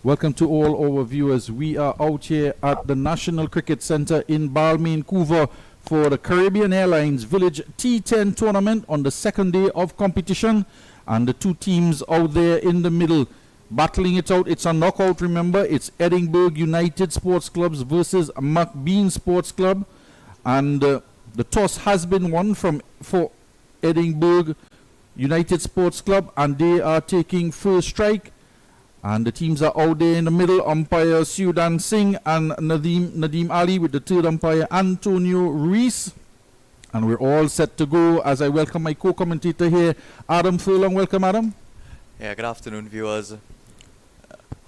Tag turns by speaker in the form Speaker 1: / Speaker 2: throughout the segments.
Speaker 1: Welcome to all our viewers. We are out here at the National Cricket Centre in Balmain, Vancouver for the Caribbean Airlines Village T10 tournament on the second day of competition. And the two teams out there in the middle battling it out. It's a knockout, remember. It's Edinburgh United Sports Clubs versus McBean Sports Club. And the toss has been won for Edinburgh United Sports Club, and they are taking first strike. And the teams are out there in the middle. Umpire Sudan Singh and Nadeem Ali with the third umpire Antonio Rees. And we're all set to go as I welcome my co-commentator here, Adam Furlong. Welcome, Adam.
Speaker 2: Yeah, good afternoon, viewers.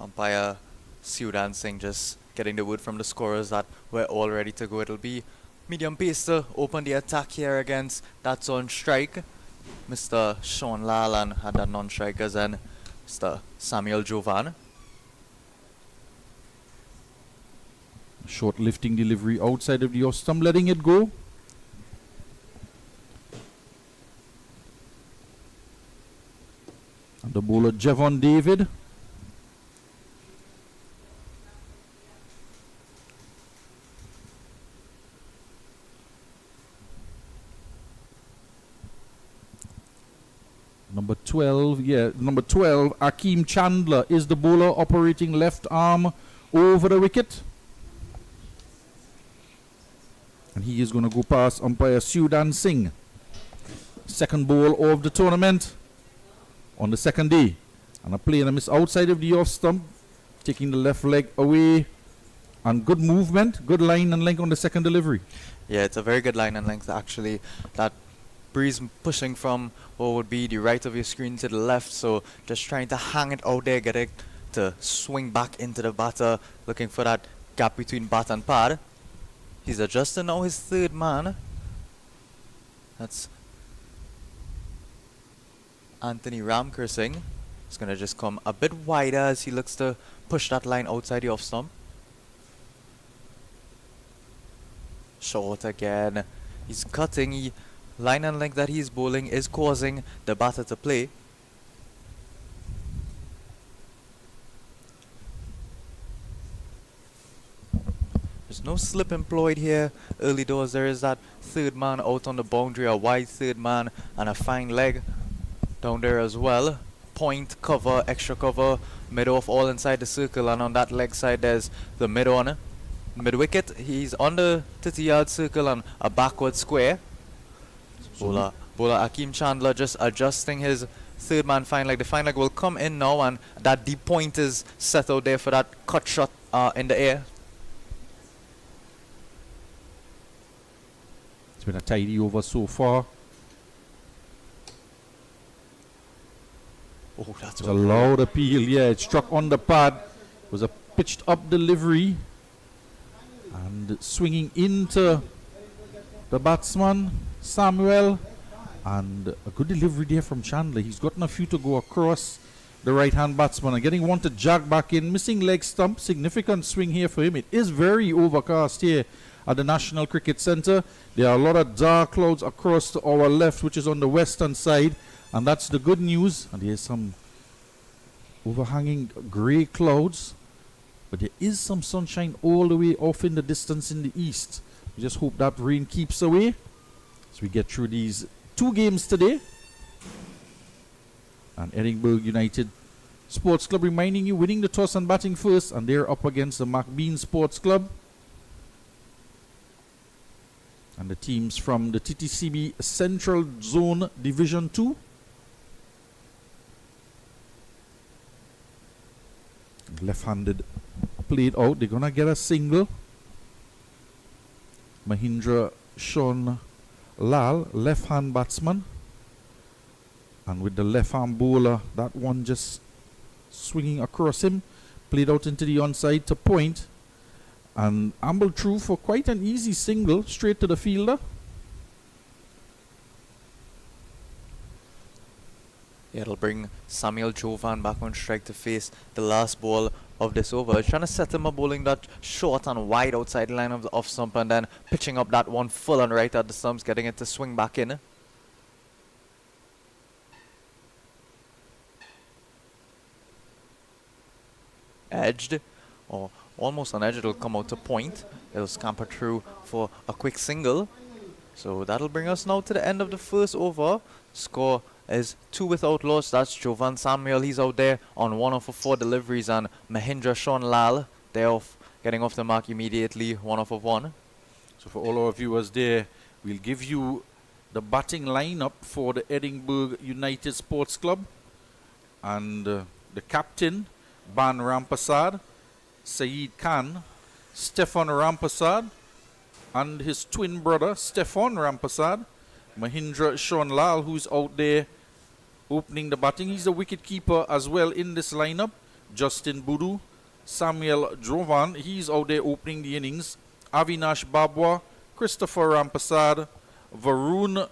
Speaker 2: Umpire Sudan Singh just getting the word from the scorers that we're all ready to go. It'll be medium pace to open the attack here against that's on strike. Mr. Sean Lalan had the non-strikers and Mr. Samuel Jovan.
Speaker 1: Short lifting delivery outside of the off stump, letting it go. And the bowler Jevon David. Number 12, Akeem Chandler is the bowler, operating left arm over the wicket. And he is going to go past umpire Sudan Singh. Second ball of the tournament on the second day. And a play and a miss outside of the off stump, taking the left leg away. And good movement, good line and length on the second delivery.
Speaker 2: Yeah, it's a very good line and length actually. That breeze pushing from what would be the right of your screen to the left, so just trying to hang it out there, get it to swing back into the batter, looking for that gap between bat and pad. He's adjusting now his third man. That's Anthony Ramker Singh. He's going to just come a bit wider as he looks to push that line outside the off stump. Short again. He's cutting. Line and length that he's bowling is causing the batter to play. There's no slip employed here. Early doors, there is that third man out on the boundary, a wide third man and a fine leg down there as well. Point, cover, extra cover, mid off, all inside the circle, and on that leg side there's the mid on, mid wicket. He's on the 30-yard circle and a backward square. Bowler Akeem Chandler just adjusting his third man fine leg. The fine leg will come in now, and that deep point is set out there for that cut shot in the air.
Speaker 1: It's been a tidy over so far.
Speaker 2: Oh, that's
Speaker 1: a loud appeal. Yeah, it struck on the pad. It was a pitched up delivery. And swinging into the batsman, Samuel. And a good delivery there from Chandler. He's gotten a few to go across the right-hand batsman. And getting one to jog back in. Missing leg stump. Significant swing here for him. It is very overcast here at the National Cricket Centre. There are a lot of dark clouds across to our left, which is on the western side. And that's the good news. And there's some overhanging grey clouds. But there is some sunshine all the way off in the distance in the east. We just hope that rain keeps away as we get through these two games today. And Edinburgh United Sports Club, reminding you, winning the toss and batting first. And they're up against the McBean Sports Club. And the teams from the TTCB Central Zone Division 2. Left-handed played out. They're going to get a single. Mahindra Sean Lal, left-hand batsman. And with the left-arm bowler, that one just swinging across him. Played out into the onside to point. And ambled through for quite an easy single straight to the fielder.
Speaker 2: Yeah, it'll bring Samuel Jovan back on strike to face the last ball of this over. Trying to set him up bowling that short and wide outside line of the off stump, and then pitching up that one full and right at the stumps, getting it to swing back in. edged or almost on edge. It'll come out to point. It'll scamper through for a quick single. So that'll bring us now to the end of the first over. Score is 2 without loss. That's Jovan Samuel. He's out there on 1 off of 4 deliveries, and Mahindra Sean Lal, they're off, getting off the mark immediately, 1 off of 1.
Speaker 1: So for all our viewers there, we'll give you the batting lineup for the Edinburgh United Sports Club. And the captain, Ban Rampasad, Saeed Khan, Stefan Rampasad, and his twin brother, Stefan Rampasad, Mahindra Sean Lal, who's out there opening the batting. He's the wicket keeper as well in this lineup. Justin Budu, Samuel Jovan, he's out there opening the innings. Avinash Babwa, Christopher Rampasad, Varun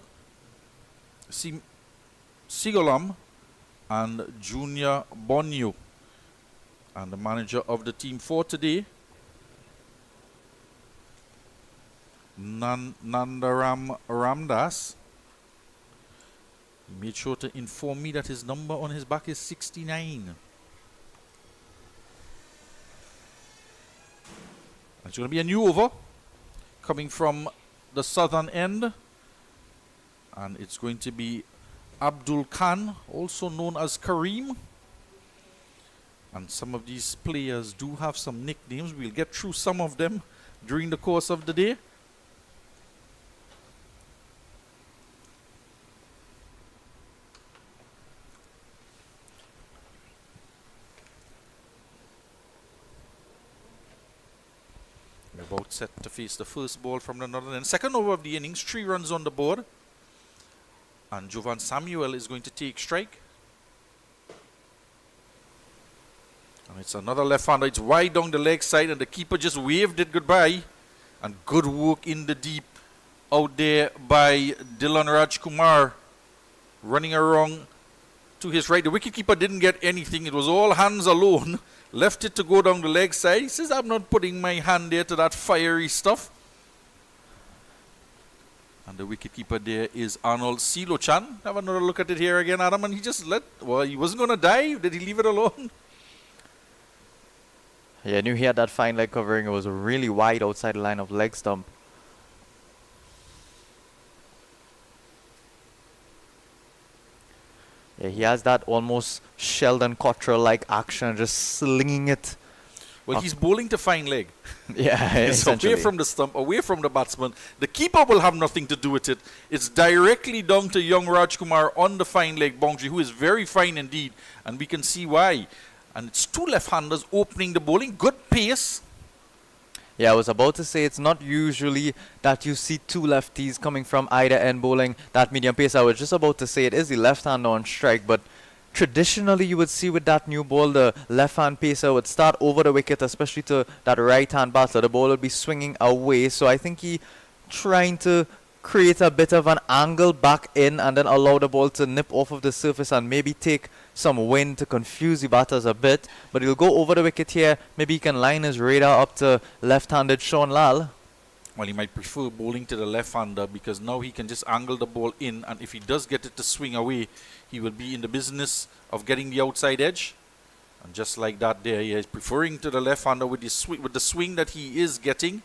Speaker 1: Sigolam, and Junior Bonyu. And the manager of the team for today, Nandaram Ramdas, he made sure to inform me that his number on his back is 69. It's going to be a new over coming from the southern end, and it's going to be Abdul Khan, also known as Kareem. And some of these players do have some nicknames. We'll get through some of them during the course of the day. We're about set to face the first ball from the northern end. Second over of the innings, 3 runs on the board. And Jovan Samuel is going to take strike. And it's another left-hander. It's wide down the leg side, and the keeper just waved it goodbye. And good work in the deep out there by Dylan Rajkumar, running around to his right. The wicketkeeper didn't get anything. It was all hands alone. Left it to go down the leg side. He says, I'm not putting my hand there to that fiery stuff. And the wicketkeeper there is Arnold Silochan. Have another look at it here again, Adam. And he just he wasn't going to dive. Did he leave it alone?
Speaker 2: Yeah, I knew he had that fine leg covering. It was really wide outside the line of leg stump. Yeah, he has that almost Sheldon Cottrell-like action, just slinging it.
Speaker 1: Well, he's bowling to fine leg.
Speaker 2: Yeah,
Speaker 1: it's away from the stump, away from the batsman. The keeper will have nothing to do with it. It's directly down to young Rajkumar on the fine leg boundary, who is very fine indeed, and we can see why. And it's 2 left-handers opening the bowling. Good pace.
Speaker 2: Yeah, I was about to say it's not usually that you see 2 lefties coming from either end bowling that medium pace. I was just about to say it is the left-hander on strike, but traditionally you would see with that new ball, the left-hand pacer would start over the wicket, especially to that right-hand batter. The ball would be swinging away, so I think he trying to create a bit of an angle back in and then allow the ball to nip off of the surface and maybe take some wind to confuse the batters a bit. But he'll go over the wicket here. Maybe he can line his radar up to left-handed Sean Lal.
Speaker 1: Well, he might prefer bowling to the left-hander because now he can just angle the ball in, and if he does get it to swing away, he will be in the business of getting the outside edge. And just like that there, he is preferring to the left-hander with the swing that he is getting.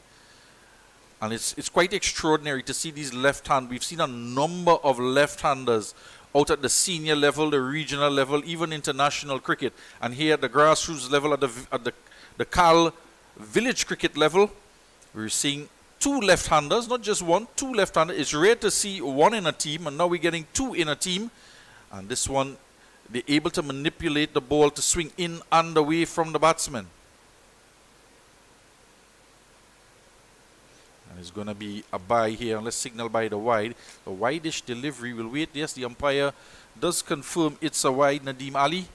Speaker 1: And it's quite extraordinary to see these left-hand. We've seen a number of left-handers out at the senior level, the regional level, even international cricket. And here at the grassroots level, at the Cal village cricket level, we're seeing 2 left-handers, not just 1, 2 left-handers. It's rare to see 1 in a team, and now we're getting 2 in a team. And this one, they're able to manipulate the ball to swing in and away from the batsman. And it's going to be a bye here, unless signal by the wide. A wide-ish delivery. We'll wait. Yes, the umpire does confirm it's a wide, Nadeem Ali.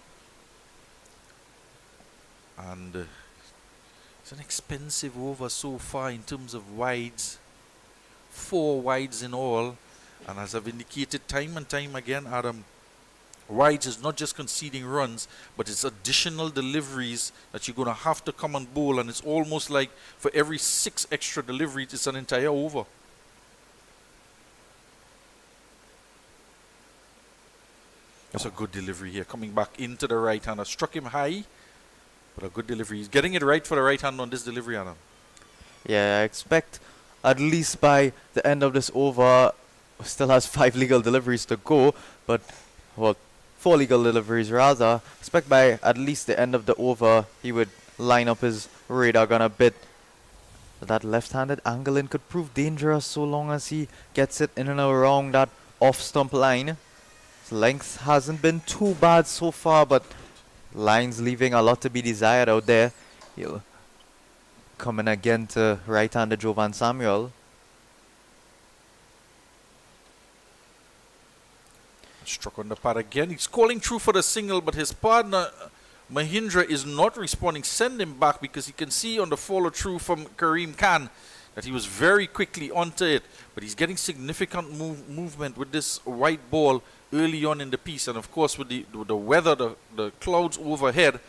Speaker 1: And it's an expensive over so far in terms of wides. 4 wides in all. And as I've indicated time and time again, Adam, wides is not just conceding runs, but it's additional deliveries that you're going to have to come and bowl. And it's almost like for every 6 extra deliveries, it's an entire over. That's a good delivery here. Coming back into the right hander. Struck him high. But a good delivery. He's getting it right for the right hand on this delivery, Adam.
Speaker 2: Yeah, I expect at least by the end of this over, still has 5 legal deliveries to go, but, well, 4 legal deliveries rather. Expect by at least the end of the over, he would line up his radar gun a bit. That left-handed angle in could prove dangerous so long as he gets it in and around that off-stump line. His length hasn't been too bad so far, but line's leaving a lot to be desired out there. He'll come in again to right-handed Jovan Samuel.
Speaker 1: Struck on the pad again. He's calling through for the single, but his partner Mahindra is not responding. Send him back because he can see on the follow through from Kareem Khan that he was very quickly onto it. But he's getting significant movement with this white ball early on in the piece. And of course with the weather, the clouds overhead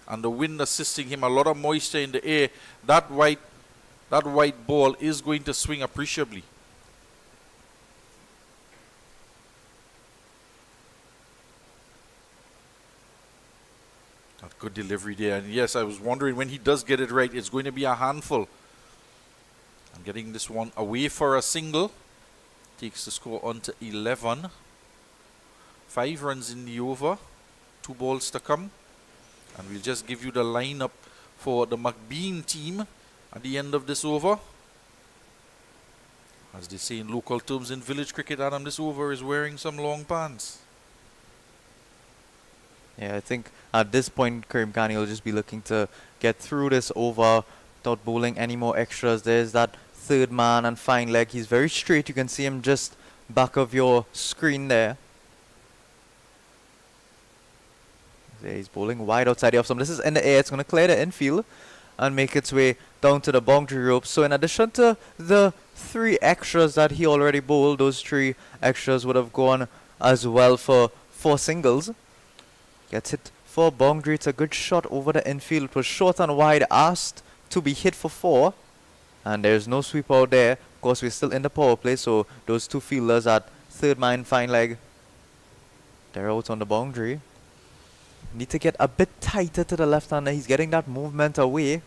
Speaker 1: and the wind assisting him, a lot of moisture in the air, that white ball is going to swing appreciably. Good delivery there, and yes, I was wondering when he does get it right, it's going to be a handful. I'm getting this one away for a single. Takes the score on to 11. 5 runs in the over, 2 balls to come, and we'll just give you the lineup for the McBean team at the end of this over. As they say in local terms in village cricket, Adam, this over is wearing some long pants.
Speaker 2: Yeah, I think at this point, Kareem Khan will just be looking to get through this over without bowling any more extras. There's that third man and fine leg. He's very straight. You can see him just back of your screen there. There he's bowling wide outside the off stump. This is in the air. It's going to clear the infield and make its way down to the boundary rope. So in addition to the 3 extras that he already bowled, those 3 extras would have gone as well for 4 singles. Gets hit for boundary. It's a good shot over the infield. It was short and wide, asked to be hit for 4. And there's no sweep out there. Of course, we're still in the power play, so those 2 fielders at third man, fine leg, they're out on the boundary. Need to get a bit tighter to the left-hander. He's getting that movement away.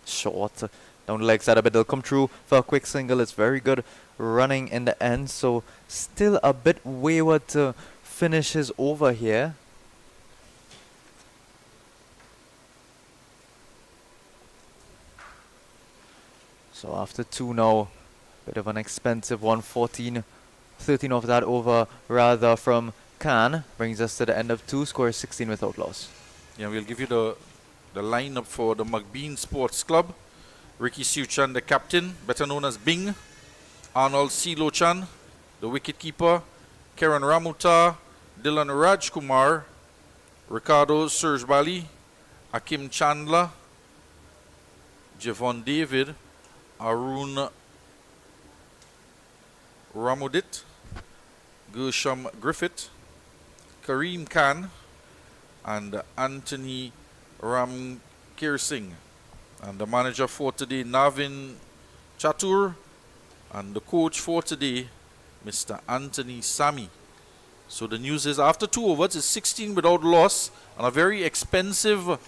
Speaker 2: Short. Down the leg side a bit. They'll come through for a quick single. It's very good running in the end. So still a bit wayward to finish his over here. So after 2 now, bit of an expensive 114, 13 of that over rather from Khan. Brings us to the end of 2, score 16 without loss.
Speaker 1: Yeah, we'll give you the lineup for the McBean Sports Club. Ricky Siuchan, the captain, better known as Bing. Arnold Silochan, the wicketkeeper. Karen Ramuta, Dylan Rajkumar, Ricardo Surjbali, Akim Chandler, Javon David, Arun Ramudit, Gershom Griffith, Kareem Khan, and Anthony Ramkirsing. And the manager for today, Navin Chatur, and the coach for today, Mr. Anthony Sami. So the news is after 2 overs, it's 16 without loss, and a very expensive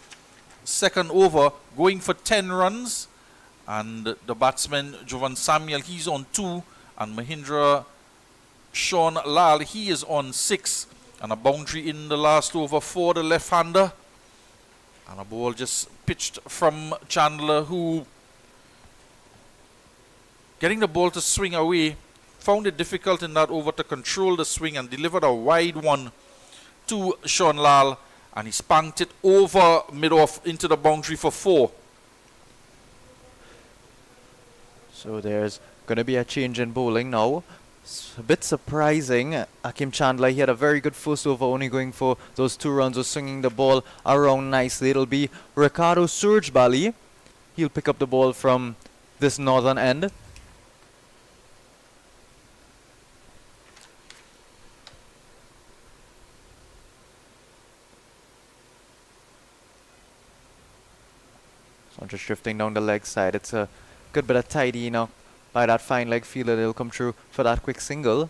Speaker 1: second over, going for 10 runs. And the batsman, Jovan Samuel, he's on 2, and Mahindra Sean Lal, he is on 6. And a boundary in the last over for the left-hander. And a ball just pitched from Chandler, who, getting the ball to swing away, found it difficult in that over to control the swing and delivered a wide one to Sean Lal. And he spanked it over mid-off into the boundary for 4.
Speaker 2: So there's going to be a change in bowling now. It's a bit surprising. Akim Chandler, he had a very good first over, only going for those 2 runs, was swinging the ball around nicely. It'll be Ricardo Surjbali. He'll pick up the ball from this northern end. So just drifting down the leg side. It's a good bit of tidy now by that fine leg fielder. They'll come through for that quick single.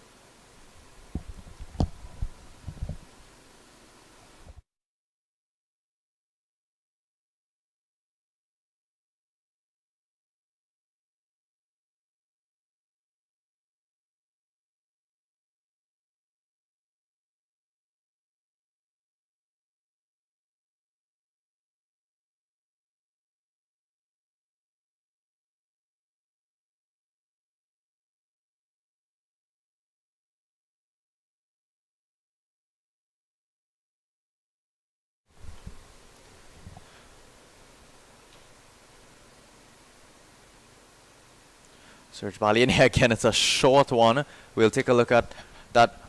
Speaker 2: Serge Bali in here again. It's a short one. We'll take a look at that.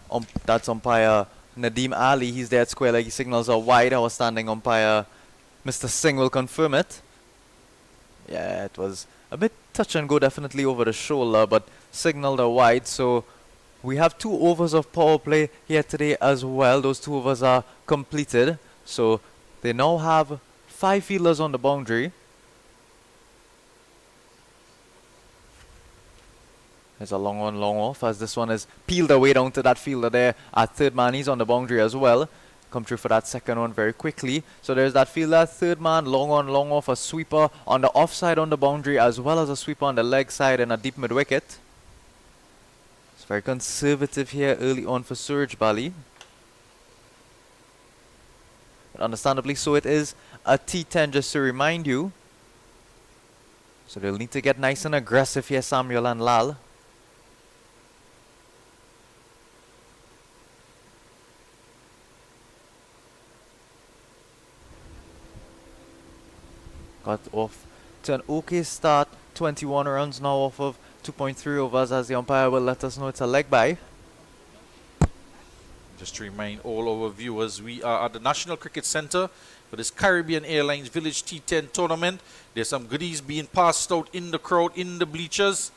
Speaker 2: That's umpire Nadeem Ali. He's there at square leg. He signals a wide. Our standing umpire Mr. Singh will confirm it. Yeah, it was a bit touch and go, definitely over the shoulder, but signaled a wide. So we have 2 overs of power play here today as well. Those 2 overs are completed. So they now have 5 fielders on the boundary. There's a long on, long off, as this one is peeled away down to that fielder there at third man. He's on the boundary as well. Come through for that second one very quickly. So there's that fielder, third man, long on, long off, a sweeper on the offside on the boundary, as well as a sweeper on the leg side and a deep mid wicket. It's very conservative here early on for Suraj Bali. But understandably so, it is a T10, just to remind you. So they'll need to get nice and aggressive here, Samuel and Lal. Got off to an okay start. 21 runs now off of 2.3 overs, as the umpire will let us know it's a leg by.
Speaker 1: Just to remind all our viewers, we are at the National Cricket Centre for this Caribbean Airlines Village T10 tournament. There's some goodies being passed out in the crowd, in the bleachers.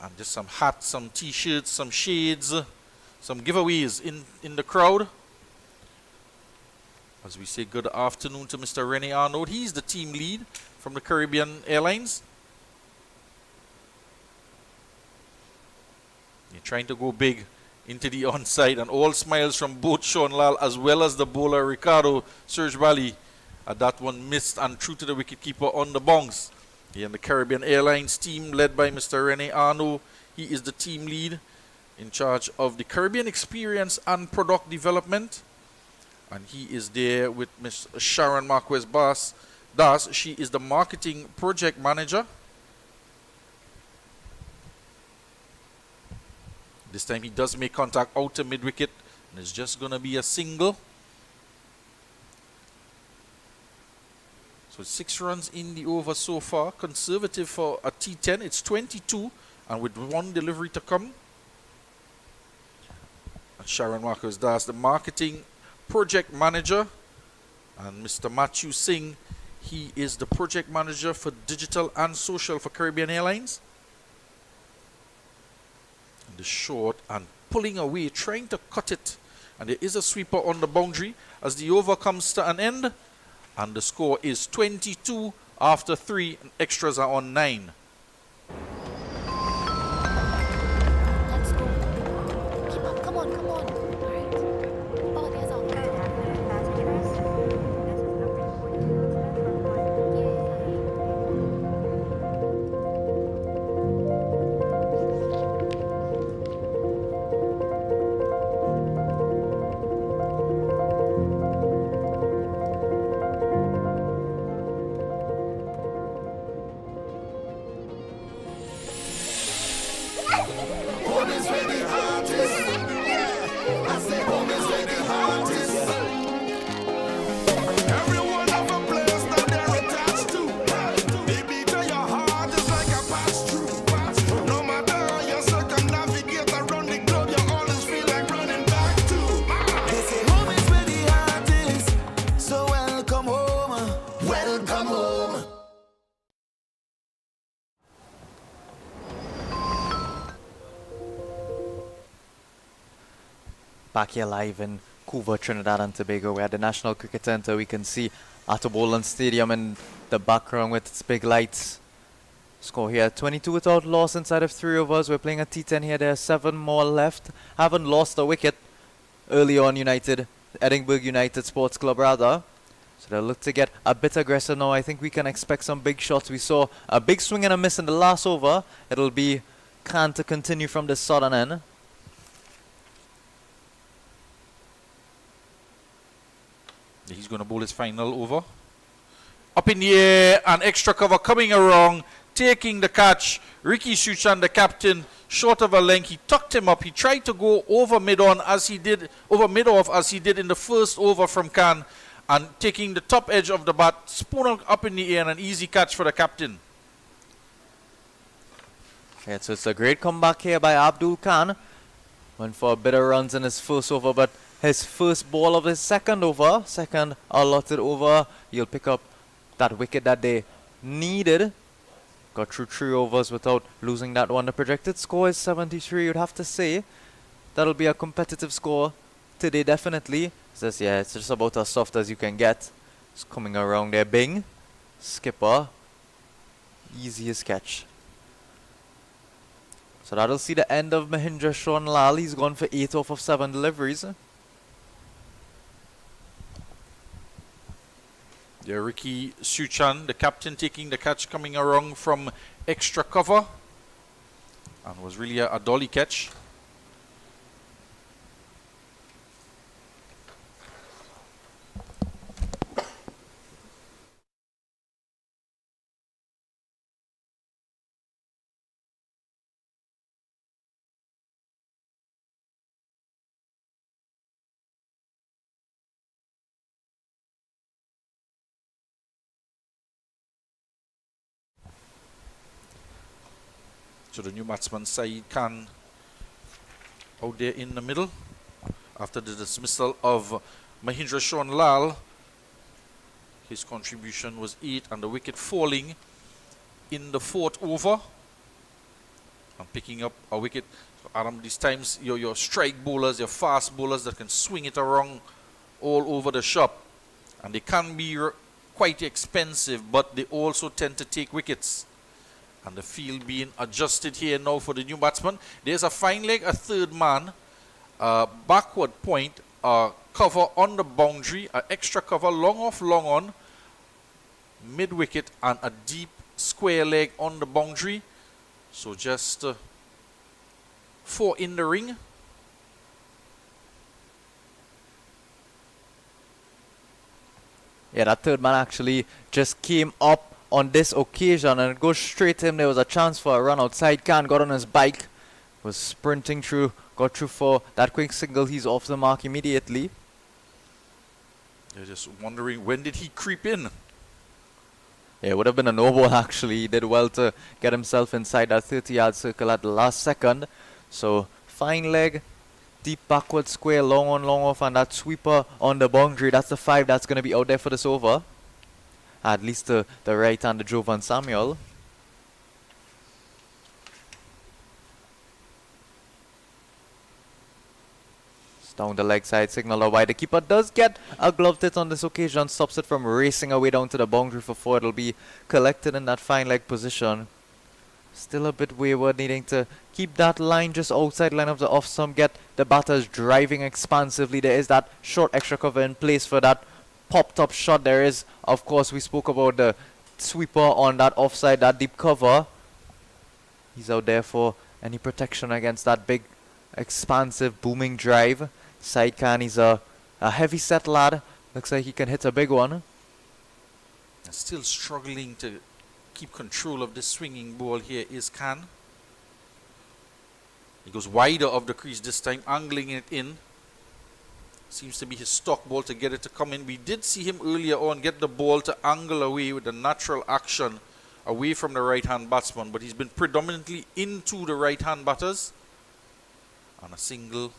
Speaker 1: And just some hats, some t-shirts, some shades, some giveaways in the crowd. As we say good afternoon to Mr. Rene Arnaud. He's the team lead from the Caribbean Airlines. They're trying to go big into the onside, and all smiles from both Sean Lal as well as the bowler Ricardo Serge Bali. That one missed and through to the wicketkeeper on the bounce. Here in the Caribbean Airlines team led by Mr. Rene Arnaud. He is the team lead in charge of the Caribbean Experience and Product Development. And he is there with Miss Sharon Marquez Das. She is the marketing project manager. This time he does make contact out to mid-wicket, and it's just going to be a single. So 6 runs in the over so far. Conservative for a T10. It's 22, and with 1 delivery to come. And Sharon Marquez Das, the marketing project manager, and Mr. Matthew Singh, he is the project manager for digital and social for Caribbean Airlines. And the short and pulling away, trying to cut it, and there is a sweeper on the boundary as the over comes to an end, and the score is 22 after 3, and extras are on 9.
Speaker 3: Let's go. Keep up. Come on, come on.
Speaker 2: Back here live in Couva, Trinidad and Tobago. We're at the National Cricket Centre. We can see Ato Boland Stadium in the background with its big lights. Score here, 22 without loss inside of 3 overs. We're playing a T10 here. There are 7 more left. Haven't lost a wicket early on. Edinburgh United Sports Club rather. So they'll look to get a bit aggressive now. I think we can expect some big shots. We saw a big swing and a miss in the last over. It'll be Khan to continue from the southern end.
Speaker 1: He's going to bowl his final over. Up in the air, and extra cover coming around, taking the catch. Ricky Suchan, the captain, short of a length. He tucked him up. He tried to go over mid-on as he did, over mid-off as he did in the first over from Khan, and taking the top edge of the bat, spun up in the air, and an easy catch for the captain.
Speaker 2: Yeah, so it's a great comeback here by Abdul Khan. Went for a bit of runs in his first over, but his first ball of his second over, second allotted over, he'll pick up that wicket that they needed. Got through 3 overs without losing that one. The projected score is 73, you'd have to say. That'll be a competitive score today, definitely. Says, yeah, it's just about as soft as you can get. It's coming around there, Bing. Skipper. Easiest catch. So that'll see the end of Mahindra Shaun Lal. He's gone for 8 off of 7 deliveries.
Speaker 1: Yeah, Ricky Suchan, the captain, taking the catch coming around from extra cover. And was really a dolly catch. So the new batsman Saeed Khan out there in the middle after the dismissal of Mahindra Shaun Lal. His contribution was 8 and the wicket falling in the 4th over. And picking up a wicket. So Adam, these times your strike bowlers, your fast bowlers that can swing it around all over the shop. And they can be quite expensive, but they also tend to take wickets. And the field being adjusted here now for the new batsman. There's a fine leg, a third man, backward point, cover on the boundary, extra cover, long off, long on, mid wicket, and a deep square leg on the boundary. So just 4 in the ring.
Speaker 2: Yeah, that third man actually just came up on this occasion and it goes straight to him. There was a chance for a run outside. Khan got on his bike, was sprinting through, got through for that quick single. He's off the mark immediately.
Speaker 1: You're just wondering, when did he creep in?
Speaker 2: Yeah, it would have been a no ball actually. He did well to get himself inside that 30-yard circle at the last second. So fine leg, deep backward square, long on, long off, and that sweeper on the boundary. That's the 5 that's going to be out there for this over. At least the right-hander Jovan Samuel. It's down the leg side, signal or wide. The keeper does get a gloved hit on this occasion, stops it from racing away down to the boundary for 4. It'll be collected in that fine leg position. Still a bit wayward, needing to keep that line just outside line of the off stump, get the batters driving expansively. There is that short extra cover in place for that popped up shot. There is, of course, we spoke about the sweeper on that offside, that deep cover. He's out there for any protection against that big, expansive, booming drive. Saeed Khan, he's a heavy set lad. Looks like he can hit a big one.
Speaker 1: Still struggling to keep control of this swinging ball here is Khan. He goes wider of the crease this time, angling it in. Seems to be his stock ball to get it to come in. We did see him earlier on get the ball to angle away with the natural action away from the right-hand batsman, but he's been predominantly into the right-hand batters. And a single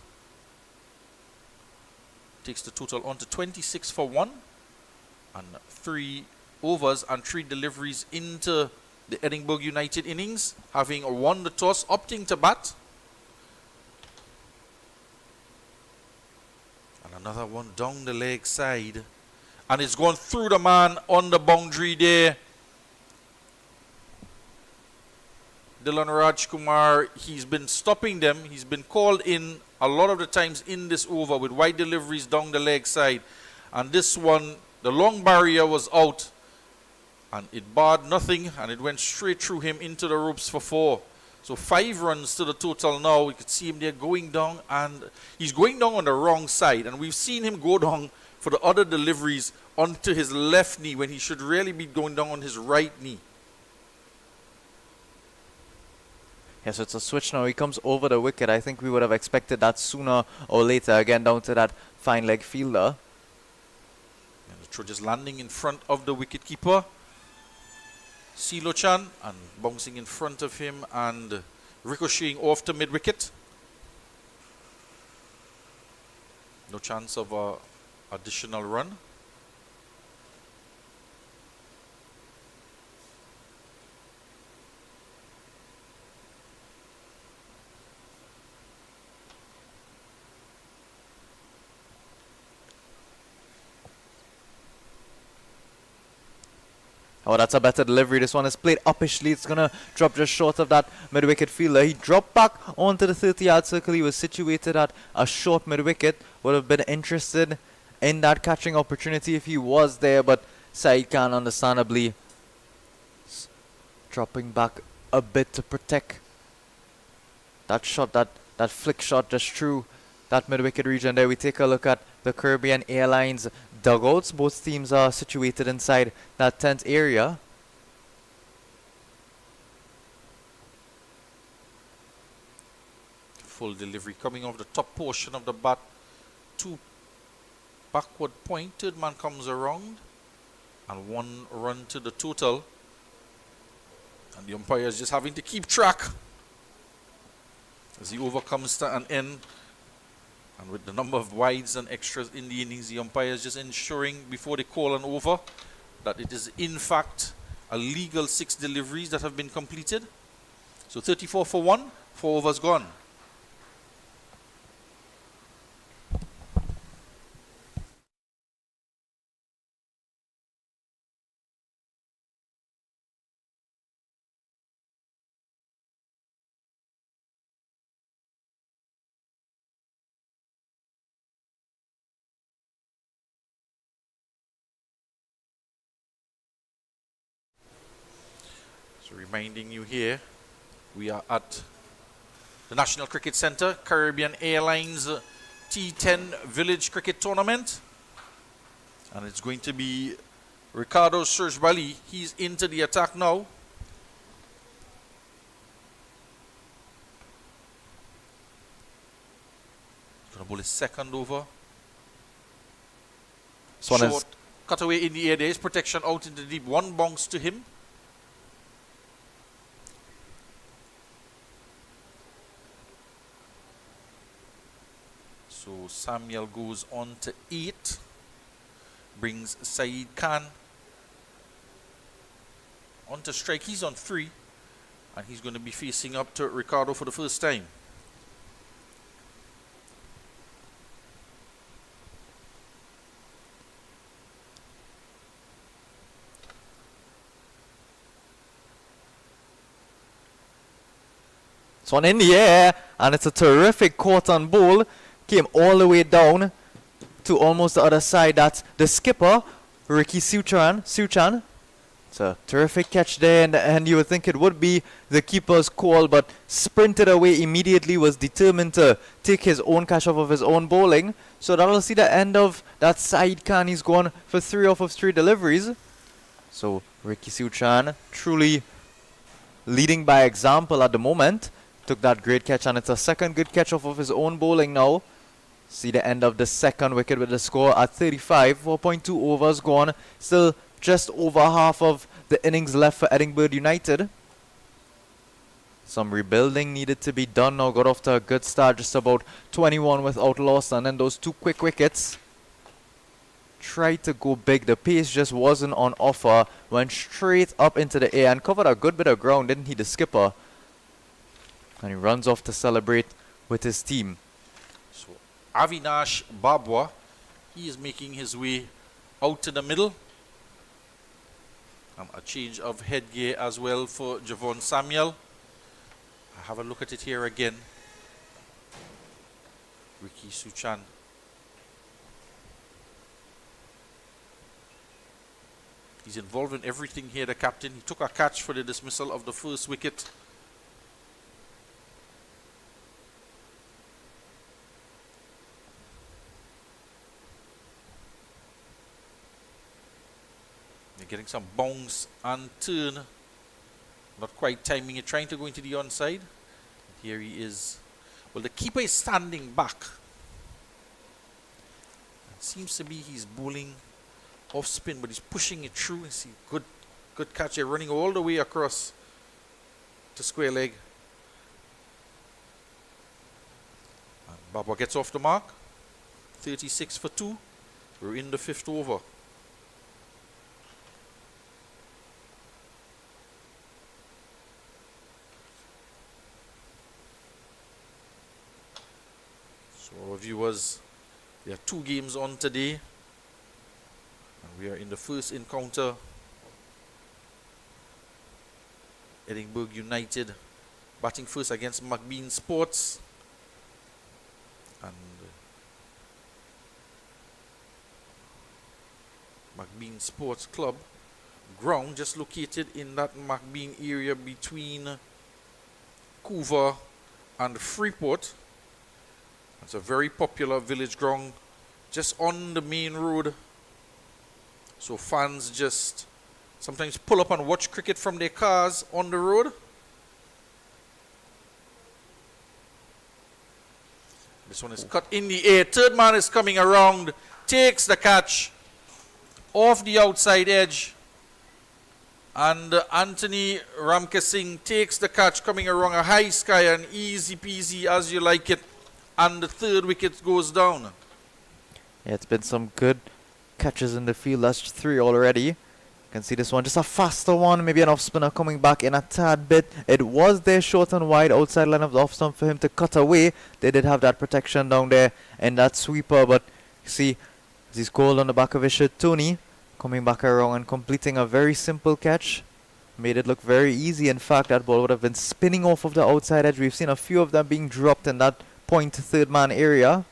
Speaker 1: takes the total on to 26 for 1. And 3 overs and 3 deliveries into the Edinburgh United innings, having won the toss, opting to bat. Another one down the leg side. And it's gone through the man on the boundary there. Dylan Rajkumar, he's been stopping them. He's been called in a lot of the times in this over with wide deliveries down the leg side. And this one, the long barrier was out. And it barred nothing. And it went straight through him into the ropes for 4. So 5 runs to the total now. We could see him there going down, and he's going down on the wrong side. And we've seen him go down for the other deliveries onto his left knee when he should really be going down on his right knee.
Speaker 2: Yes, it's a switch now. He comes over the wicket. I think we would have expected that sooner or later. Again, down to that fine leg fielder.
Speaker 1: And the throw just landing in front of the wicketkeeper, Silochan, and bouncing in front of him, and ricocheting off to mid-wicket. No chance of a additional run.
Speaker 2: Oh, that's a better delivery. This one is played uppishly. It's going to drop just short of that mid-wicket fielder. He dropped back onto the 30-yard circle. He was situated at a short mid-wicket. Would have been interested in that catching opportunity if he was there. But Saeed Khan understandably dropping back a bit to protect that shot, that flick shot just through that mid-wicket region there. We take a look at the Caribbean Airlines dugouts. Both teams are situated inside that tent area.
Speaker 1: Full delivery coming off the top portion of the bat. 2 backward pointed. Man comes around. And 1 run to the total. And the umpire is just having to keep track as he overcomes to an end. And with the number of wides and extras in the innings, the umpire is just ensuring before they call an over that it is in fact a legal 6 deliveries that have been completed. So 34 for 1, 4 overs gone. So reminding you here, we are at the National Cricket Centre, Caribbean Airlines T10 Village Cricket Tournament. And it's going to be Ricardo Surjbali. He's into the attack now. Going to bowl his second over. Short cutaway in the air. There is protection out into the deep. 1 bounce to him. So Samuel goes on to 8, brings Saeed Khan on to strike. He's on 3, and he's going to be facing up to Ricardo for the first time.
Speaker 2: It's one in the air, and it's a terrific caught on ball. Came all the way down to almost the other side. That's the skipper, Ricky Suchan. It's a terrific catch there, and you would think it would be the keeper's call, but sprinted away immediately, was determined to take his own catch off of his own bowling. So that'll see the end of that Saeed Khan. He's gone for 3 off of 3 deliveries. So Ricky Suchan truly leading by example at the moment. Took that great catch, and it's a second good catch off of his own bowling now. See the end of the second wicket with the score at 35. 4.2 overs gone. Still just over half of the innings left for Edinburgh United. Some rebuilding needed to be done now. Got off to a good start, just about 21 without loss, and then those 2 quick wickets. Tried to go big. The pace just wasn't on offer. Went straight up into the air and covered a good bit of ground, didn't he, the skipper? And he runs off to celebrate with his team.
Speaker 1: So Avinash Babwa, he is making his way out to the middle. And a change of headgear as well for Javon Samuel. I have a look at it here again. Ricky Suchan. He's involved in everything here, the captain. He took a catch for the dismissal of the first wicket. They're getting some bounce and turn. Not quite timing it, trying to go into the onside. Here he is. Well, the keeper is standing back. It seems to be he's bowling off spin, but he's pushing it through. You see, good catch here, running all the way across to square leg. Baba gets off the mark. 36 for 2. We're in the 5th over. So our viewers, there are 2 games on today. And we are in the first encounter. Edinburgh United batting first against McBean Sports. And McBean Sports Club ground just located in that McBean area between Couva and Freeport. It's a very popular village ground just on the main road. So fans just sometimes pull up and watch cricket from their cars on the road. This one is cut in the air. Third man is coming around, takes the catch off the outside edge. And Anthony Ramkesing takes the catch coming around a high sky and easy peasy as you like it. And the 3rd wicket goes down.
Speaker 2: Yeah, it's been some good catches in the field. That's 3 already. You can see this one, just a faster one. Maybe an off spinner coming back in a tad bit. It was there short and wide outside line of the off stump for him to cut away. They did have that protection down there and that sweeper. But you see, as he's called on the back of his shirt, Tony coming back around and completing a very simple catch. Made it look very easy. In fact, that ball would have been spinning off of the outside edge. We've seen a few of them being dropped in that point 3rd man area.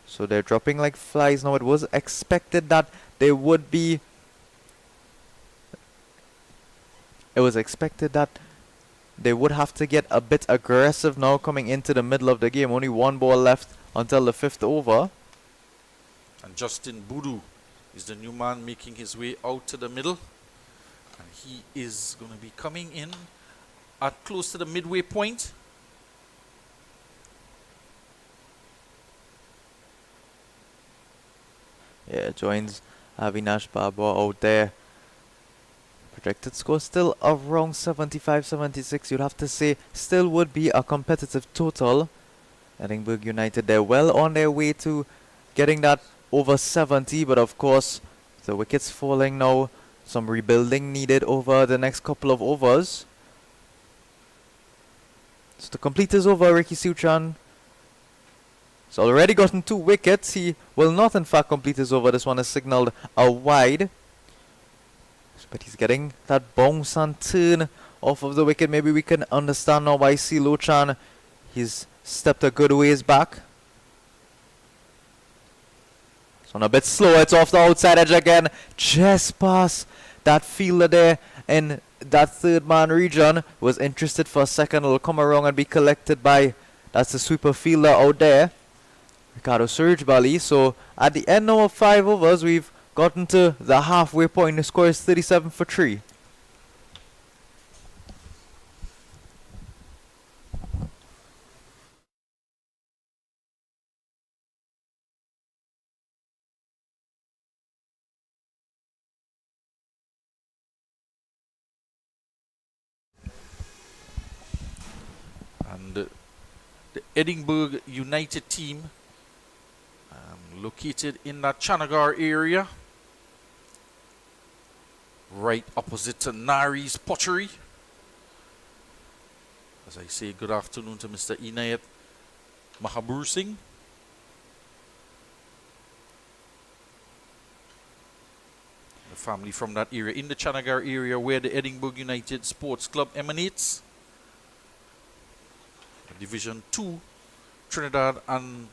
Speaker 2: So they're dropping like flies now. It was expected that they would be. It was expected that they would have to get a bit aggressive now coming into the middle of the game. Only 1 ball left until the 5th over.
Speaker 1: And Justin Boudou is the new man making his way out to the middle. And he is going to be coming in at close to the midway point.
Speaker 2: Yeah, joins Avinash Baba out there. Projected score still around 75-76. You'd have to say still would be a competitive total. Edinburgh United, they're well on their way to getting that over 70. But of course, the wickets falling now. Some rebuilding needed over the next couple of overs. So to complete his over, Ricky Suchan has already gotten 2 wickets. He will not in fact complete his over. This one is signalled a wide. But he's getting that bounce and turn off of the wicket. Maybe we can understand now why Silochan, he's stepped a good ways back. This one a bit slow. It's off the outside edge again. Just past that fielder there in that 3rd man region. Was interested for a second. It'll come around and be collected by, that's the sweeper fielder out there, Ricardo Surgebali. So at the end now of 5 overs, we've gotten to the halfway point. The score is 37 for 3.
Speaker 1: And the Edinburgh United team located in that Chanagar area, right opposite to Nari's Pottery. As I say, good afternoon to Mr. Inayat Mahabur Singh. The family from that area, in the Chanagar area where the Edinburgh United Sports Club emanates. Division 2 Trinidad and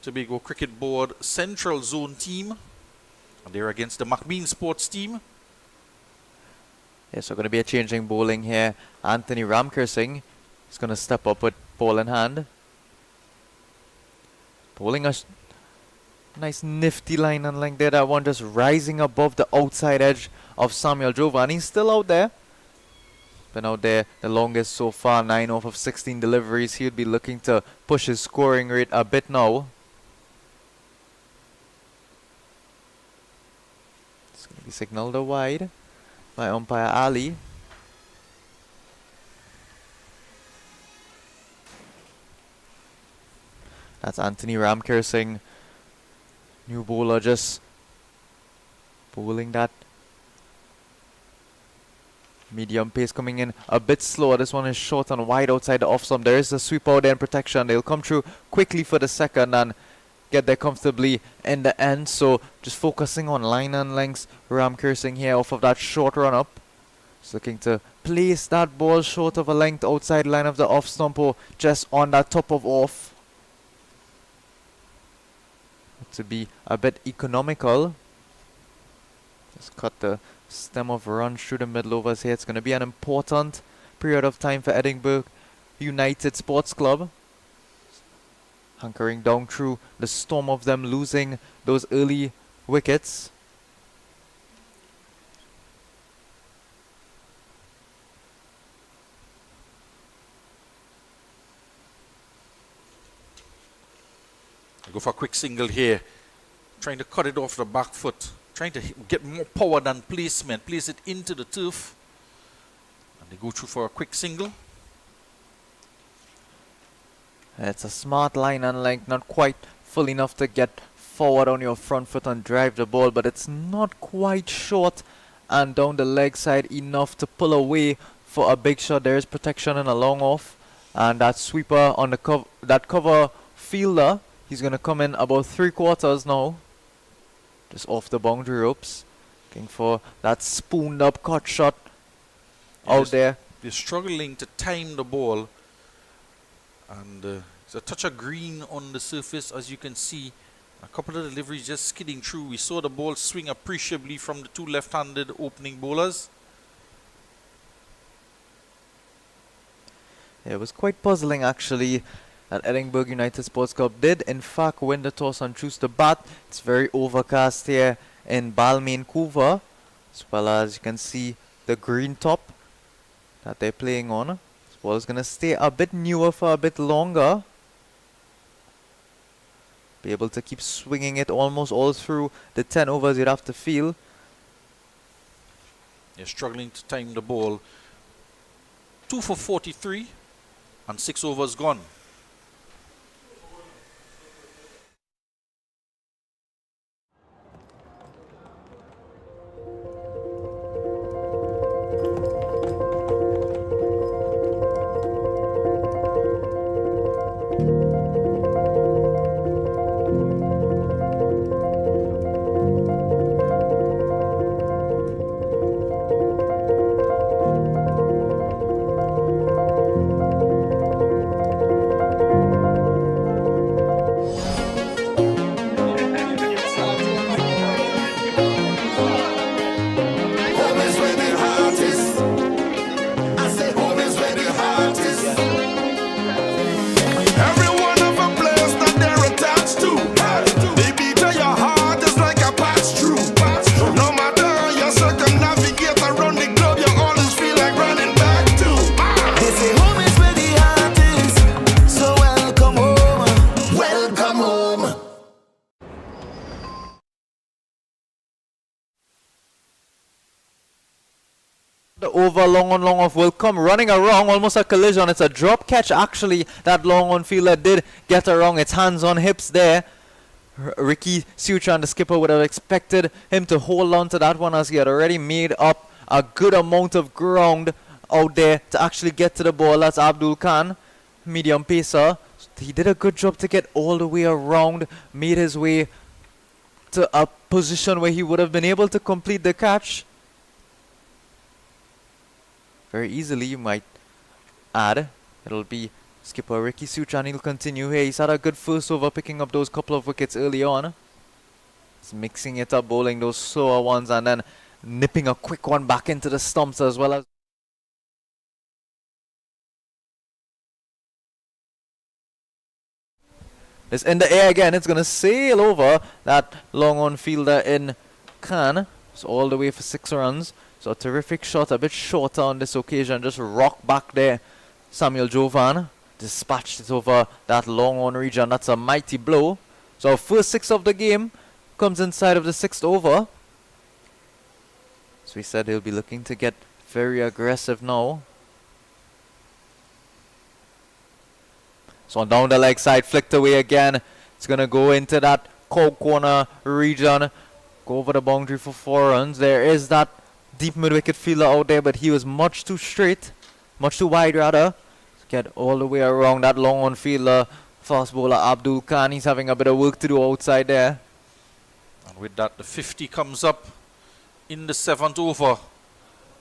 Speaker 1: Tobago Cricket Board Central Zone team. And they're against the McBean Sports team.
Speaker 2: Yes, so going to be a changing bowling here. Anthony Ramkersing is going to step up with ball in hand. Bowling a nice nifty line and like there. That one just rising above the outside edge of Samuel Jovan. He's still out there. Been out there the longest so far, 9 off of 16 deliveries. He would be looking to push his scoring rate a bit now. It's going to be signalled a wide by umpire Ali. That's Anthony Ramkersing. New bowler just bowling that medium pace coming in a bit slower. This one is short and wide outside the off stump. There is a sweep out there in protection. They'll come through quickly for the second and get there comfortably in the end. So just focusing on line and lengths. Ramkersing here off of that short run up. Just looking to place that ball short of a length outside line of the off stump or just on that top of off. To be a bit economical. Just cut the stem of run through the middle overs here. It's going to be an important period of time for Edinburgh United Sports Club. Hunkering down through the storm of them losing those early wickets.
Speaker 1: Go for a quick single here. Trying to cut it off the back foot. Trying to get more power than placement. Place it into the turf. And they go through for a quick single.
Speaker 2: It's a smart line and length. Not quite full enough to get forward on your front foot and drive the ball. But it's not quite short and down the leg side enough to pull away for a big shot. There is protection and a long off. And that sweeper on the that cover fielder. He's going to come in about 3/4 now. Just off the boundary ropes. Looking for that spooned up cut shot out there.
Speaker 1: They're struggling to time the ball. And there's a touch of green on the surface, as you can see. A couple of deliveries just skidding through. We saw the ball swing appreciably from the two left-handed opening bowlers.
Speaker 2: Yeah, it was quite puzzling actually. That Edinburgh United Sports Club did in fact win the toss and choose to bat. It's very overcast here in Balmain Coover, as well as you can see the green top that they're playing on. This ball is going to stay a bit newer for a bit longer. Be able to keep swinging it almost all through the 10 overs you'd have to feel.
Speaker 1: They're struggling to time the ball. 2 for 43 and 6 overs gone.
Speaker 2: The over long on long off will come running around, almost a collision. It's a drop catch actually. That long on fielder did get around. It's hands on hips there. Ricky Suchan, the skipper, would have expected him to hold on to that one as he had already made up a good amount of ground out there to actually get to the ball. That's Abdul Khan, medium pacer. He did a good job to get all the way around, made his way to a position where he would have been able to complete the catch very easily, you might add. It'll be skipper Ricky Suchan. He'll continue here. He's had a good first over, picking up those couple of wickets early on. He's mixing it up, bowling those slower ones and then nipping a quick one back into the stumps as well as. It's in the air again. It's going to sail over that long on fielder in Khan. It's all the way for 6 runs. So a terrific shot, a bit shorter on this occasion. Just rock back there. Samuel Jovan dispatched it over that long on region. That's a mighty blow. So our first 6 of the game comes inside of the 6th over. So we said he'll be looking to get very aggressive now. So on down the leg side, flicked away again. It's going to go into that corner region. Go over the boundary for 4 runs. There is that deep mid-wicket fielder out there, but he was much too straight. Much too wide, rather. Get all the way around that long on fielder. Fast bowler Abdul Khan. He's having a bit of work to do outside there.
Speaker 1: And with that, the 50 comes up in the 7th over.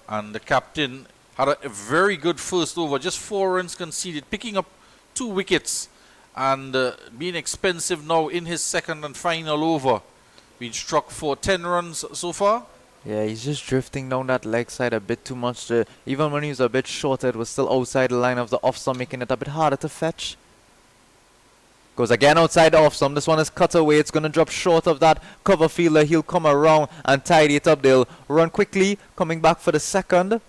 Speaker 1: And the captain had a very good first over. Just 4 runs conceded, picking up 2 wickets. And being expensive now in his second and final over. Been struck for 10 runs so far.
Speaker 2: Yeah, he's just drifting down that leg side a bit too much. Even when he was a bit shorter, it was still outside the line of the off stump, making it a bit harder to fetch. Goes again outside the off stump. This one is cut away. It's going to drop short of that cover fielder. He'll come around and tidy it up. They'll run quickly, coming back for the second.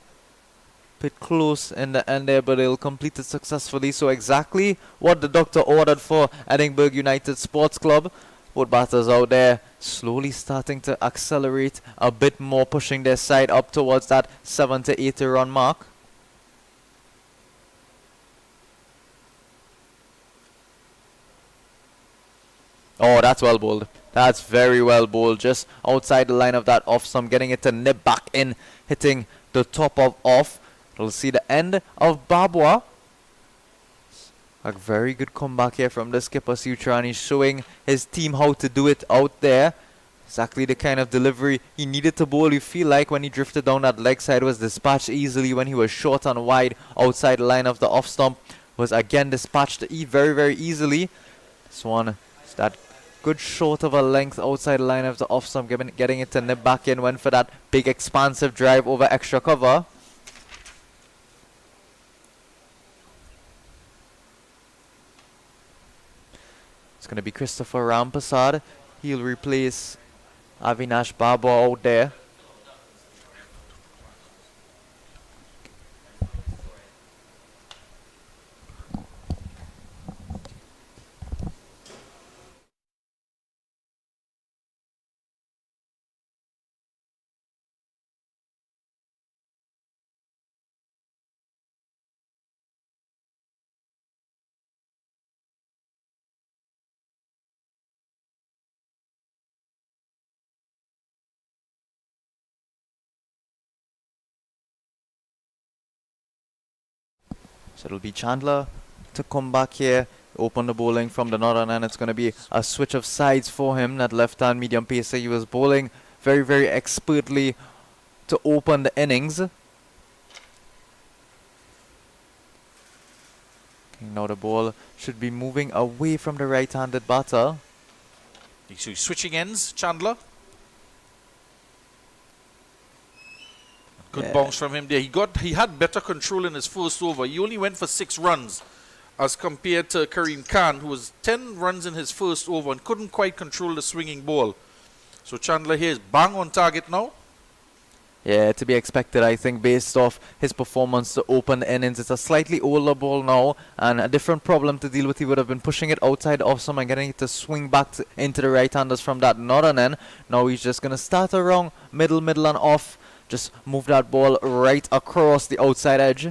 Speaker 2: Bit close in the end there, but they'll complete it successfully. So exactly what the doctor ordered for Edinburgh United Sports Club. Both batters out there slowly starting to accelerate a bit more, pushing their side up towards that 7 to 8 run mark. Oh, that's well bowled. That's very well bowled. Just outside the line of that off stump, getting it to nip back in, hitting the top of off. We'll see the end of Babwa. A very good comeback here from the skipper Sutrani, showing his team how to do it out there. Exactly the kind of delivery he needed to bowl. You feel like when he drifted down that leg side, was dispatched easily. When he was short and wide outside the line of the off stump, was again dispatched very, very easily. This one is that good short of a length outside the line of the off stump, getting it to nip back in. Went for that big expansive drive over extra cover. It's going to be Christopher Rampasad. He'll replace Avinash Babwa out there. So it'll be Chandler to come back here, open the bowling from the northern end. It's going to be a switch of sides for him. That left-hand medium pacer, he was bowling very, very expertly to open the innings. Okay, now the ball should be moving away from the right-handed batter.
Speaker 1: So he's switching ends, Chandler. Good bounce from him there. He had better control in his first over. He only went for 6 runs as compared to Kareem Khan, who was 10 runs in his first over and couldn't quite control the swinging ball. So Chandler here is bang on target now.
Speaker 2: Yeah, to be expected, I think, based off his performance to open the innings. It's a slightly older ball now and a different problem to deal with. He would have been pushing it outside off some and getting it to swing back into the right-handers from that northern end. Now he's just going to start around middle and off. Just move that ball right across the outside edge.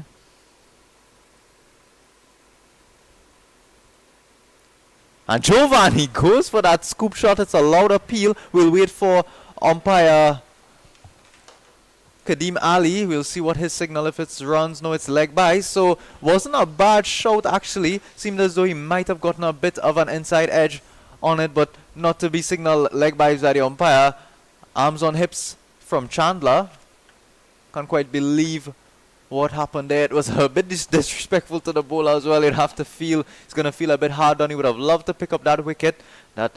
Speaker 2: And Giovanni goes for that scoop shot. It's a loud appeal. We'll wait for umpire Kadeem Ali. We'll see what his signal, if it's runs. No, it's leg by. So wasn't a bad shot actually. Seemed as though he might have gotten a bit of an inside edge on it, but not to be signaled leg by by the umpire. Arms on hips from Chandler. Can't quite believe what happened there. It was a bit disrespectful to the bowler as well. He's going to feel a bit hard on. He would have loved to pick up that wicket. That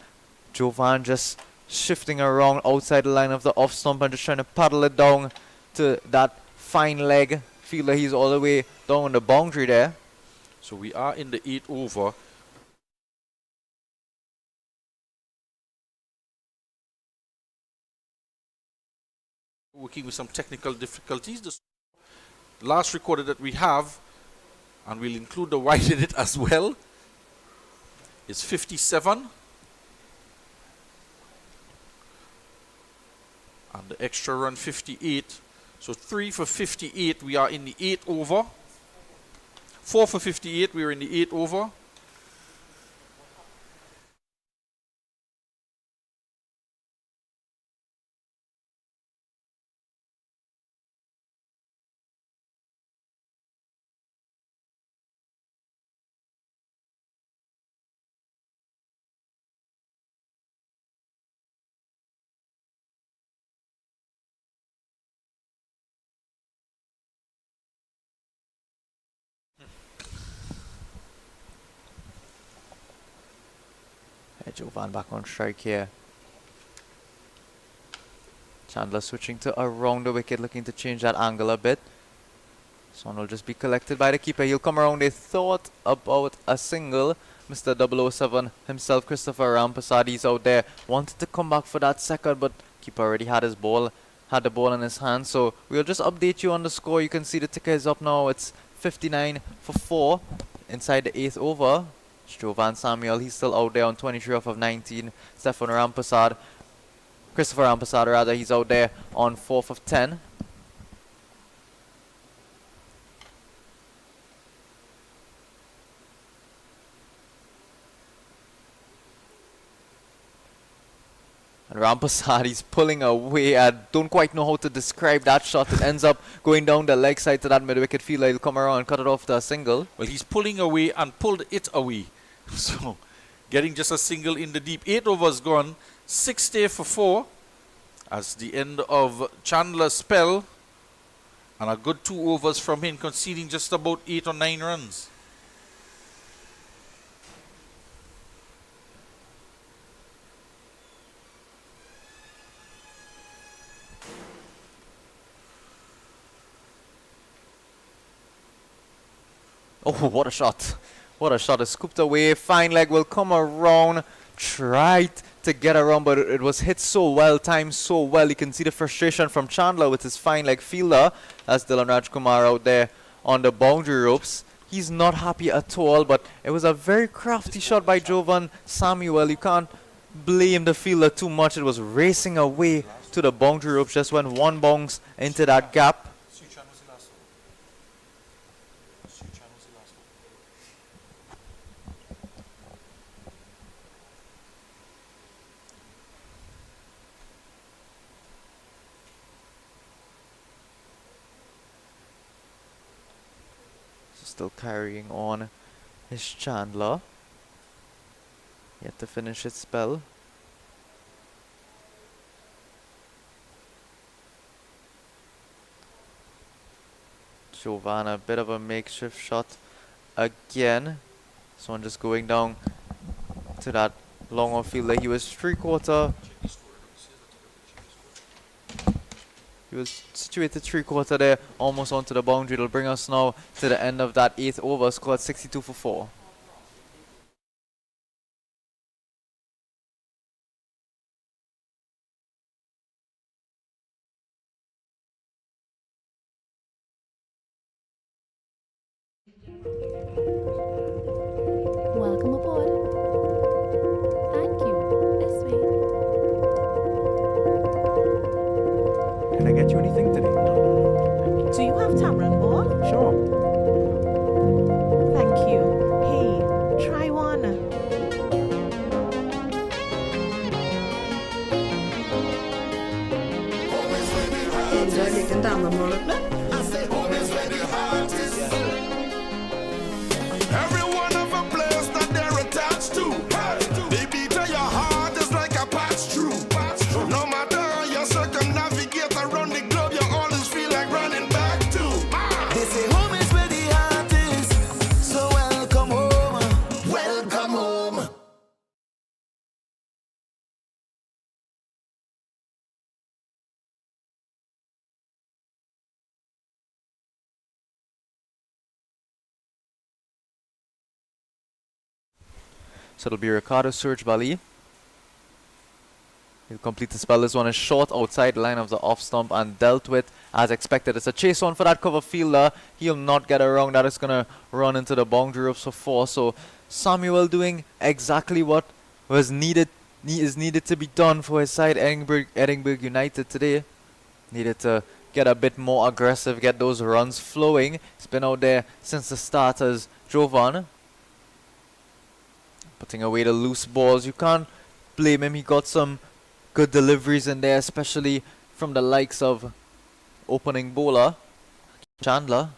Speaker 2: Jovan just shifting around outside the line of the off stump and just trying to paddle it down to that fine leg. Feel like he's all the way down the boundary there.
Speaker 1: So we are in the 8th over. Working with some technical difficulties. The last recorded that we have, and we'll include the wide in it as well, is 57. And the extra run 58. So 3 for 58. We are in the 8th over. 4 for 58. We are in the 8th over.
Speaker 2: Yeah, Jovan back on strike here. Chandler switching to around the wicket, looking to change that angle a bit. This one will just be collected by the keeper. He'll come around. They thought about a single. Mr. 007 himself, Christopher Rampasad, he's out there. Wanted to come back for that second, but keeper already had his ball, had the ball in his hand. So we'll just update you on the score. You can see the ticker is up now. It's 59 for 4 inside the 8th over. It's Jovan Samuel, he's still out there on 23 off of 19. Stefan Rampasad, Christopher Rampasad rather, he's out there on 4th of 10. And Rampasad, he's pulling away. I don't quite know how to describe that shot. It ends up going down the leg side to that mid-wicket fielder. He'll come around and cut it off to a single.
Speaker 1: Well, he's pulling away and pulled it away. So, getting just a single in the deep. 8 overs gone. 60 for 4. As the end of Chandler's spell. And a good 2 overs from him, conceding just about 8 or 9 runs.
Speaker 2: Oh, what a shot. What a shot. It's scooped away. Fine leg will come around. Tried to get around, but it was hit so well, timed so well. You can see the frustration from Chandler with his fine leg fielder. That's Dylan Rajkumar out there on the boundary ropes. He's not happy at all, but it was a very crafty shot by Jovan Samuel. You can't blame the fielder too much. It was racing away to the boundary ropes, just went one bounce into that gap. Still carrying on his Chandler. Yet to finish his spell. Jovan, a bit of a makeshift shot again. This one just going down to that long off fielder. He was 3/4. He was situated 3/4 there, almost onto the boundary. It'll bring us now to the end of that 8th over, scored 62 for 4.
Speaker 3: Welcome aboard. Thank you. This way.
Speaker 2: Can I get you anything today?
Speaker 4: Do you have tamarind ball?
Speaker 2: Sure.
Speaker 4: Thank you. Hey, try one.
Speaker 5: Enjoy leken damemålet med.
Speaker 6: Every one of a place that they're attached to. They beat to your heart is like a patch through. No matter how you circumnavigate around the globe, you always feel like running back to. They say home is where the heart is. So welcome home. Welcome home.
Speaker 2: So it'll be Ricardo Surge Bali. He'll complete the spell. This one is short outside the line of the off stump and dealt with as expected. It's a chase on for that cover fielder. He'll not get around that. It's going to run into the boundary ropes for 4. So Samuel doing exactly what was needed to be done for his side, Edinburgh United today. Needed to get a bit more aggressive, get those runs flowing. He's been out there since the start as Jovan. Putting away the loose balls. You can't blame him. He got some good deliveries in there, especially from the likes of opening bowler Chandler.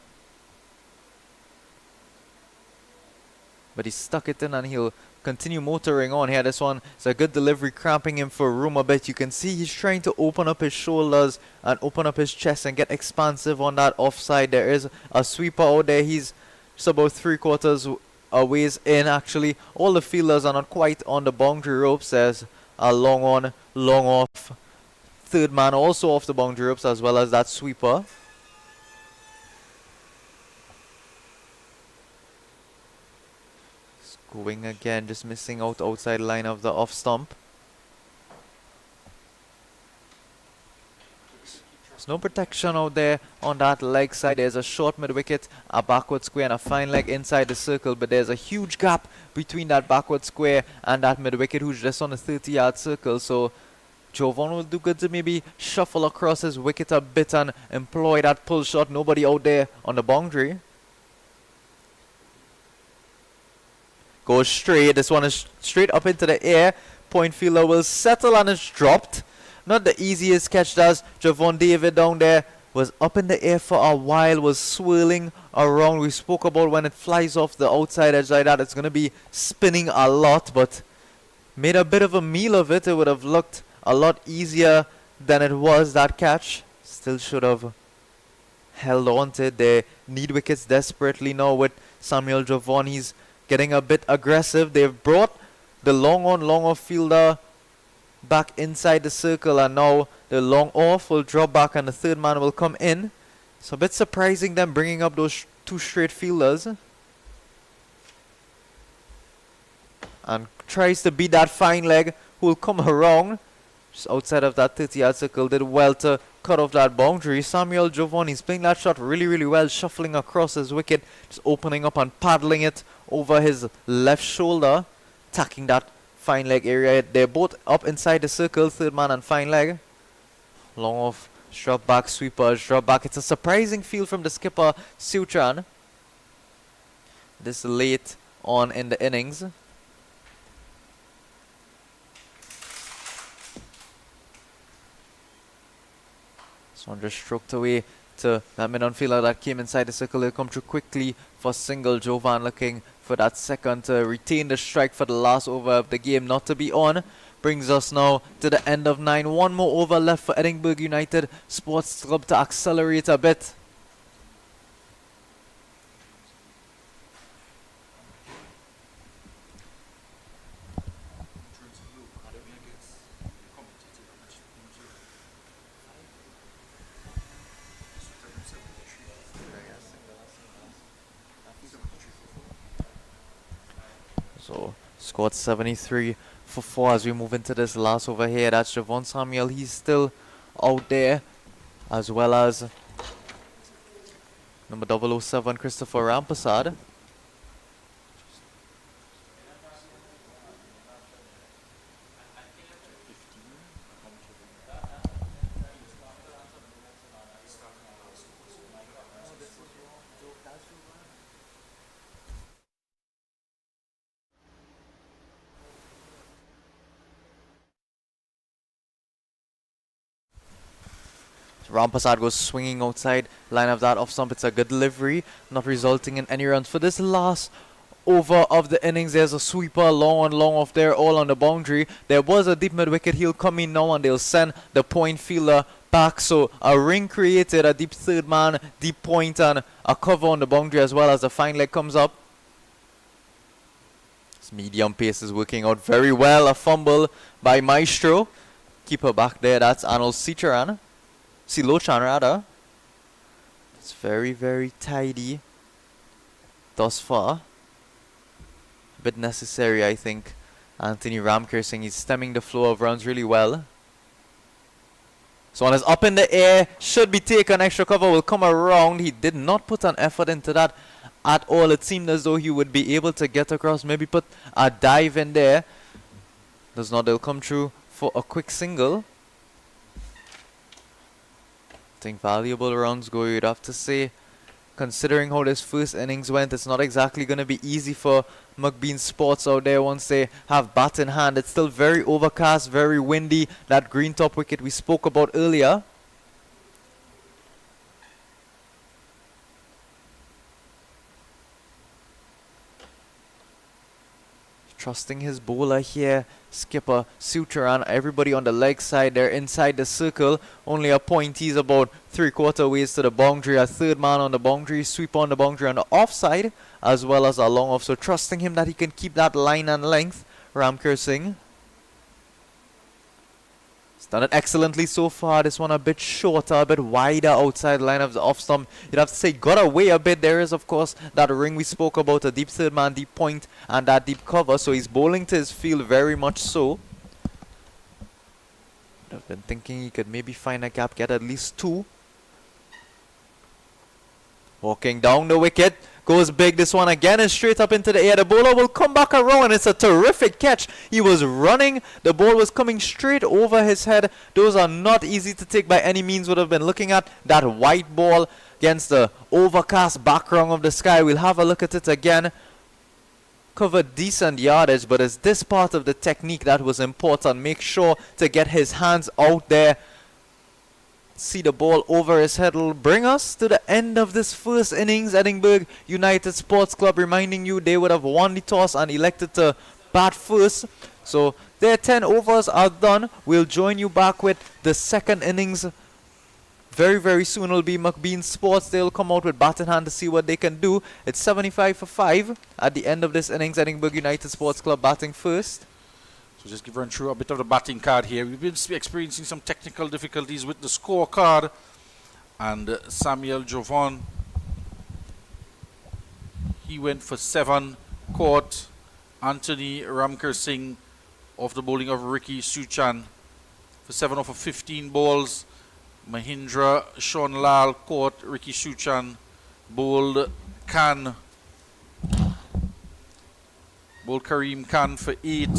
Speaker 2: But he stuck it in and he'll continue motoring on here. This one is a good delivery, cramping him for room a bit. You can see he's trying to open up his shoulders and open up his chest and get expansive on that offside. There is a sweeper out there. He's just about 3/4 a ways in actually. All the fielders are not quite on the boundary ropes. There's a long on, long off. Third man also off the boundary ropes as well as that sweeper. Going again, just missing out outside line of the off stump. There's no protection out there on that leg side. There's a short mid wicket, a backward square and a fine leg inside the circle, but there's a huge gap between that backward square and that mid wicket who's just on a 30-yard circle. So Jovan will do good to maybe shuffle across his wicket a bit and employ that pull shot. Nobody out there on the boundary. Goes straight. This one is straight up into the air. Point fielder will settle and it's dropped. Not the easiest catch. Does Javon David down there was up in the air for a while, was swirling around. We spoke about when it flies off the outside edge like that, it's going to be spinning a lot, but made a bit of a meal of it. It would have looked a lot easier than it was, that catch. Still should have held on to it. They need wickets desperately now with Samuel Javon. He's getting a bit aggressive. They've brought the long on, long off fielder back inside the circle, and now the long off will drop back and the third man will come in. So a bit surprising them bringing up those two straight fielders. And tries to beat that fine leg who will come around just outside of that 30-yard circle. Did well to cut off that boundary. Samuel Javon, he's playing that shot really, really well, shuffling across his wicket, just opening up and paddling it over his left shoulder, attacking that fine leg area. They're both up inside the circle, third man and fine leg. Long off, drop back, sweepers, drop back. It's a surprising field from the skipper, Suchan. This late on in the innings. This one just stroked away to that mid-on fielder that came inside the circle. He'll come through quickly for single. Jovan looking for that second to retain the strike for the last over of the game not to be on. Brings us now to the end of 9. One more over left for Edinburgh United Sports Club to accelerate a bit. So scored 73 for 4 as we move into this last over here. That's Javon Samuel. He's still out there, as well as number 007 Christopher Rampasad. Rampasad goes swinging outside line of that off stump. It's a good delivery, not resulting in any runs. For this last over of the innings, there's a sweeper, long on, long off there, all on the boundary. There was a deep mid wicket. He'll come in now and they'll send the point fielder back. So a ring created, a deep third man, deep point, and a cover on the boundary as well as the fine leg comes up. This medium pace is working out very well. A fumble by Maestro. Keeper back there, that's Arnold Silochan rather. It's very, very tidy thus far. A bit necessary, I think. Anthony Ramkirsing, he's stemming the flow of runs really well. So one is up in the air, should be taken. Extra cover will come around. He did not put an effort into that at all. It seemed as though he would be able to get across, maybe put a dive in there. Does not, they'll come through for a quick single. I think valuable runs go, you'd have to say. Considering how this first innings went, it's not exactly going to be easy for McBean Sports out there once they have bat in hand. It's still very overcast, very windy. That green top wicket we spoke about earlier. Trusting his bowler here, skipper Sucharan, everybody on the leg side, they're inside the circle. Only a point, he's about 3/4 ways to the boundary. A third man on the boundary, sweep on the boundary on the offside, as well as a long off. So trusting him that he can keep that line and length, Ramkir Singh. He's done it excellently so far. This one a bit shorter, a bit wider outside line of the off stump. You'd have to say got away a bit. There is, of course, that ring we spoke about, a deep third man, deep point, and that deep cover. So he's bowling to his field very much so. I've been thinking he could maybe find a gap, get at least 2. Walking down the wicket. Goes big, this one again is straight up into the air. The bowler will come back around and it's a terrific catch. He was running, the ball was coming straight over his head. Those are not easy to take by any means. Would have been looking at that white ball against the overcast background of the sky. We'll have a look at it again. Covered decent yardage, but it's this part of the technique that was important. Make sure to get his hands out there. See the ball over his head. Will bring us to the end of this first innings. Edinburgh United Sports Club reminding you they would have won the toss and elected to bat first. So their 10 overs are done. We'll join you back with the second innings. Very, very soon it'll be McBean Sports. They'll come out with bat in hand to see what they can do. It's 75 for 5 at the end of this innings. Edinburgh United Sports Club batting first.
Speaker 1: So just run through a bit of the batting card here. We've been experiencing some technical difficulties with the scorecard. And Samuel Jovan, he went for 7, caught Anthony Ramkir Singh off the bowling of Ricky Suchan for 7 off of 15 balls. Mahindra Sean Lal caught Ricky Suchan, bowled Khan, bowled Kareem Khan for 8.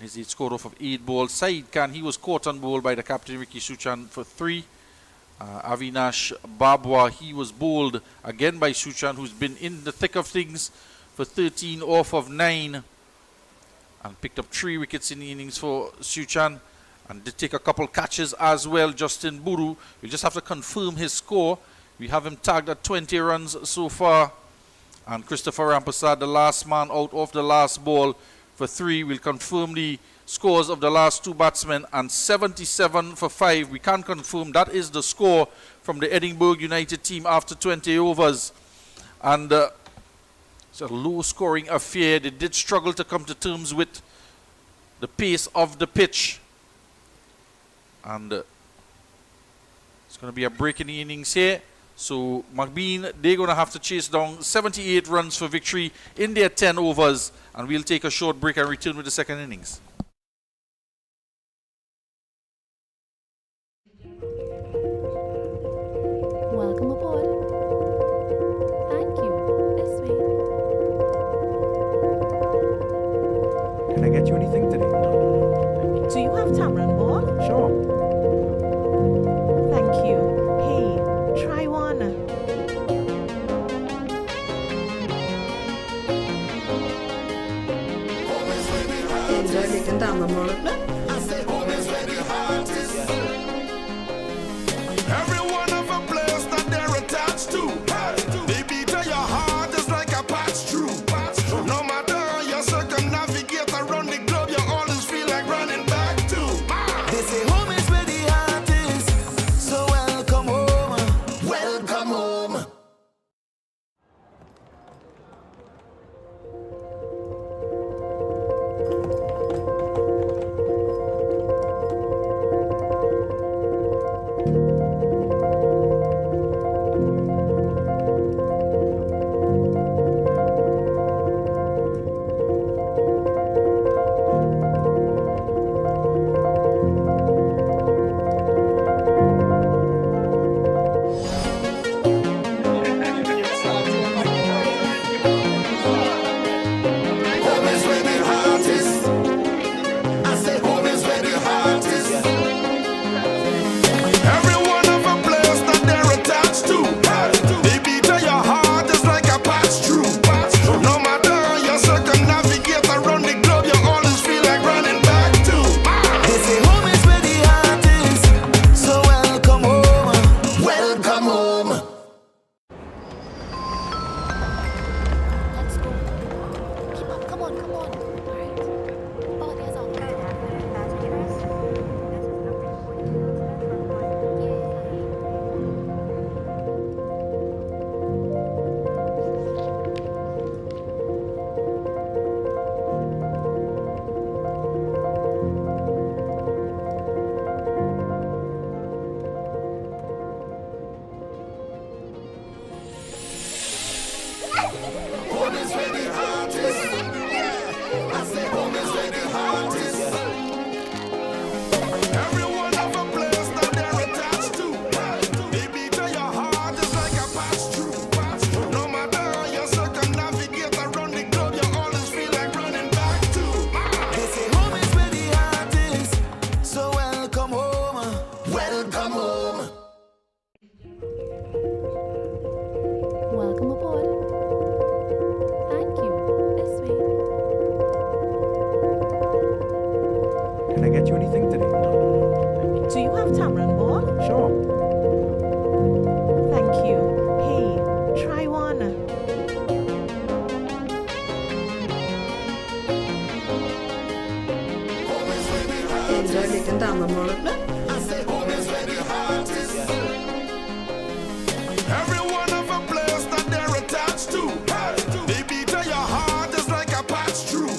Speaker 1: His 8 scored off of 8 balls. Saeed Khan, he was caught on ball by the captain Ricky Suchan for 3. Avinash Babwa, he was bowled again by Suchan, who's been in the thick of things, for 13 off of 9. And picked up 3 wickets in the innings for Suchan. And did take a couple catches as well. Justin Buru, we just have to confirm his score. We have him tagged at 20 runs so far. And Christopher Rampasad, the last man out of the last ball, for 3. We'll confirm the scores of the last 2 batsmen, and 77 for 5. We can confirm that is the score from the Edinburgh United team after 20 overs. And it's a low scoring affair. They did struggle to come to terms with the pace of the pitch. And it's going to be a break in the innings here. So McBean, they're going to have to chase down 78 runs for victory in their 10 overs. And we'll take a short break and return with the second innings.
Speaker 3: Welcome aboard. Thank you. This way.
Speaker 2: Can I get you anything today?
Speaker 4: Do you have tamarind ball?
Speaker 2: Sure.
Speaker 4: Thank you. Hey, try one.
Speaker 5: Enjoy leken damemorgen.
Speaker 6: Every one of a place that they're attached to. They beat your heart just like a patch through. No matter how you circumnavigate around the globe, you always feel like running back to.
Speaker 7: They say home is where the heart is, so welcome home. Welcome home.
Speaker 3: come on. All right. Oh, there's our
Speaker 6: Home is where the heart is. I say home is where the heart is. Everyone have a place that they're attached to. The beat of your heart is like a pass through. No matter how you circumnavigate around the globe, you always feel like running back to.
Speaker 7: They say home is where the heart is. So welcome home. Welcome home.
Speaker 3: welcome aboard. Thank you. This way.
Speaker 2: Can I get you anything today?
Speaker 4: Do you have tamarind ball?
Speaker 2: Sure.
Speaker 4: Thank you. Hey, try one.
Speaker 5: Enjoy leken damemålet.
Speaker 6: I say home is where the heart is. Everyone have a place that they're attached to. The beat of your heart is like a patch through.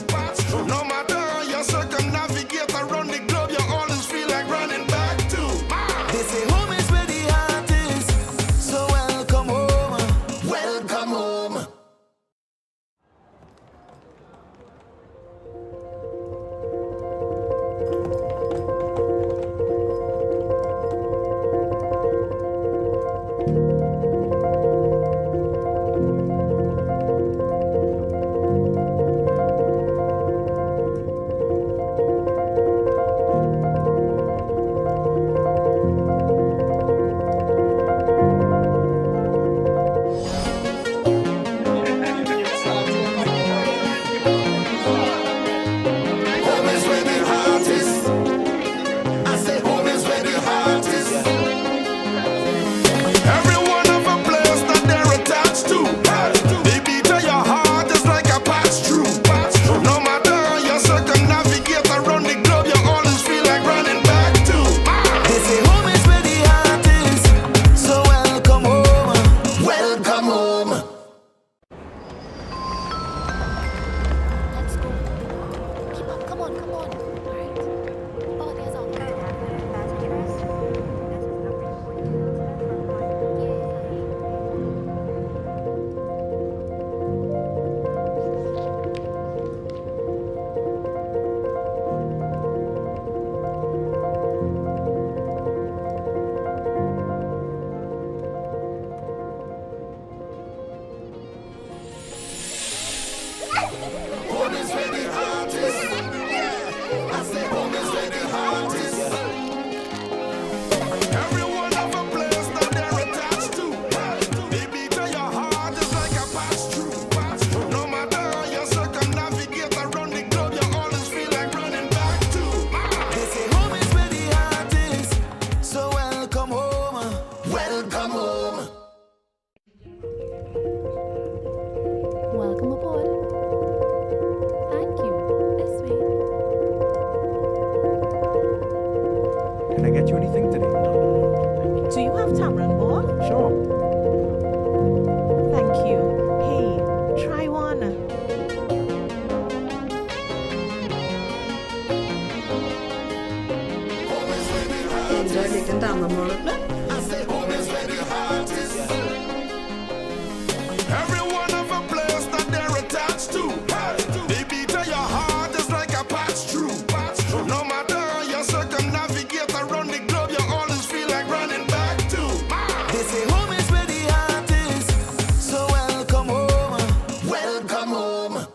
Speaker 6: No matter how you circumnavigate around the globe, you always feel like running back to.
Speaker 7: They say home is where the heart is. So welcome home. Welcome home.
Speaker 6: Home is where the heart is. I say home is where the heart is. Everyone have a place that they're attached to. The beat of your heart is like a pass through. No matter how you circumnavigate around the globe, you always feel like running back to.
Speaker 7: They say home is where the heart is. So welcome home. Welcome home.
Speaker 3: Let's go. Keep up. Come on, come on. All right. Oh, there's our
Speaker 6: Home is where the heart is. I say home is where the heart is. Everyone have a place that they're attached to. The beat of your heart is like a pass through. No matter how you circumnavigate around the globe, you always feel like running back to.
Speaker 7: They say home is where the heart is. So welcome home. Welcome home.
Speaker 3: welcome aboard. Thank you. This way.
Speaker 2: Can I get you anything today?
Speaker 4: Do you have tamarind ball?
Speaker 2: Sure.
Speaker 4: Thank you. Hey, try one.
Speaker 5: Enjoy leken damemålet.
Speaker 6: I say home is where the heart is. Everyone have a place that they're attached to. The beat of your heart is like a pass through. No matter how you circumnavigate around the globe, you always feel like running back to.
Speaker 7: They say home is where the heart is. So welcome home. Welcome home.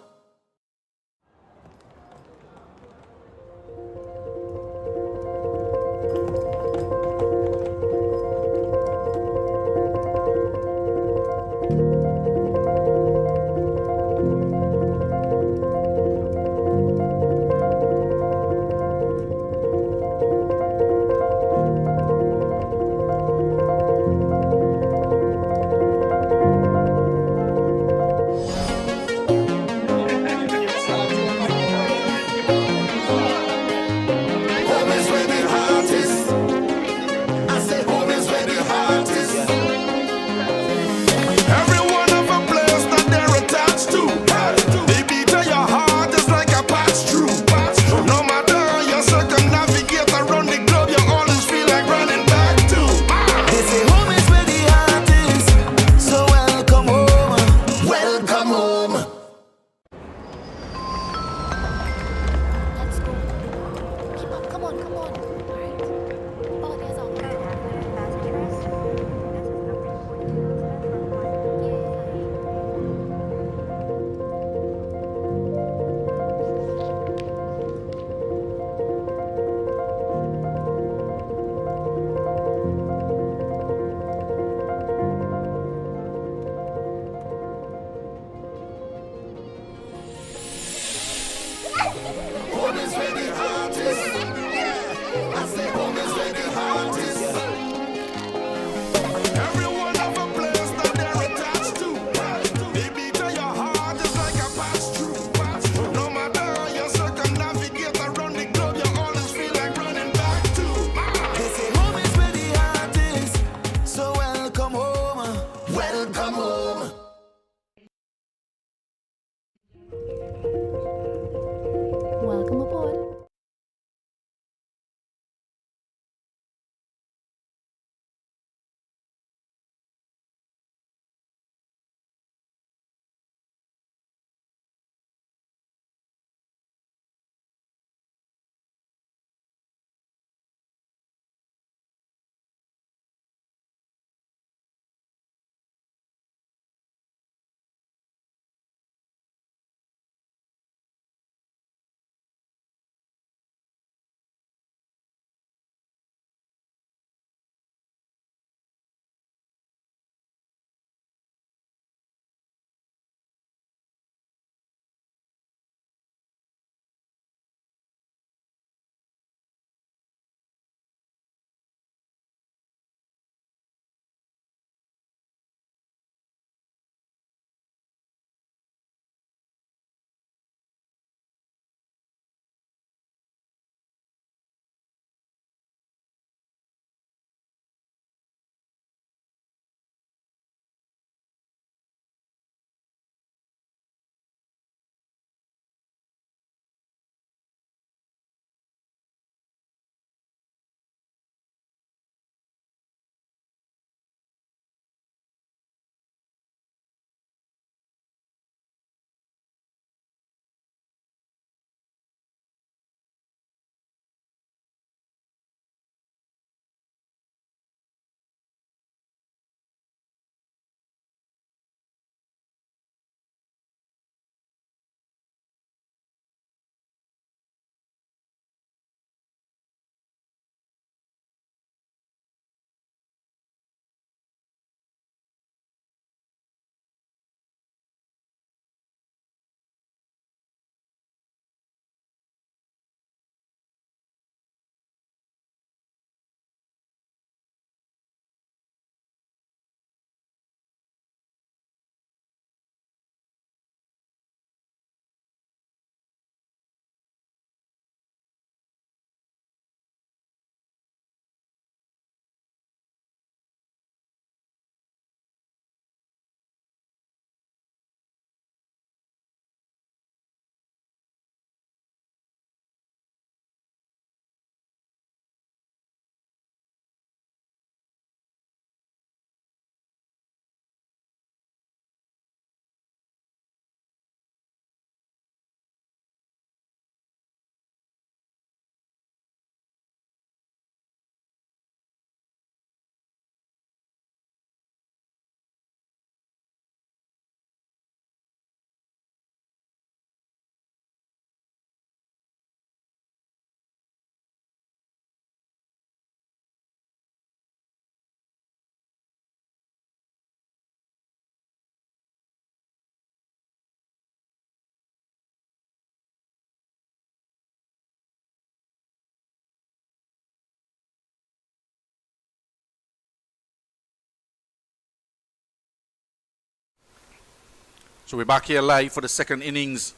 Speaker 1: So we're back here live for the second innings,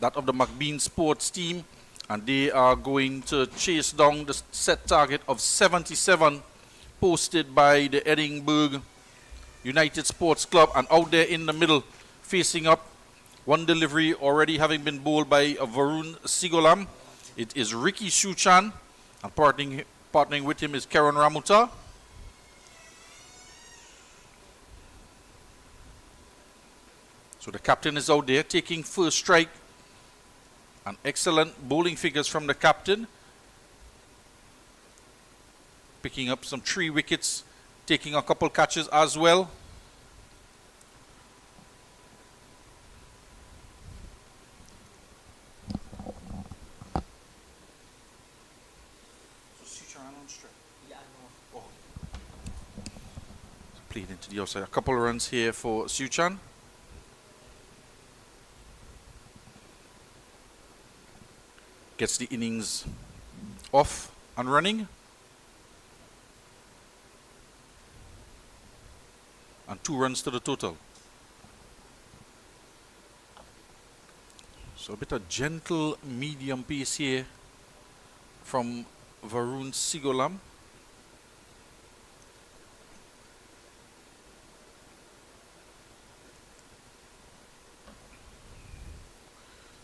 Speaker 1: that of the McBean sports team, and they are going to chase down the set target of 77 posted by the Edinburgh United Sports Club. And out there in the middle, facing up, one delivery already having been bowled by Varun Sigolam. It is Ricky Suchan, and partnering with him is Karen Ramuta. So the captain is out there taking first strike. And excellent bowling figures from the captain. Picking up some 3 wickets, taking a couple catches as well. Played into the outside. A couple of runs here for Suchan. Gets the innings off and running. And 2 runs to the total. So a bit of gentle medium pace here from Varun Sigolam.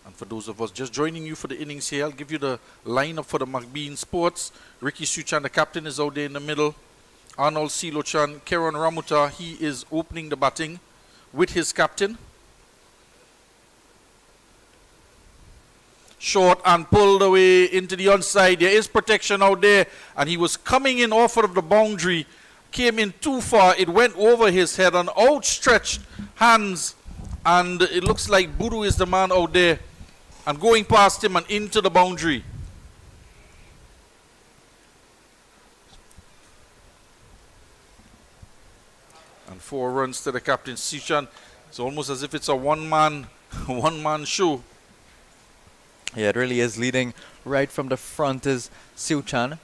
Speaker 1: And for those of us just joining you for the innings here, I'll give you the lineup for the McBean Sports. Ricky Suchan, the captain, is out there in the middle. Arnold Silochan, Kieran Ramuta, he is opening the batting with his captain. Short and pulled away into the onside. There is protection out there, and he was coming in off of the boundary. Came in too far. It went over his head on outstretched hands, and it looks like Buru is the man out there, and going past him and into the boundary. And 4 runs to the captain, Sichan. It's almost as if it's a one-man show.
Speaker 2: Yeah, it really is. Leading right from the front is Siuchan.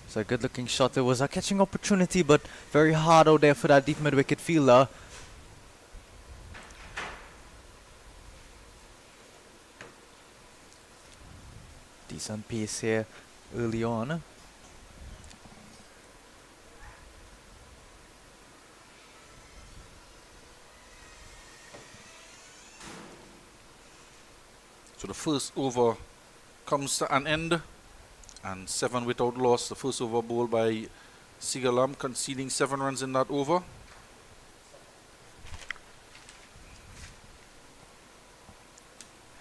Speaker 2: It's a good-looking shot. It was a catching opportunity, but very hard out there for that deep mid-wicket fielder. Decent pace here early on.
Speaker 1: So the first over comes to an end, and 7 without loss. The first over bowled by Sigalam, conceding 7 runs in that over.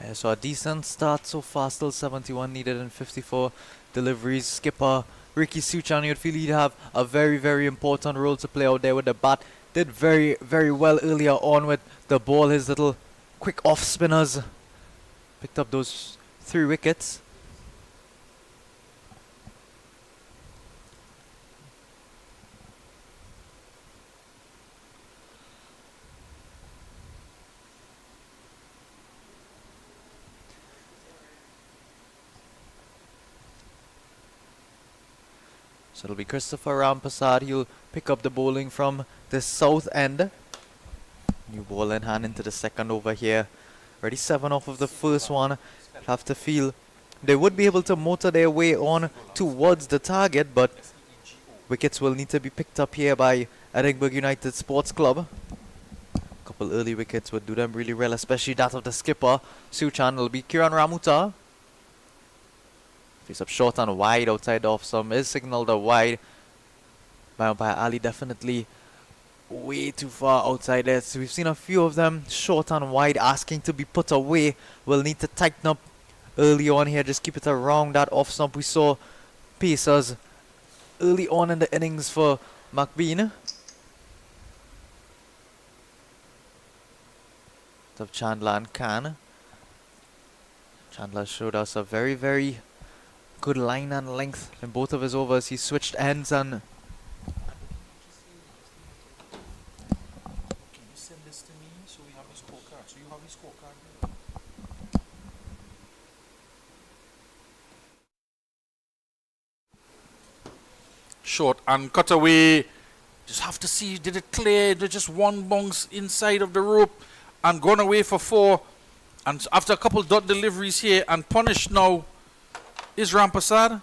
Speaker 2: Yeah, so a decent start so far, still 71 needed in 54 deliveries. Skipper Ricky Suchan, you'd feel he'd have a very, very important role to play out there with the bat. Did very, very well earlier on with the ball, his little quick off spinners. Picked up those 3 wickets. So it'll be Christopher Rampasad. He'll pick up the bowling from the south end. New ball in hand into the second over here. Already 7 off of the first one. Have to feel they would be able to motor their way on towards the target, but wickets will need to be picked up here by Edinburgh United Sports Club. A couple early wickets would do them really well, especially that of the skipper. Suchan will be Kiran Ramuta. Face up short and wide outside off some is signalled a wide by umpire Ali. Definitely way too far outside there. So we've seen a few of them short and wide asking to be put away. We'll need to tighten up early on here. Just keep it around that off stump. We saw pacers early on in the innings for McBean. Of Chandler and Khan. Chandler showed us a very, very good line and length in both of his overs. He switched ends and... Can
Speaker 1: you send this to me so we have a scorecard? So you have a scorecard? Short and cut away Just have to see, did it clear? Did just one bounce inside of the rope and gone away for 4? And after a couple dot deliveries here and punished now is Rampasad.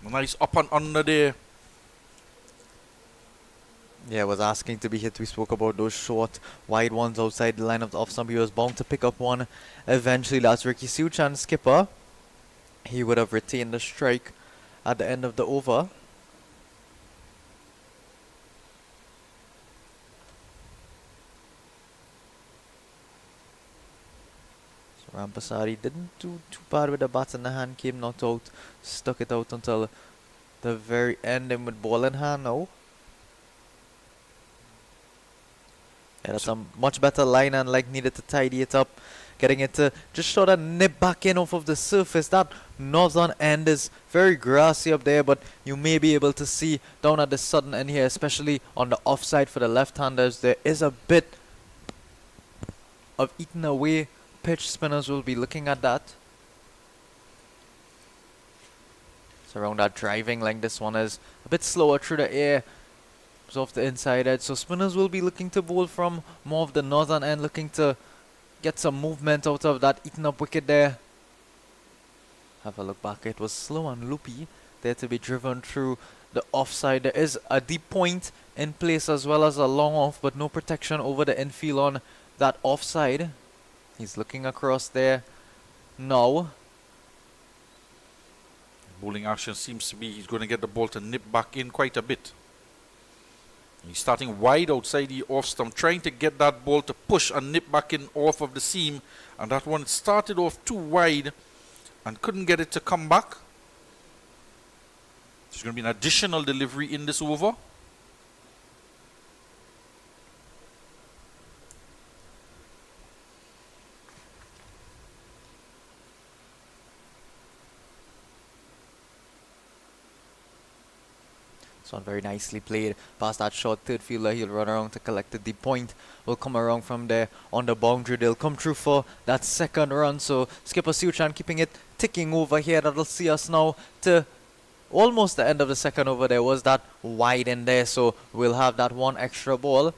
Speaker 1: Nice up and under there.
Speaker 2: Yeah, was asking to be hit. We spoke about those short, wide ones outside the line of the off stump. He was bound to pick up one eventually. That's Ricky Suchan, skipper. He would have retained the strike at the end of the over. So Rampasari didn't do too bad with the bat in the hand. Came not out, stuck it out until the very end, and with ball in hand now. Yeah, that's a much better line, and like needed to tidy it up, getting it to just sort of nip back in off of the surface. That northern end is very grassy up there, but you may be able to see down at the southern end here, especially on the offside for the left-handers, there is a bit of eaten away pitch. Spinners will be looking at that. So around that driving length, this one is a bit slower through the air. Off the inside edge, so spinners will be looking to bowl from more of the northern end, looking to get some movement out of that eaten up wicket there. Have a look back, it was slow and loopy there to be driven through the offside. There is a deep point in place as well as a long off, but no protection over the infield on that offside. He's looking across there now.
Speaker 1: Bowling action seems to be he's going to get the ball to nip back in quite a bit. He's starting wide outside the off stump, trying to get that ball to push and nip back in off of the seam. And that one started off too wide and couldn't get it to come back. There's going to be an additional delivery in this over.
Speaker 2: This one very nicely played past that short third fielder. He'll run around to collect the deep point. Will come around from there on the boundary. They'll come through for that second run. So skipper Suchan keeping it ticking over here. That'll see us now to almost the end of the second over. There was that wide in there, so we'll have that one extra ball.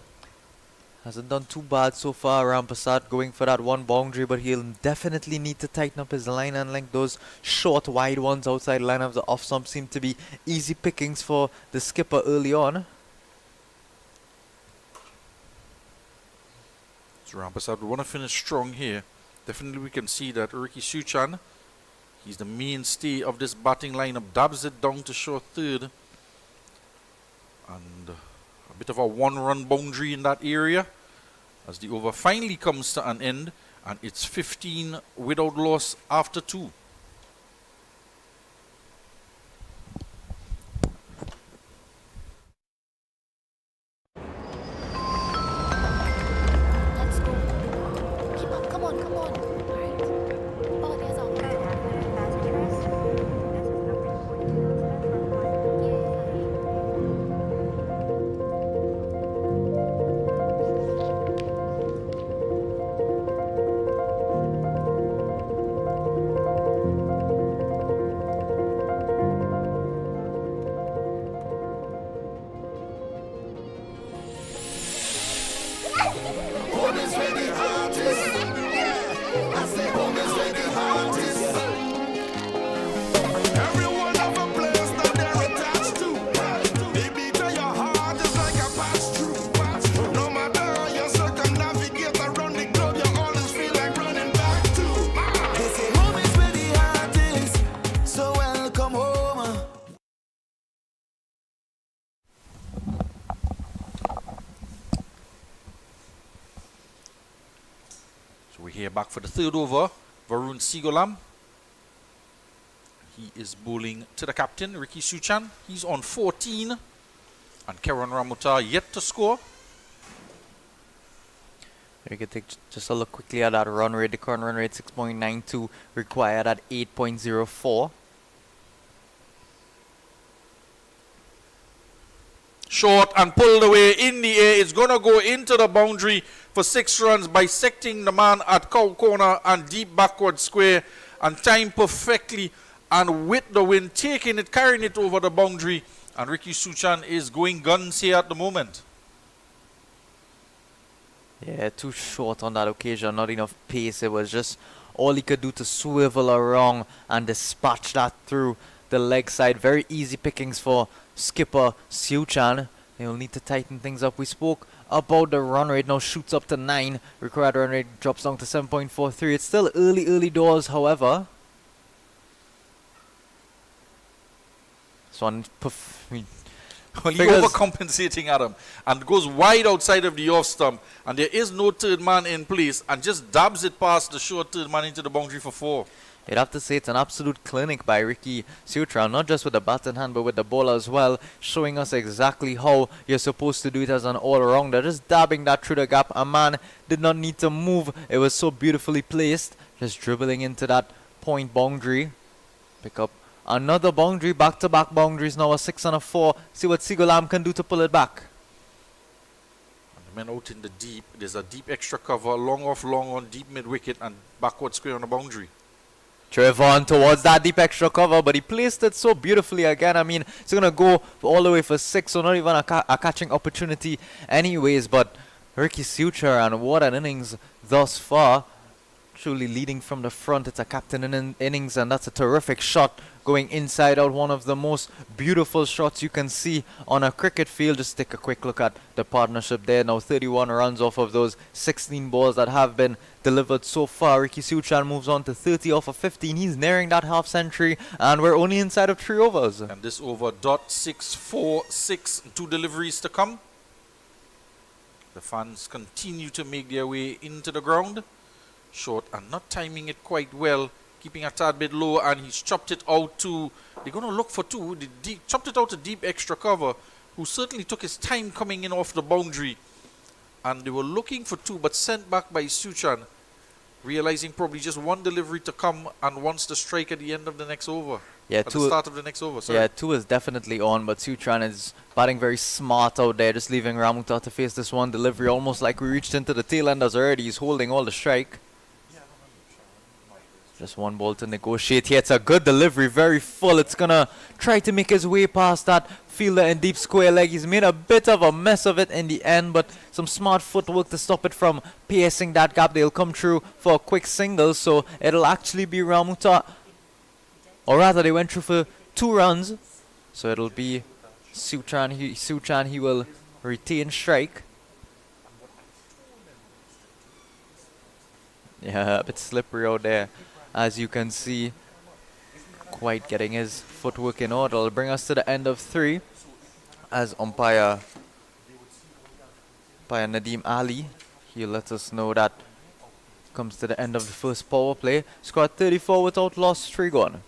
Speaker 2: Hasn't done too bad so far. Rampasad going for that one boundary, but he'll definitely need to tighten up his line and length. Those short, wide ones outside line of the off stump seem to be easy pickings for the skipper early on.
Speaker 1: So Rampasad would want to finish strong here. Definitely we can see that Ricky Suchan, he's the mainstay of this batting lineup, dabs it down to short third. And a bit of a one-run boundary in that area as the over finally comes to an end, and it's 15 without loss after 2.
Speaker 3: Let's go. Keep up. Come on, come on. All right. Ball is out.
Speaker 6: Home is where the heart is. I say home is where the heart is. Everyone have a place that they're attached to. Baby, to your heart is like a pass through. No matter how you circumnavigate around the globe, you always feel like running back to.
Speaker 7: They say home is where the heart is, so welcome home.
Speaker 1: So we're here back for the third over. Varun Sigolam. He is bowling to the captain, Ricky Suchan. He's on 14. And Karen Ramuta yet to score.
Speaker 2: You can take just a look quickly at that run rate. The current run rate 6.92, required at 8.04.
Speaker 1: Short and pulled away in the air. It's going to go into the boundary for 6 runs, bisecting the man at cow corner and deep backward square, and timed perfectly and with the wind, taking it, carrying it over the boundary. And Ricky Suchan is going guns here at the moment.
Speaker 2: Yeah, too short on that occasion, not enough pace. It was just all he could do to swivel around and dispatch that through the leg side. Very easy pickings for skipper Suchan. They'll need to tighten things up. We spoke about the run rate. Now shoots up to 9. Required run rate drops down to 7.43. It's still early doors, however. Swan
Speaker 1: Well, he overcompensating Adam and goes wide outside of the off stump, and there is no third man in place, and just dabs it past the short third man into the boundary for 4.
Speaker 2: You'd have to say it's an absolute clinic by Ricky Suchan, not just with the bat in hand but with the ball as well, showing us exactly how you're supposed to do it as an all-rounder. Just dabbing that through the gap. A man did not need to move. It was so beautifully placed. Just dribbling into that point boundary. Pick up another boundary, back-to-back boundaries now, a 6 and a 4. See what Sigolam can do to pull it back.
Speaker 1: And the men out in the deep. There's a deep extra cover, long off, long on, deep mid-wicket, and backward square on the boundary.
Speaker 2: Trevon towards that deep extra cover, but he placed it so beautifully again. I mean, it's going to go all the way for 6, so not even a catching opportunity anyways. But Ricky Suchan, what an innings thus far. Truly leading from the front. It's a captain innings, and that's a terrific shot going inside out. One of the most beautiful shots you can see on a cricket field. Just take a quick look at the partnership there. Now 31 runs off of those 16 balls that have been delivered so far. Ricky Suchan moves on to 30 off of 15. He's nearing that half century, and we're only inside of 3 overs.
Speaker 1: And this over .646, 2 deliveries to come. The fans continue to make their way into the ground. Short and not timing it quite well, keeping a tad bit low, and he's chopped it out to, they're going to look for 2. They chopped it out to deep extra cover, who certainly took his time coming in off the boundary, and they were looking for 2 but sent back by Suchan, realizing probably just 1 delivery to come and wants to strike at the end of the next over.
Speaker 2: Yeah,
Speaker 1: at the start of the next over, sorry.
Speaker 2: Yeah, 2 is definitely on, but Suchan is batting very smart out there, just leaving Ramuta to face this 1 delivery, almost like we reached into the tail enders already. He's holding all the strike. Just 1 ball to negotiate here. It's a good delivery, very full. It's going to try to make his way past that fielder in deep square leg. He's made a bit of a mess of it in the end, but some smart footwork to stop it from piercing that gap. They'll come through for a quick single, so it'll actually be Ramuta. Or rather, they went through for 2 runs. So it'll be Suchan. He will retain strike. Yeah, a bit slippery out there, as you can see. Quite getting his footwork in order. It'll bring us to the end of 3 as umpire Nadeem Ali, he'll let us know that comes to the end of the first power play. Squad 34 without loss, 3 gone.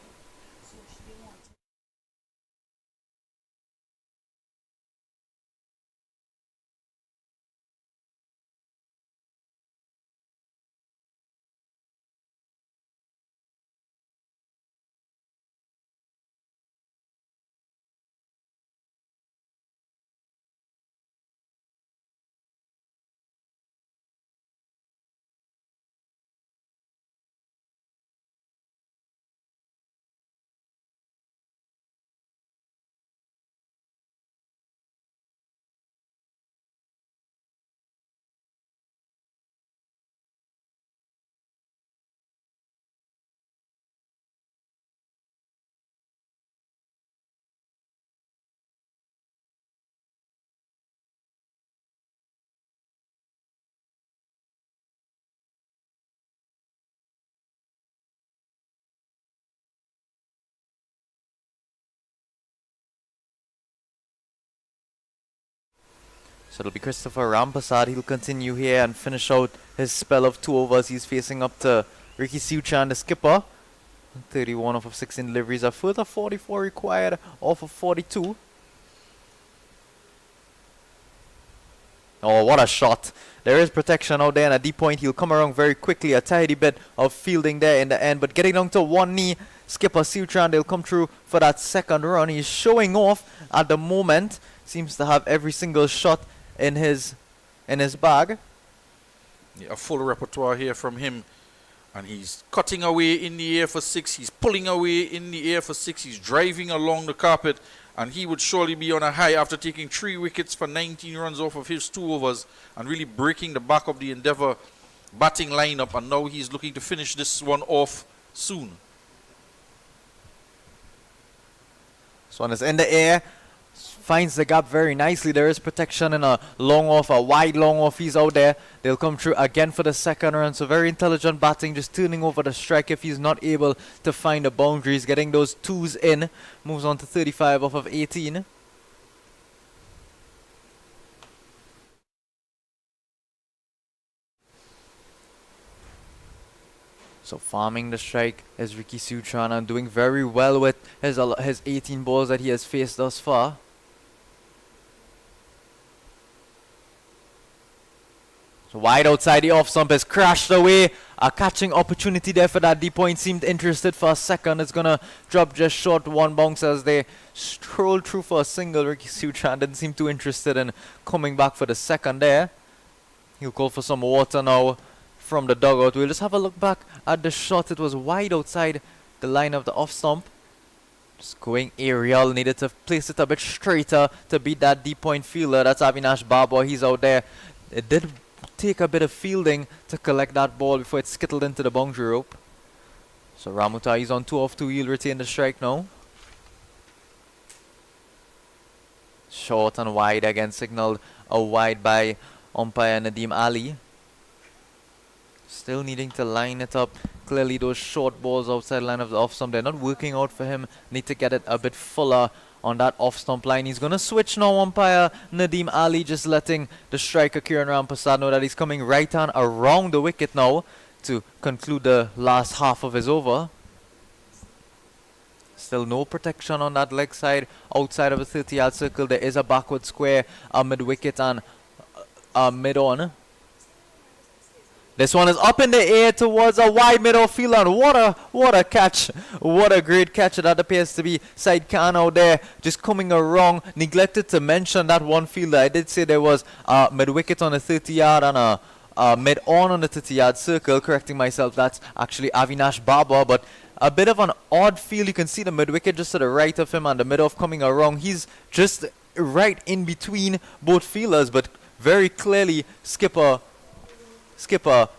Speaker 2: So it'll be Christopher Rampasad. He'll continue here and finish out his spell of 2 overs. He's facing up to Ricky Suchan, the skipper. 31 off of 16 deliveries. A further 44 required off of 42. Oh, what a shot. There is protection out there, and at deep point he'll come around very quickly. A tidy bit of fielding there in the end, but getting down to 1 knee. Skipper Suchan, they'll come through for that second run. He's showing off at the moment. Seems to have every single shot in his bag.
Speaker 1: Yeah, a full repertoire here from him. And he's cutting away in the air for 6. He's pulling away in the air for 6. He's driving along the carpet. And he would surely be on a high after taking 3 wickets for 19 runs off of his 2 overs. And really breaking the back of the Endeavour batting lineup. And now he's looking to finish this one off soon.
Speaker 2: This one is in the air. Finds the gap very nicely. There is protection in a long off, a wide long off. He's out there. They'll come through again for the second run. So very intelligent batting, just turning over the strike if he's not able to find the boundaries. Getting those 2s in. Moves on to 35 off of 18. So farming the strike is Ricky Sutran and doing very well with his 18 balls that he has faced thus far. So wide outside the off stump has crashed away. A catching opportunity there for that deep point. Seemed interested for a second. It's gonna drop just short 1 bounce as they stroll through for a single. Ricky Sutran didn't seem too interested in coming back for the second there. He'll call for some water now from the dugout. We'll just have a look back at the shot. It was wide outside the line of the off stump. Just going aerial. Needed to place it a bit straighter to beat that deep point fielder. That's Avinash Barbour. He's out there. It did take a bit of fielding to collect that ball before it skittled into the boundary rope. So Ramutai is on 2 off 2. He'll retain the strike now. Short and wide again, signaled a wide by umpire Nadeem Ali. Still needing to line it up. Clearly those short balls outside line of the off stump, they're not working out for him. Need to get it a bit fuller on that off stump line. He's going to switch now, umpire Nadeem Ali, just letting the striker Kiran Rampasad know that he's coming right on around the wicket now to conclude the last half of his over. Still no protection on that leg side. Outside of a 30-yard circle, there is a backward square, a mid-wicket and a mid-on. This one is up in the air towards a wide mid-off field, and what a catch. What a great catch. That appears to be Said Khan out there just coming around. Neglected to mention that one fielder. I did say there was a mid-wicket on the 30-yard and a mid-on on the 30-yard circle. Correcting myself, that's actually Avinash Barbour, but a bit of an odd field. You can see the mid-wicket just to the right of him and the mid-off coming around. He's just right in between both fielders, but very clearly Skipper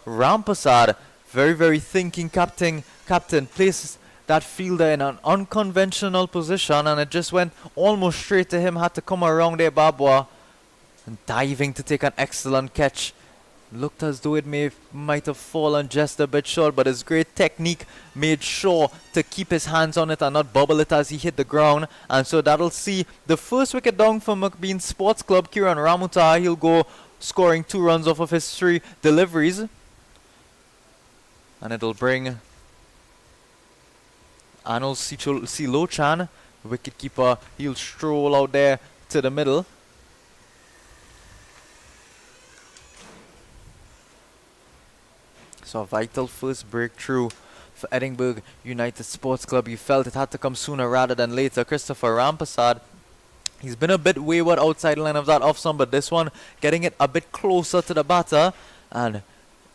Speaker 2: Rampasad, very thinking captain places that fielder in an unconventional position, and it just went almost straight to him. Had to come around there, Barbour, and diving to take an excellent catch. Looked as though it might have fallen just a bit short, but his great technique made sure to keep his hands on it and not bubble it as he hit the ground. And so that'll see the first wicket down for McBean Sports Club. Kiran Ramutai, he'll go scoring 2 runs off of his 3 deliveries. And it'll bring Anil Silochan, wicketkeeper. He'll stroll out there to the middle. So a vital first breakthrough for Edinburgh United Sports Club. You felt it had to come sooner rather than later. Christopher Rampasad, he's been a bit wayward outside line of that off stump, but this one getting it a bit closer to the batter and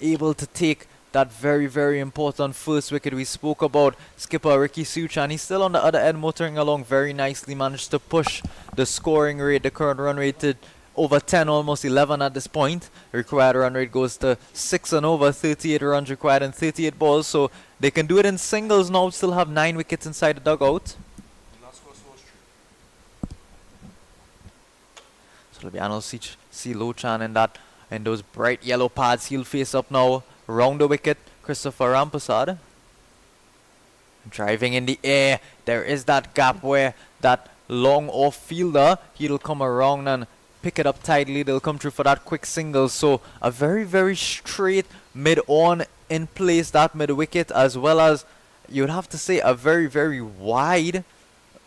Speaker 2: able to take that very important first wicket. We spoke about skipper Ricky Suchan. He's still on the other end, motoring along very nicely. Managed to push the scoring rate, the current run rate, to over 10, almost 11 at this point. Required run rate goes to 6 and over, 38 runs required and 38 balls. So they can do it in singles now, still have 9 wickets inside the dugout. So it'll be Anil Silochan in those bright yellow pads. He'll face up now, round the wicket, Christopher Rampasad. Driving in the air, there is that gap where that long off fielder, he'll come around and pick it up tidily. They'll come through for that quick single. So a very straight mid-on in place, that mid-wicket, as well as you'd have to say a very wide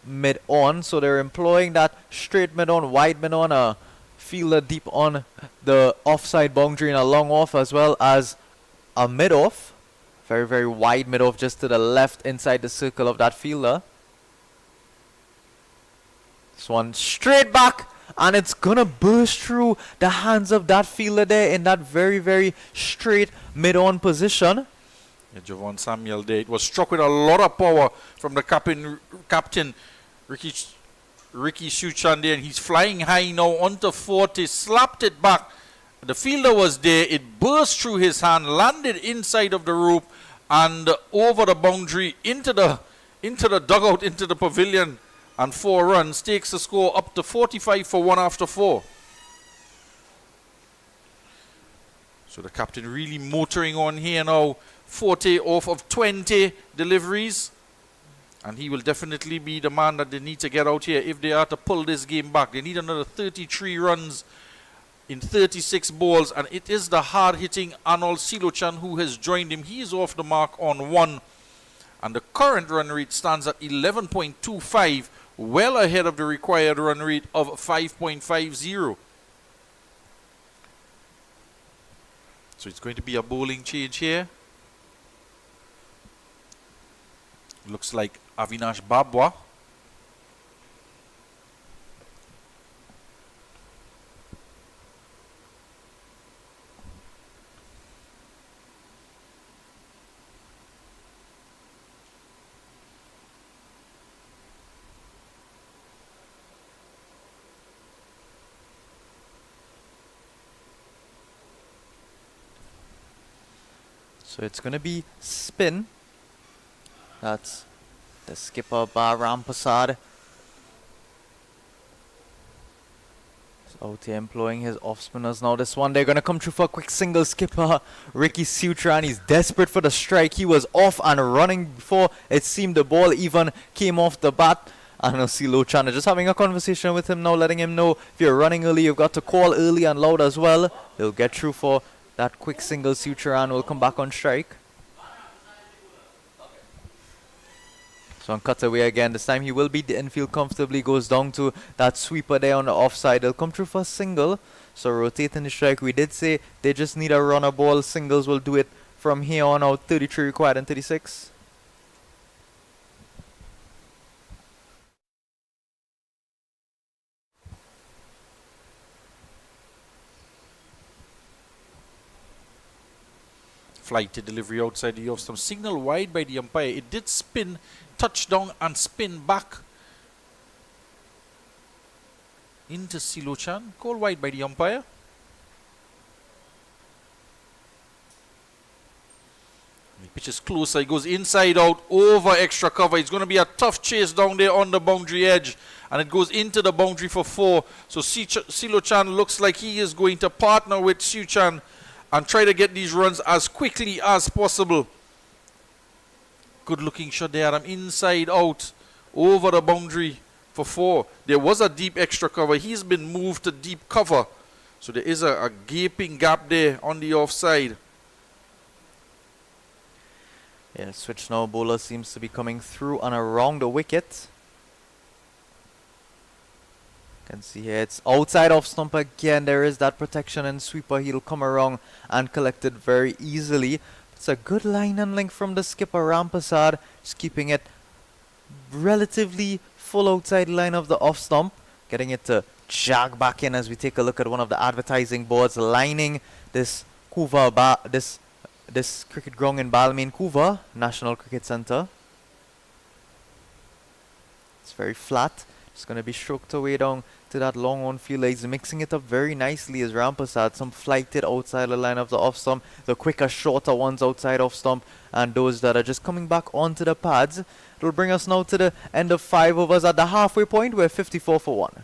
Speaker 2: mid-on. So they're employing that straight mid-on, wide mid-on, a fielder deep on the offside boundary and a long off, as well as a mid-off. Very wide mid-off just to the left inside the circle of that fielder. This one straight back, and it's gonna burst through the hands of that fielder there in that very straight mid-on position.
Speaker 1: Javon Samuel there. It was struck with a lot of power from the captain Ricky Suchan there, and he's flying high now onto 40, slapped it back. The fielder was there, it burst through his hand, landed inside of the rope and over the boundary into the dugout, into the pavilion, and 4 runs takes the score up to 45 for 1 after 4. So the captain really motoring on here now. 40 off of 20 deliveries, and he will definitely be the man that they need to get out here if they are to pull this game back. They need another 33 runs in 36 balls, and it is the hard-hitting Arnold Silochan who has joined him. He is off the mark on 1, and the current run rate stands at 11.25, well ahead of the required run rate of 5.50. So it's going to be a bowling change here. Looks like Avinash Babwa.
Speaker 2: So it's going to be spin. That's the skipper Bahram Prasad. He's out here employing his off spinners now. This one, they're going to come through for a quick single. Skipper Ricky Sutran, he's desperate for the strike. He was off and running before it seemed the ball even came off the bat. I know Silochan is just having a conversation with him now, letting him know if you're running early, you've got to call early and loud as well. He'll get through for that quick single. Sutran will come back on strike. So on cutaway again, this time he will beat the infield comfortably, goes down to that sweeper there on the offside. He'll come through for a single. So rotating the strike, we did say they just need a runner ball. Singles will do it from here on out. 33 required and 36.
Speaker 1: Flight to delivery outside the off stump. Signal wide by the umpire. It did spin, touch down and spin back into Silochan. Call wide by the umpire. The pitch is closer. He goes inside out over extra cover. It's going to be a tough chase down there on the boundary edge, and it goes into the boundary for 4. So Silochan looks like he is going to partner with Suchan and try to get these runs as quickly as possible. Good looking shot there. Inside out over the boundary for 4. There was a deep extra cover. He's been moved to deep cover. So there is a gaping gap there on the offside.
Speaker 2: Yeah, switch now. Bowler seems to be coming through and around the wicket. Can see here it's outside off stump again. There is that protection, and sweeper, he'll come around and collect it very easily. It's a good line and link from the skipper Rampasad, just keeping it relatively full outside line of the off stump, getting it to jog back in as we take a look at one of the advertising boards lining this this cricket ground in Balmain, Couva National Cricket Centre. It's very flat. It's going to be stroked away down to that long on fielder. He's mixing it up very nicely as Rampasad. Some flighted outside the line of the off stump. The quicker, shorter ones outside off stump. And those that are just coming back onto the pads. It'll bring us now to the end of 5 overs at the halfway point. We're 54 for 1.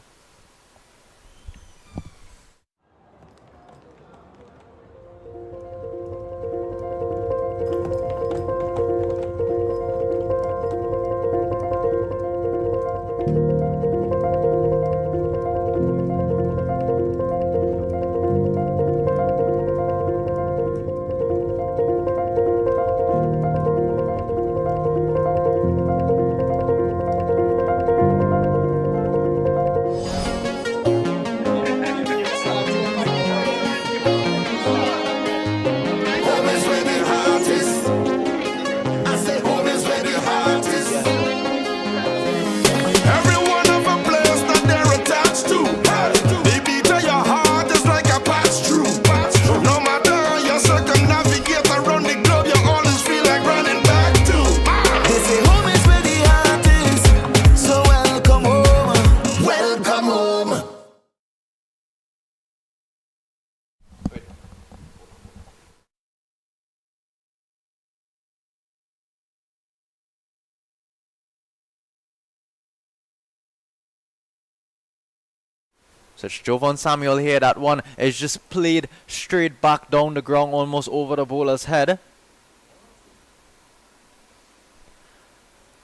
Speaker 2: So it's Jovan Samuel here. That one is just played straight back down the ground, almost over the bowler's head.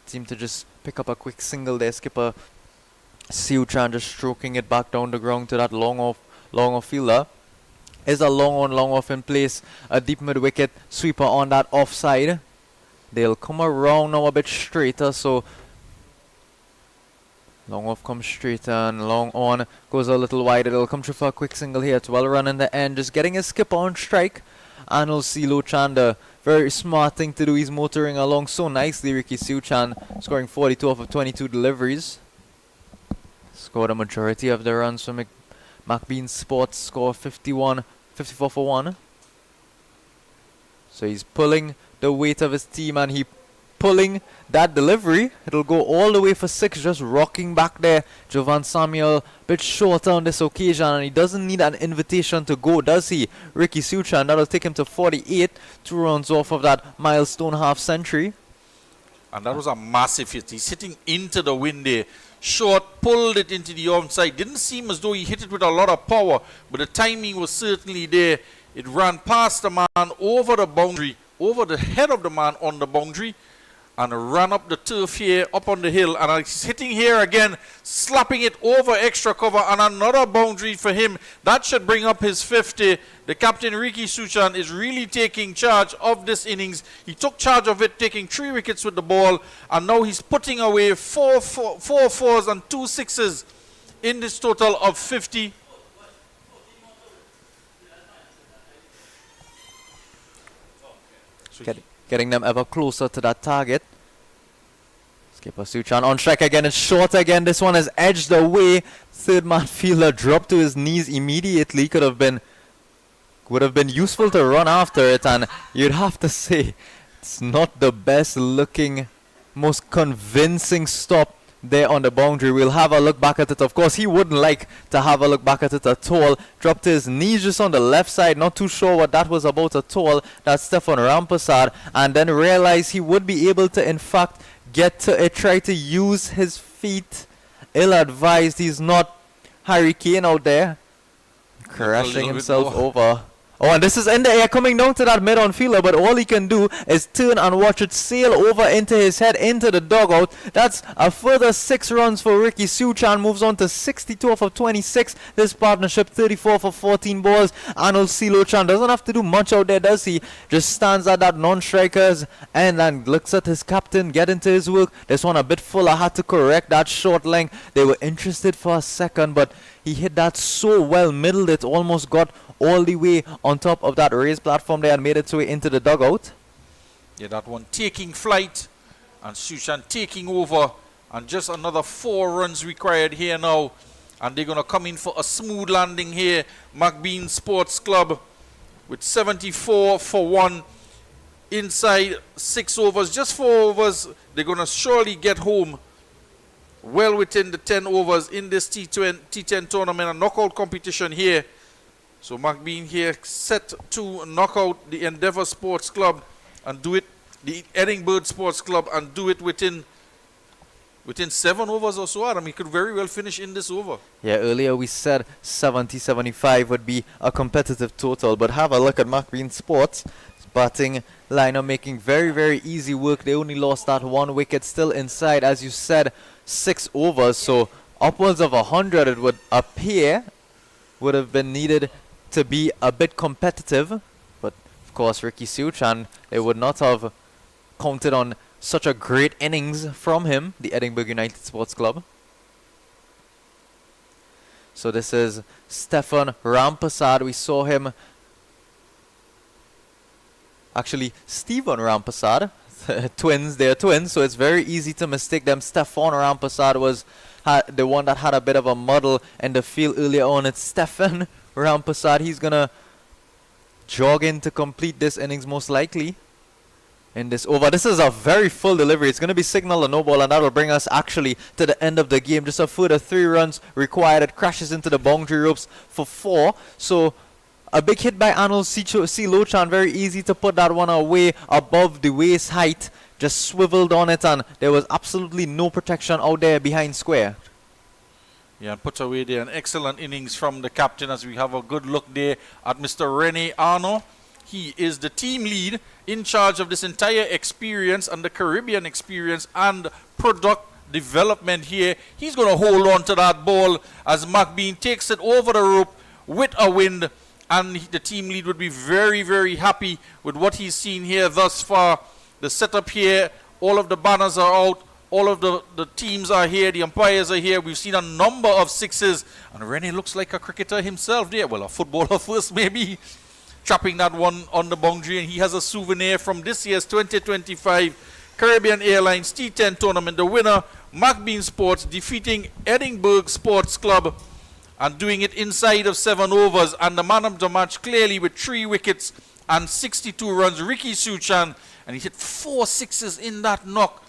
Speaker 2: Seemed to just pick up a quick single there. Skipper Siuchan just stroking it back down the ground to that long off fielder. Is a long on, long off in place. A deep mid wicket sweeper on that offside. They'll come around now a bit straighter, so long off comes straighter and long on goes a little wider. It'll come through for a quick single here. It's well run in the end, just getting his skipper on strike. Anil Silochan, the very smart thing to do. He's motoring along so nicely. Ricky Siuchan scoring 42 off of 22 deliveries. Scored a majority of the runs for McBean Sports. Score 54 for 1. So he's pulling the weight of his team, and he pulling that delivery. It'll go all the way for 6, just rocking back there. Jovan Samuel a bit shorter on this occasion, and he doesn't need an invitation to go, does he? Ricky Suchan, that'll take him to 48, 2 runs off of that milestone half century.
Speaker 1: And that was a massive hit. He's hitting into the wind there. Short, pulled it into the onside. Didn't seem as though he hit it with a lot of power, but the timing was certainly there. It ran past the man, over the boundary, over the head of the man on the boundary, and ran up the turf here, up on the hill. And he's hitting here again, slapping it over extra cover, and another boundary for him. That should bring up his 50. The captain, Ricky Suchan, is really taking charge of this innings. He took charge of it, taking 3 wickets with the ball, and now he's putting away 4 fours and 2 sixes in this total of 50.
Speaker 2: Getting them ever closer to that target. Skipper Suchan on strike again. It's short again. This one has edged away. Third man fielder dropped to his knees immediately. Would have been useful to run after it, and you'd have to say it's not the best looking, most convincing stop there on the boundary. We'll have a look back at it. Of course, he wouldn't like to have a look back at it at all. Dropped to his knees just on the left side. Not too sure what that was about at all. That's Stefan Rampasad. And then realized he would be able to, in fact, get to it. Try to use his feet. Ill-advised. He's not Harry Kane out there. Crashing himself over. Oh, and this is in the air, coming down to that mid-on fielder, but all he can do is turn and watch it sail over into his head, into the dugout. That's a further 6 runs for Ricky Suchan. Moves on to 62 off of 26. This partnership, 34 for 14 balls. Anil Silochan doesn't have to do much out there, does he? Just stands at that non-striker's end and looks at his captain, get into his work. This one a bit full. I had to correct that short length. They were interested for a second, but he hit that so well, middled it, almost got all the way on top of that raised platform there and made its way into the dugout.
Speaker 1: Yeah, that one taking flight, and Suchan taking over, and just another 4 runs required here now, and they're going to come in for a smooth landing here. McBean Sports Club with 74 for 1 inside 6 overs, just 4 overs. They're going to surely get home well within the 10 overs in this T10 tournament, a knockout competition here. So McBean here set to knock out the Endeavour Sports Club and do it, the Edinburgh Sports Club, and do it within 7 overs or so. Adam, he could very well finish in this over.
Speaker 2: Yeah, earlier we said 70-75 would be a competitive total, but have a look at McBean Sports. Batting lineup making very, very easy work. They only lost that 1 wicket, still inside, as you said, 6 overs. So upwards of 100 it would appear would have been needed to be a bit competitive, but of course Ricky Suchan, they would not have counted on such a great innings from him, the Edinburgh United Sports Club. So this is Stefan Rampasad. We saw him, actually Stephen Rampasad, twins, they're twins, so it's very easy to mistake them. Stefan Rampasad was the one that had a bit of a muddle in the field earlier on. It's Stefan Rampasad. He's gonna jog in to complete this innings most likely in this over. This is a very full delivery. It's gonna be signal a no ball, and that'll bring us actually to the end of the game. Just a further 3 runs required. It crashes into the boundary ropes for 4. So a big hit by Anil Silochan. Very easy to put that one away above the waist height. Just swiveled on it, and there was absolutely no protection out there behind square.
Speaker 1: Yeah, and put away there an excellent innings from the captain as we have a good look there at Mr. Rene Arno. He is the team lead in charge of this entire experience and the Caribbean experience and product development here. He's going to hold on to that ball as McBean takes it over the rope with a wind, and the team lead would be very, very happy with what he's seen here thus far. The setup here, all of the banners are out, all of the teams are here, the umpires are here. We've seen a number of sixes, and Rene looks like a cricketer himself there. Well, a footballer first maybe. Trapping that one on the boundary, and he has a souvenir from this year's 2025 Caribbean Airlines T10 tournament. The winner, McBean Sports, defeating Edinburgh Sports Club and doing it inside of 7 overs. And the man of the match clearly with 3 wickets and 62 runs, Ricky Suchan, and he hit 4 sixes in that knock,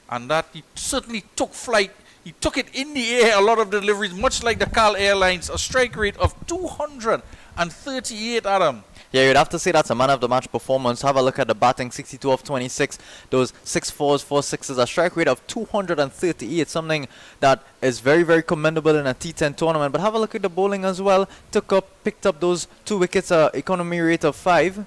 Speaker 1: and that he certainly took flight. He took it in the air, a lot of deliveries, much like the Cal Airlines, a strike rate of 238, Adam.
Speaker 2: Yeah, you'd have to say that's a man of the match performance. Have a look at the batting, 62 of 26. Those 6 fours, 4 sixes, a strike rate of 238, something that is very, very commendable in a T10 tournament. But have a look at the bowling as well. Picked up those 2 wickets, economy rate of 5.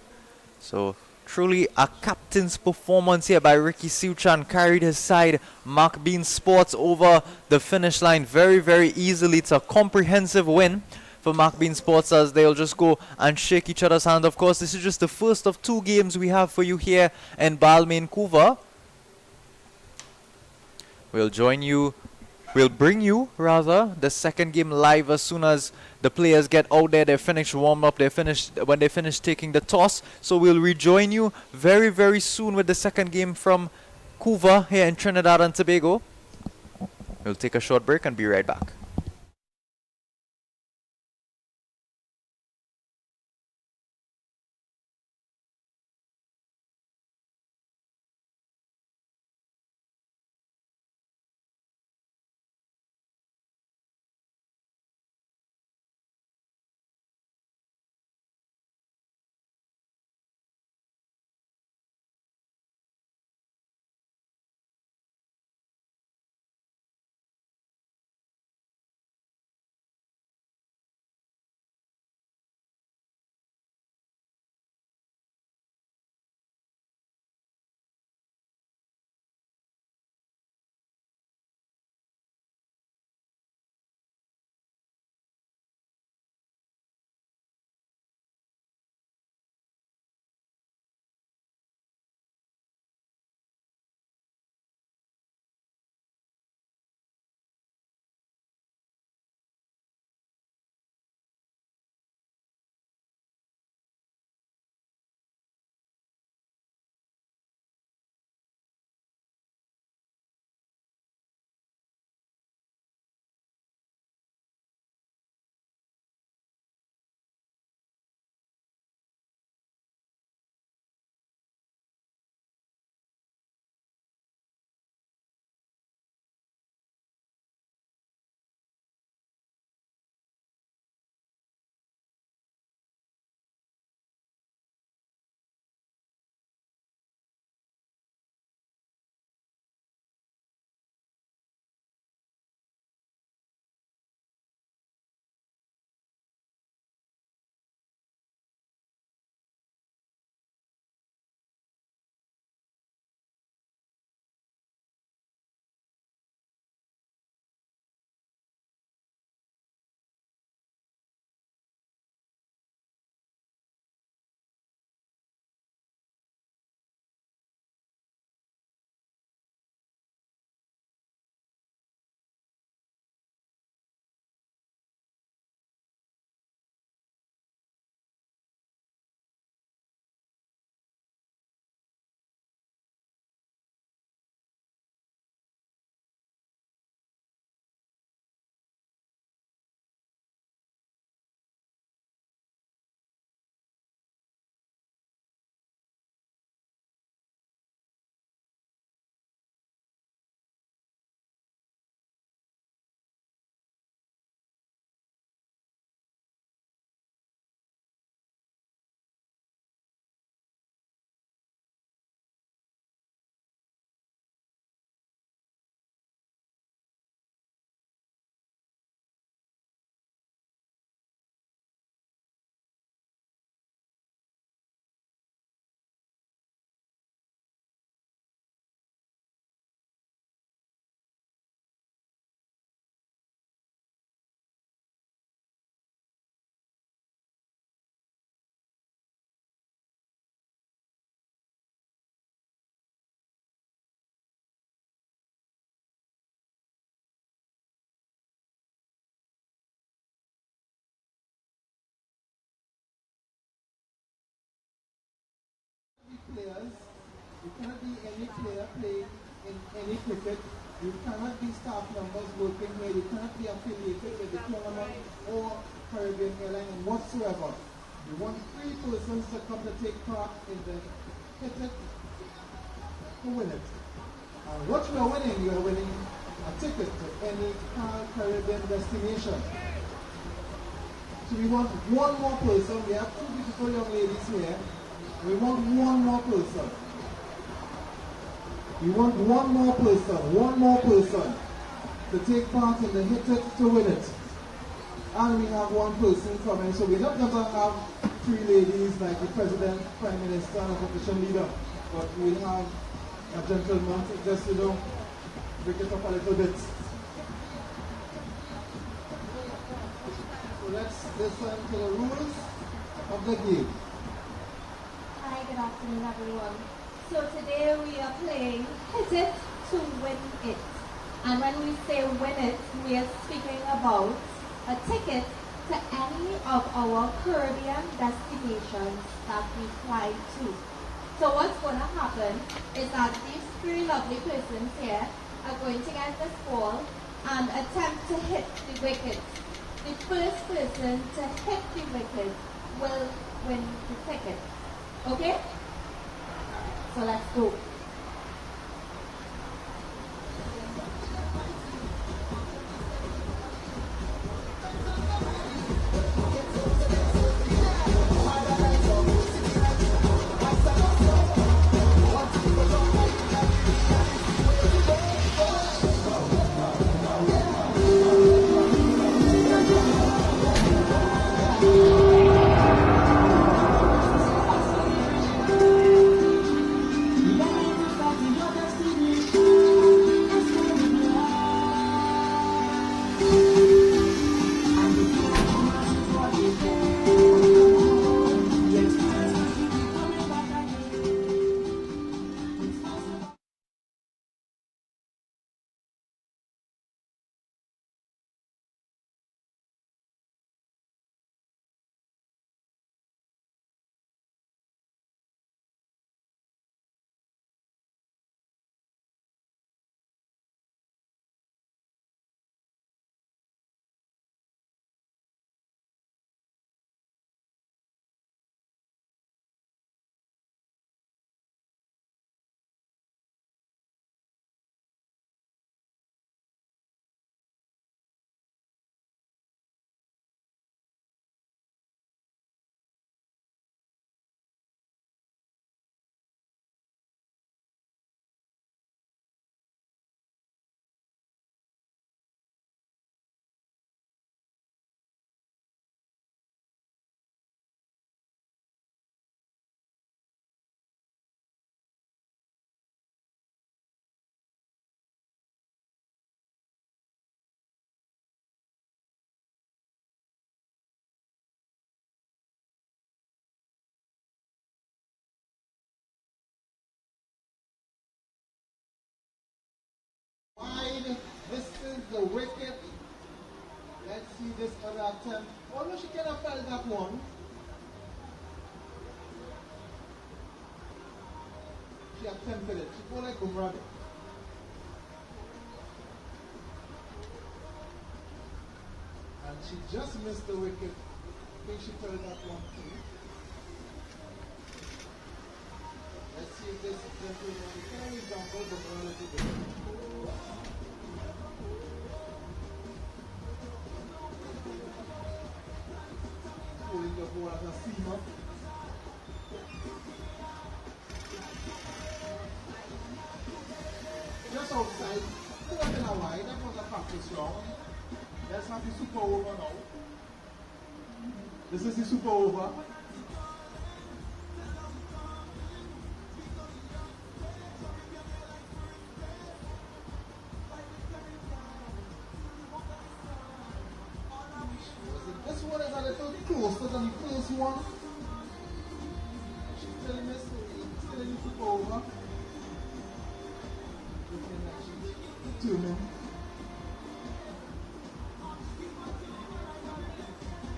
Speaker 2: So truly a captain's performance here by Ricky Suchan. Carried his side, McBean Sports, over the finish line very, very easily. It's a comprehensive win for McBean Sports as they'll just go and shake each other's hand. Of course, this is just the first of 2 games we have for you here in Balmain, Couva. We'll bring you the second game live as soon as the players get out there. They're finished warm up, when they finish taking the toss. So we'll rejoin you very, very soon with the second game from Couva here in Trinidad and Tobago. We'll take a short break and be right back.
Speaker 8: players. You cannot be any player playing in any cricket. You cannot be staff members working here. You cannot be affiliated with the tournament or Caribbean Airlines whatsoever. You want 3 persons to come to take part in the hit it to win it. And what you are winning a ticket to any Caribbean destination. So we want one more person. We have 2 beautiful young ladies here. We want one more person. We want one more person to take part in the hit it to win it. And we have 1 person coming. So we're not going to have 3 ladies like the President, Prime Minister, and opposition leader. But we'll have a gentleman to just, break it up a little bit. So let's listen to the rules of the game.
Speaker 9: Hi, good afternoon everyone. So today we are playing Hit It to Win It. And when we say win it, we are speaking about a ticket to any of our Caribbean destinations that we fly to. So what's going to happen is that these 3 lovely persons here are going to get this ball and attempt to hit the wicket. The first person to hit the wicket will win the ticket. Okay? So let's go.
Speaker 8: Wide, this is the wicket. Let's see this other attempt. Oh no, she cannot fell that one. She attempted it. She go like Bumrade. And she just missed the wicket. I think she fell that one too. Let's see if this gentleman can resemble Bumrade today. Pulling the ball as a seamer. Just outside, put up in a wide, that was a practice round. Let's have the super over now. This is the super over. This one is a little closer than the first one. She's still missing, still in the super over. Looking like she's determined.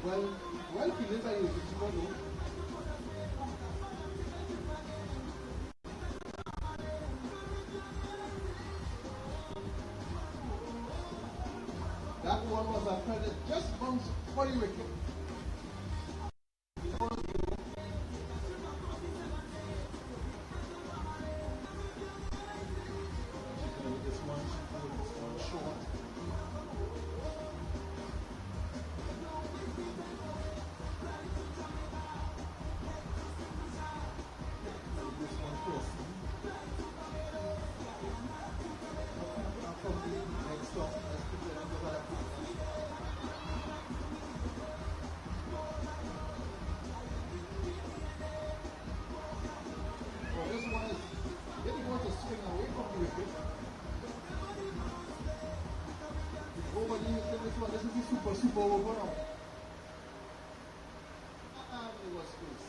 Speaker 8: Well, fielded by you, super though. ball was a credit, just bounced for the wicket. This one short. This one close. From the next stop, let's put it into that. So this one is getting want to swing away from the wicket. Nobody is in this one. This is the super over now. And it was close.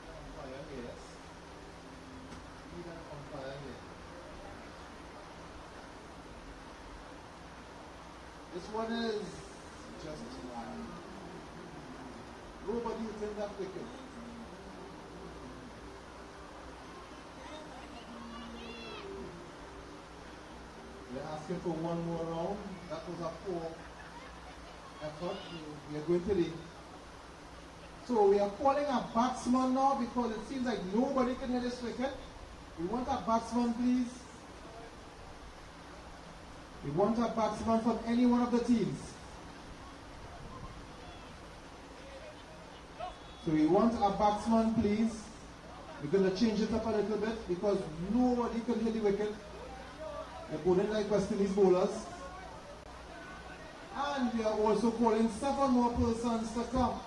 Speaker 8: Umpire, yes. Even umpire, yes. This one is just wide. Nobody is in that wicket. We're asking for one more round. That was a poor effort. We are going to the. So we are calling a batsman now because it seems like nobody can hit this wicket. We want a batsman, please. We want a batsman from any one of the teams. So we want a batsman, please. We're going to change it up a little bit because nobody can hit the wicket. The opponent like West Indies bowlers. And we are also calling 7 more persons to come.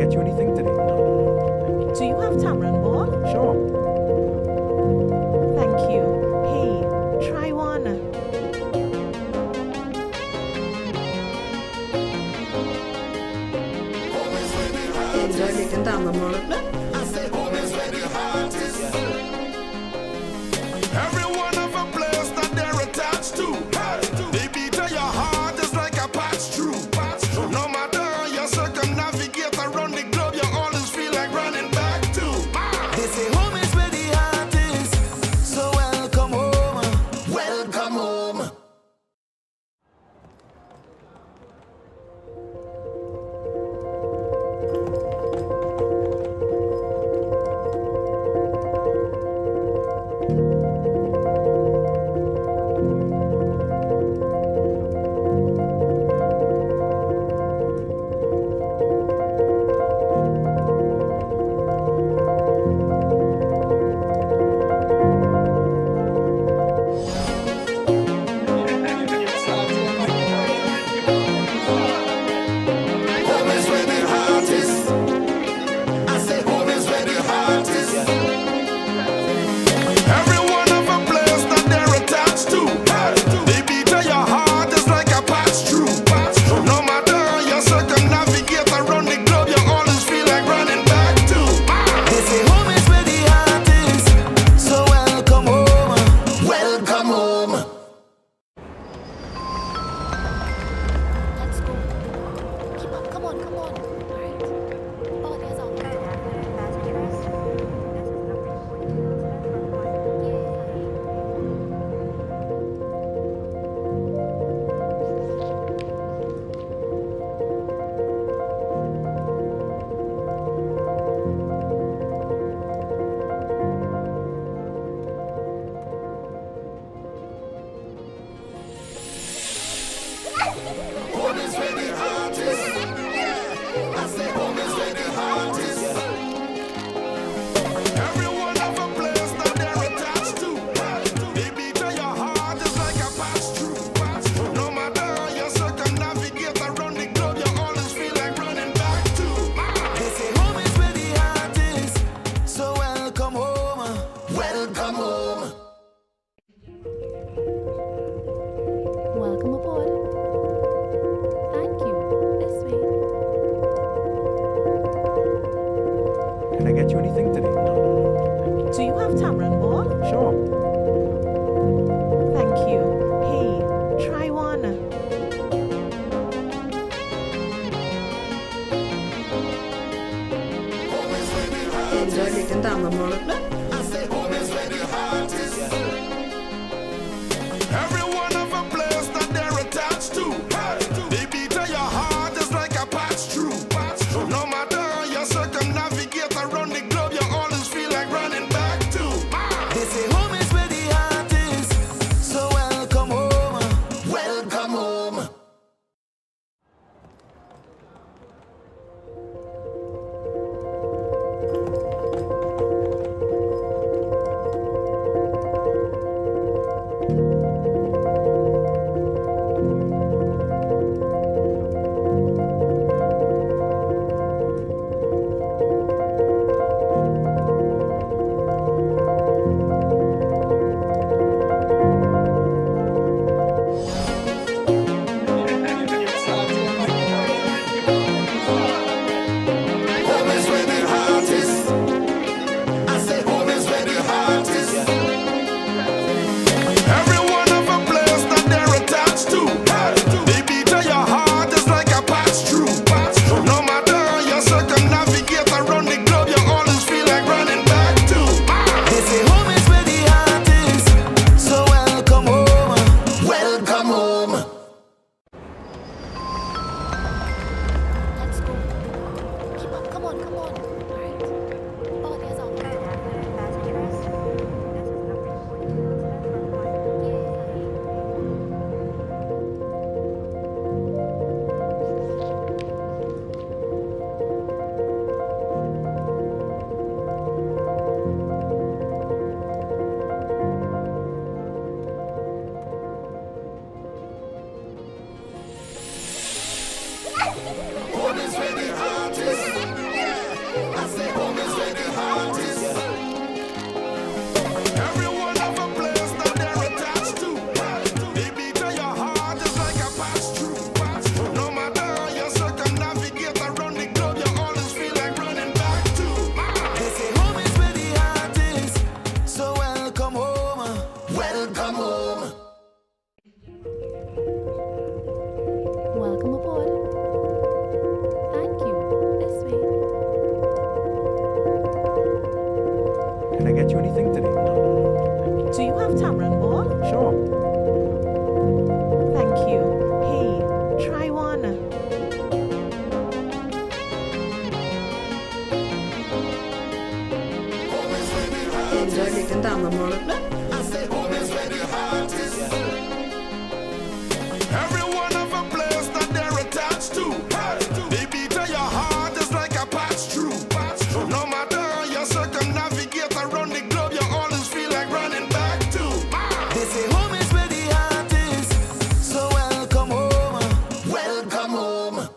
Speaker 10: get you anything today?
Speaker 4: Do you have tamarind ball?
Speaker 10: Sure.
Speaker 4: Thank you. Hey, try one.
Speaker 5: Enjoy leken damemålet.
Speaker 6: Every one of a place that they're attached to. They beat at your heart just like a patch through. No matter how you circumnavigate around the globe, you always feel like running back to.
Speaker 7: They say home is where the heart is. So welcome home. Welcome home. Home is where the heart is. I say home is where the heart is.
Speaker 6: Every one of a place that they're attached to. They beat at your heart just like a patch through. No matter how you circumnavigate around the globe, you always feel like running back to.
Speaker 7: They say home is where the heart is. So welcome home. Welcome home.
Speaker 3: Let's go. Keep up. Come on, come on. All right. Ball is out.
Speaker 6: Home is where the heart is. I say home is where the heart is. Every one of a place that they're attached to. They beat at your heart just like a patch through. No matter how you circumnavigate around the globe, you always feel like running back to.
Speaker 7: They say home is where the heart is. So welcome home. Welcome home.
Speaker 3: Welcome aboard. Thank you. This way.
Speaker 10: Can I get you anything today?
Speaker 4: Do you have tamarind ball?
Speaker 10: Sure.
Speaker 4: Thank you. Hey, try one.
Speaker 5: Enjoy leken damemålet.
Speaker 6: I say home is where the heart is. Every one of a place that they're attached to. They beat at your heart just like a patch through. No matter how you circumnavigate around the globe, you always feel like running back to.
Speaker 7: They say home is where the heart is. So welcome home. Welcome home.
Speaker 5: my mother.
Speaker 6: I say home is where the heart is. Everyone have a place that they're attached to. They beat to your heart is like a patch through. No matter how you circumnavigate around the globe, you always feel like running back to.
Speaker 7: They say home is where the heart is. So welcome home.
Speaker 6: Welcome home.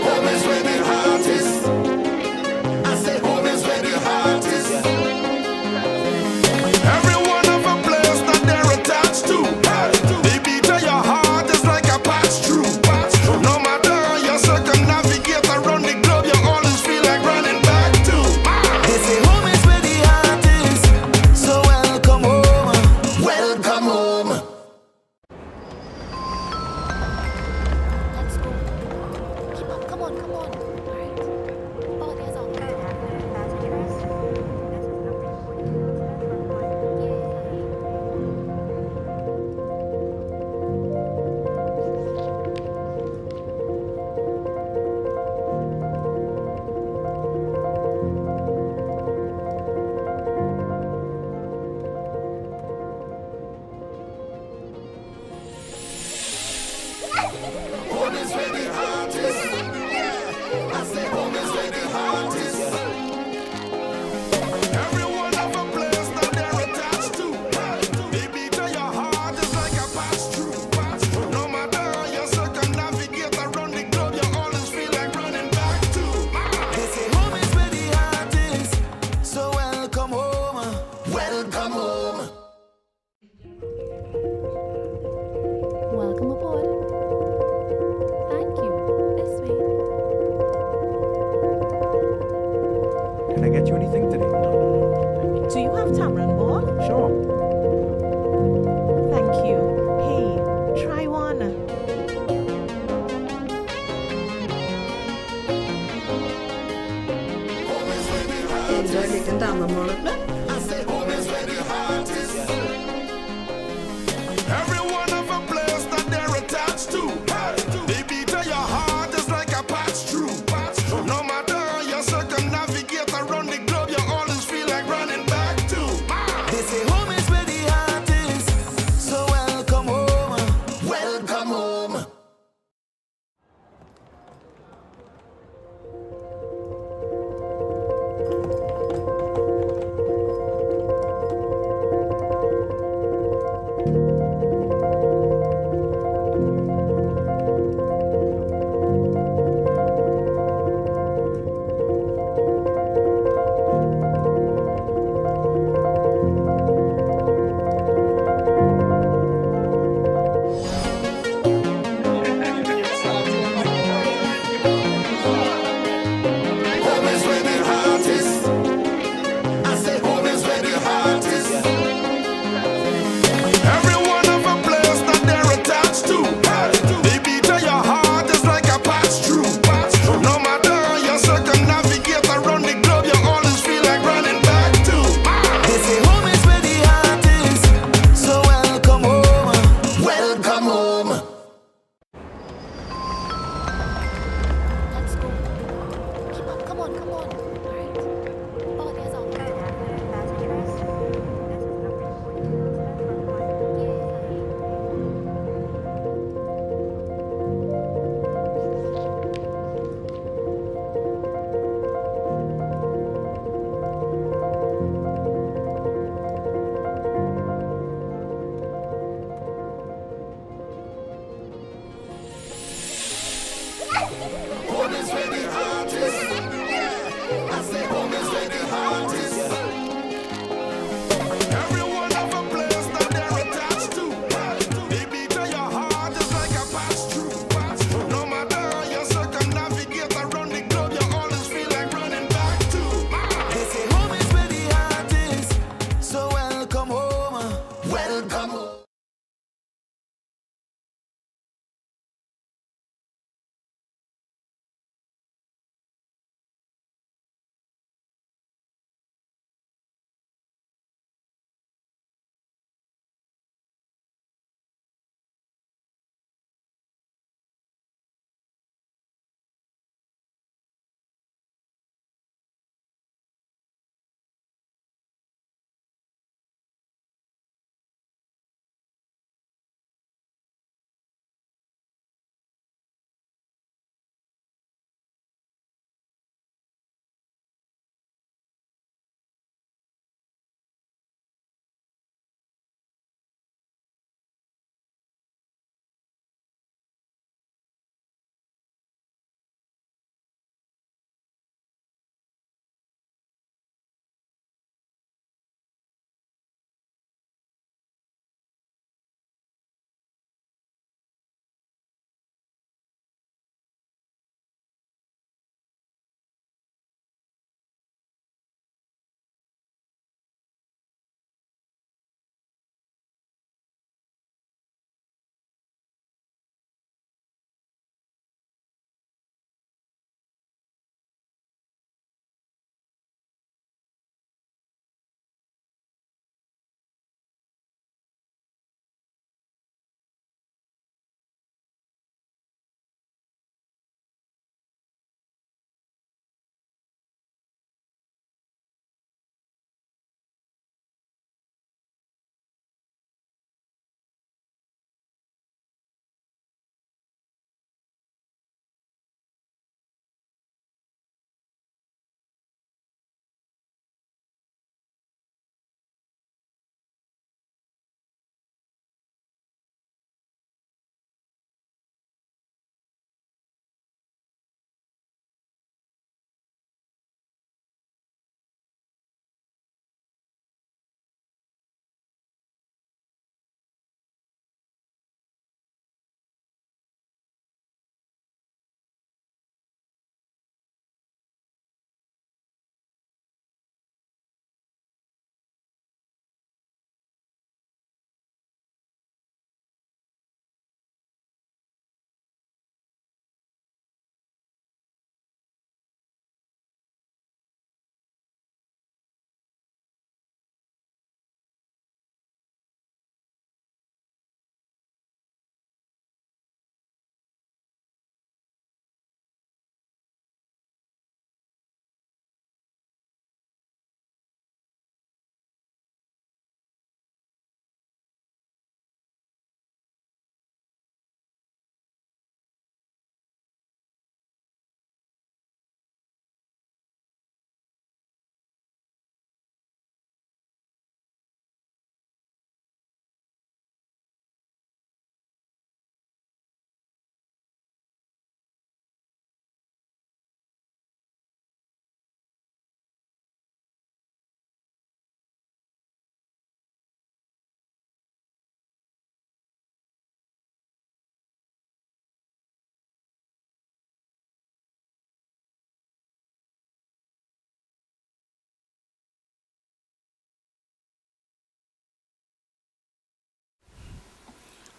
Speaker 6: Home is where the heart is. I say home is where the heart is. Everyone have a place that they're attached to. They beat to your heart is like a patch through. No matter how you circumnavigate around the globe, you always feel like running back to.
Speaker 7: They say home is where the heart is. So welcome home.
Speaker 6: Welcome home.
Speaker 3: Let's go. Keep up. Come on, come on. All right. Ball is out.
Speaker 6: Home is where the heart is. I say home is where the heart is. Everyone have a place that they're attached to. They beat to your heart is like a pass through. No matter how you circumnavigate around the globe, you always feel like running back to.
Speaker 7: They say home is where the heart is. So welcome home.
Speaker 6: Welcome home.
Speaker 3: Welcome aboard. Thank you. This way.
Speaker 10: Can I get you anything today?
Speaker 4: Do you have tamarind ball?
Speaker 10: Sure.
Speaker 4: Thank you. Hey, try one.
Speaker 5: Enjoy liten dammemorgon.
Speaker 6: I say home is where the heart is. Everyone have a place that they're attached to. They beat to your heart is like a patch through. No matter how you circumnavigate around the globe, you always feel like running back to.
Speaker 7: They say home is where the heart is. So welcome home.
Speaker 6: Welcome home.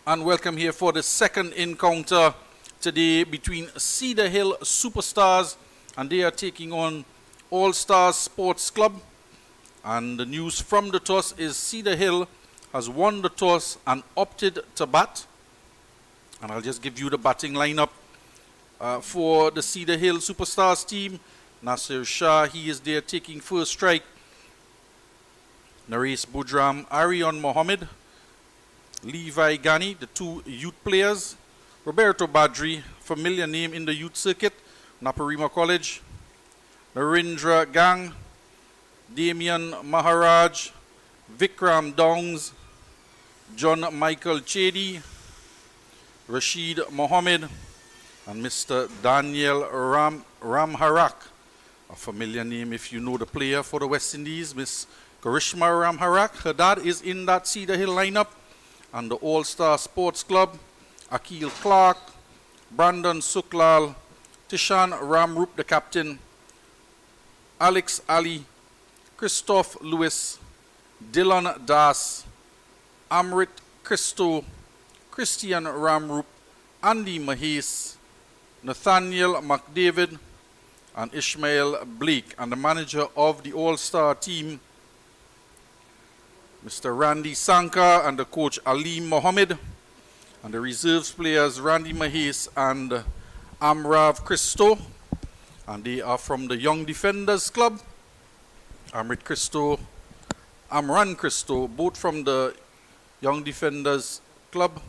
Speaker 1: and welcome here for the second encounter today between Cedar Hill Superstars, and they are taking on Allstars Sports Club. And the news from the toss is Cedar Hill has won the toss and opted to bat. And I'll just give you the batting lineup for the Cedar Hill Superstars team. Nasir Shah, he is there taking first strike. Narees Budram, Arion Mohammed, Levi Ghani, the two youth players. Roberto Badri, familiar name in the youth circuit, Naparima College. Narendra Gang, Damian Maharaj, Vikram Dongs, John Michael Chedi, Rashid Mohammed, and Mr. Daniel Ramharak, a familiar name if you know the player for the West Indies, Miss Karishma Ramharak. Her dad is in that Cedar Hill lineup. And the All-Star Sports Club, Akil Clark, Brandon Suklal, Tishan Ramrup, the captain, Alex Ali, Christoph Lewis, Dylan Das, Amrit Christo, Christian Ramrup, Andy Mahes, Nathaniel McDavid, and Ishmael Blake. And the manager of the All-Star team, Mr. Randy Sankar, and the coach Aleem Mohammed, and the reserves players Randy Mahes and Amrav Christo, and they are from the Young Defenders Club. Amrit Christo, Amran Christo, both from the Young Defenders Club,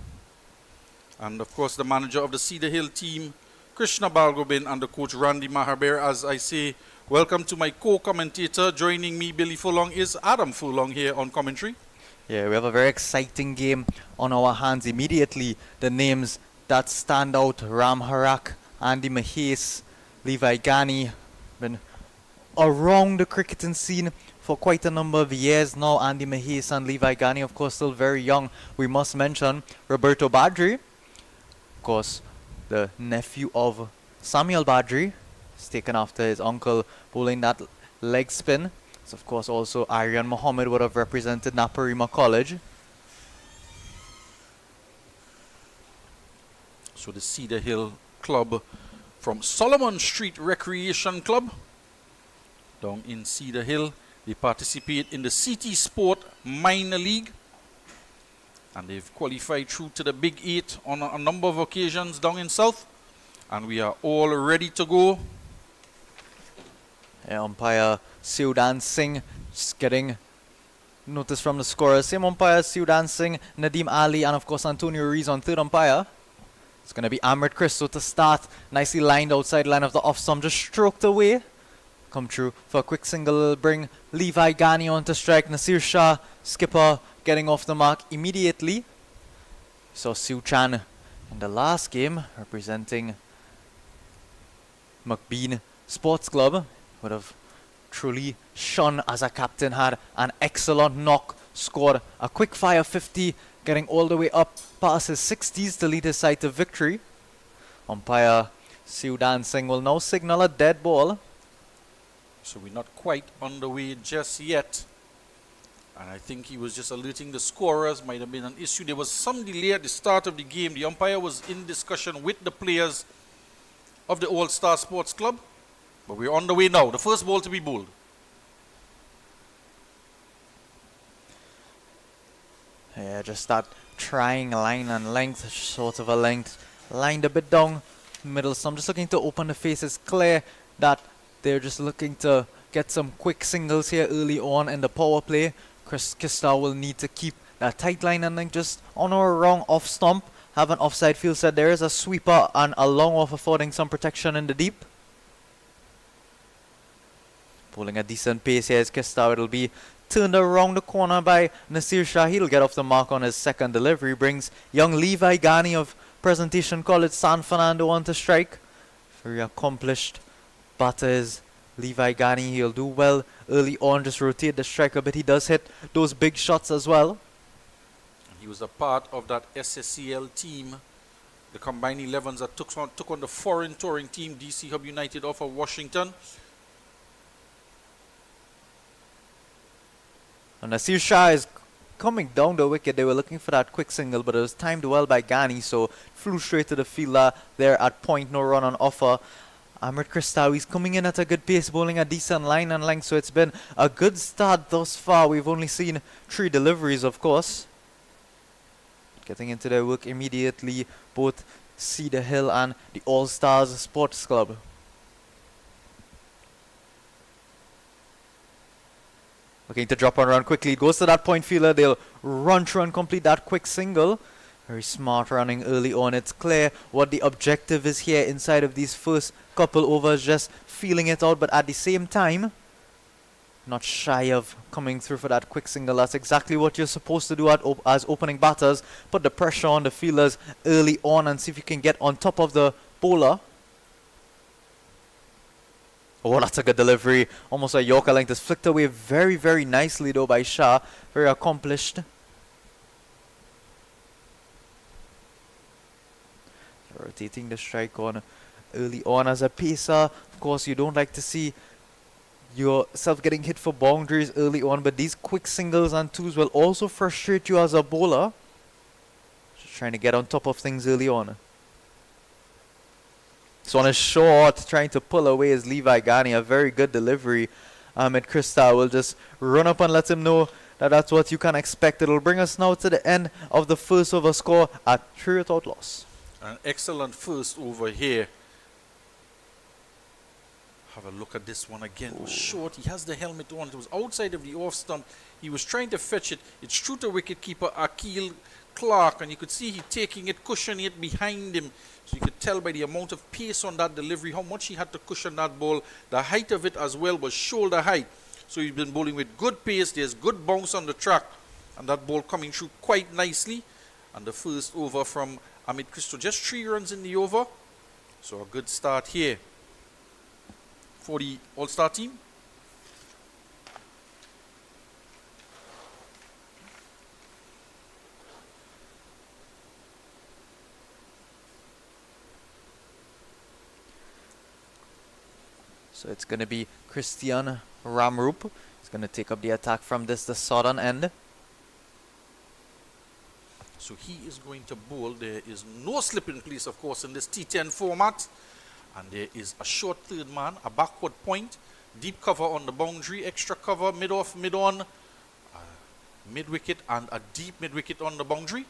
Speaker 1: and of course the manager of the Cedar Hill team, Krishna Balgobin, and the coach Randy Mahaber. As I say, welcome to my co-commentator. Joining me, Billy Furlong, is Adam Furlong here on commentary.
Speaker 2: Yeah, we have a very exciting game on our hands. Immediately, the names that stand out: Ram Harak, Andy Mahes, Levi Ghani, been around the cricketing scene for quite a number of years now. Andy Mahes and Levi Ghani, of course, still very young. We must mention Roberto Badri, of course, the nephew of Samuel Badri. He's taken after his uncle bowling that leg spin. So of course also Aryan Mohammed would have represented Naparima College.
Speaker 1: So the Cedar Hill Club from Solomon Street Recreation Club down in Cedar Hill. They participate in the CT Sport Minor League, and they've qualified through to the Big 8 on a number of occasions down in South, and we are all ready to go.
Speaker 2: Umpire Siudan Singh just getting notice from the scorers. Same umpire, Siudan Singh, Nadeem Ali, and of course Antonio Rees on third umpire. It's going to be Amrit Christo to start. Nicely lined outside line of the off stump, just stroked away. Come through for a quick single, bring Levi Ghani on to strike. Nasir Shah, skipper, getting off the mark immediately. So Siu Chan in the last game, representing McBean Sports Club, would have truly shone as a captain. Had an excellent knock, scored a quick fire 50, getting all the way up past his 60s to lead his side to victory. Umpire Siudan Singh will now signal a dead ball.
Speaker 1: So we're not quite on the way just yet. And I think he was just alerting the scorers. Might have been an issue. There was some delay at the start of the game. The umpire was in discussion with the players of the All-Star Sports Club. But we're on the way now. The first ball to be bowled.
Speaker 2: Yeah, just that trying line and length, sort of a length. Lined a bit down middle. So I'm just looking to open the face. It's clear that they're just looking to get some quick singles here early on in the power play. Chris Kistar will need to keep that tight line and then just on or wrong off stump. Have an offside field set. There is a sweeper and a long off, affording some protection in the deep. Pulling a decent pace here is Kistar. It'll be turned around the corner by Nasir Shah. He'll get off the mark on his second delivery. Brings young Levi Ghani of Presentation College San Fernando on to strike. Very accomplished batter is Levi Ghani. He'll do well early on. Just rotate the strike a bit. He does hit those big shots as well.
Speaker 1: He was a part of that SSCL team, the combined 11s that took on the foreign touring team, DC Hub United off of Washington.
Speaker 2: And Nasir Shah is coming down the wicket. They were looking for that quick single, but it was timed well by Ghani, so flew straight to the fielder there at point, no run on offer. Amrit Kristawi's coming in at a good pace, bowling a decent line and length, so it's been a good start thus far. We've only seen 3 deliveries, of course. Getting into their work immediately, both Cedar Hill and the Allstars Sports Club. Looking to drop one around quickly. It goes to that point fielder. They'll run through and complete that quick single. Very smart running early on. It's clear what the objective is here inside of these first couple overs. Just feeling it out, but at the same time, not shy of coming through for that quick single. That's exactly what you're supposed to do as opening batters. Put the pressure on the fielders early on and see if you can get on top of the bowler. Oh, that's a good delivery. Almost a Yorker length. Is flicked away very, very nicely though by Shah. Very accomplished. Rotating the strike on early on as a pacer. Of course, you don't like to see yourself getting hit for boundaries early on, but these quick singles and twos will also frustrate you as a bowler. Just trying to get on top of things early on. This one is short, trying to pull away is Levi Ghani. A very good delivery. Ahmed Krista will just run up and let him know that that's what you can expect. It'll bring us now to the end of the first over score at 3 without loss.
Speaker 1: An excellent first over here. Have a look at this one again. It was short. He has the helmet on. It was outside of the off stump. He was trying to fetch it. It's through to wicketkeeper Akil Clark, and you could see he taking it, cushioning it behind him. So you could tell by the amount of pace on that delivery how much he had to cushion that ball. The height of it as well was shoulder height. So he's been bowling with good pace. There's good bounce on the track, and that ball coming through quite nicely. And the first over from Amit Christo, just 3 runs in the over. So a good start here for the All-Star team.
Speaker 2: So it's going to be Christian Ramrup. He's going to take up the attack from the southern end.
Speaker 1: So he is going to bowl. There is no slip in place, of course, in this T10 format. And there is a short third man, a backward point, deep cover on the boundary, extra cover, mid-off, mid-on, mid-wicket, and a deep mid-wicket on the boundary.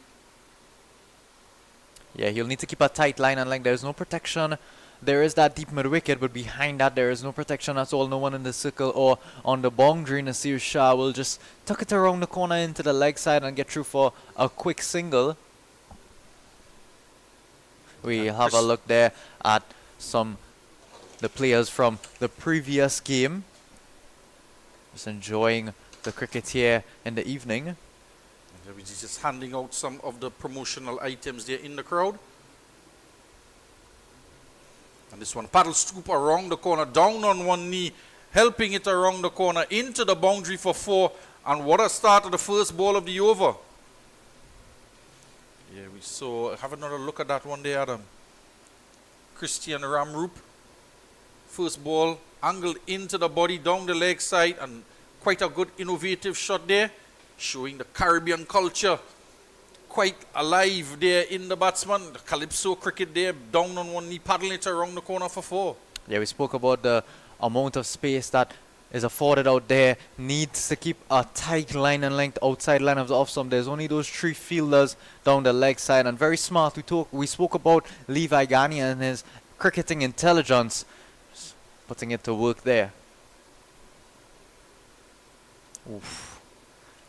Speaker 2: Yeah, he'll need to keep a tight line, and like there's no protection. There is that deep mid-wicket, but behind that there is no protection at all. No one in the circle or on the boundary. Nasir Shah will just tuck it around the corner into the leg side and get through for a quick single. We have a look there at the players from the previous game. Just enjoying the cricket here in the evening.
Speaker 1: He's just handing out some of the promotional items there in the crowd. And this one, paddle scoop around the corner, down on one knee, helping it around the corner, into the boundary for 4. And what a start of the first ball of the over. Yeah, we saw, have another look at that one there, Adam. Christian Ramrup. First ball, angled into the body, down the leg side, and quite a good innovative shot there, showing the Caribbean culture quite alive there in the batsman. The Calypso cricket there, down on one knee, paddling it around the corner for 4.
Speaker 2: Yeah, we spoke about the amount of space that is afforded out there. Needs to keep a tight line and length outside line of the off stump. There's only those 3 fielders down the leg side, and very smart. We spoke about Levi Ghani and his cricketing intelligence. Just putting it to work there. Oof.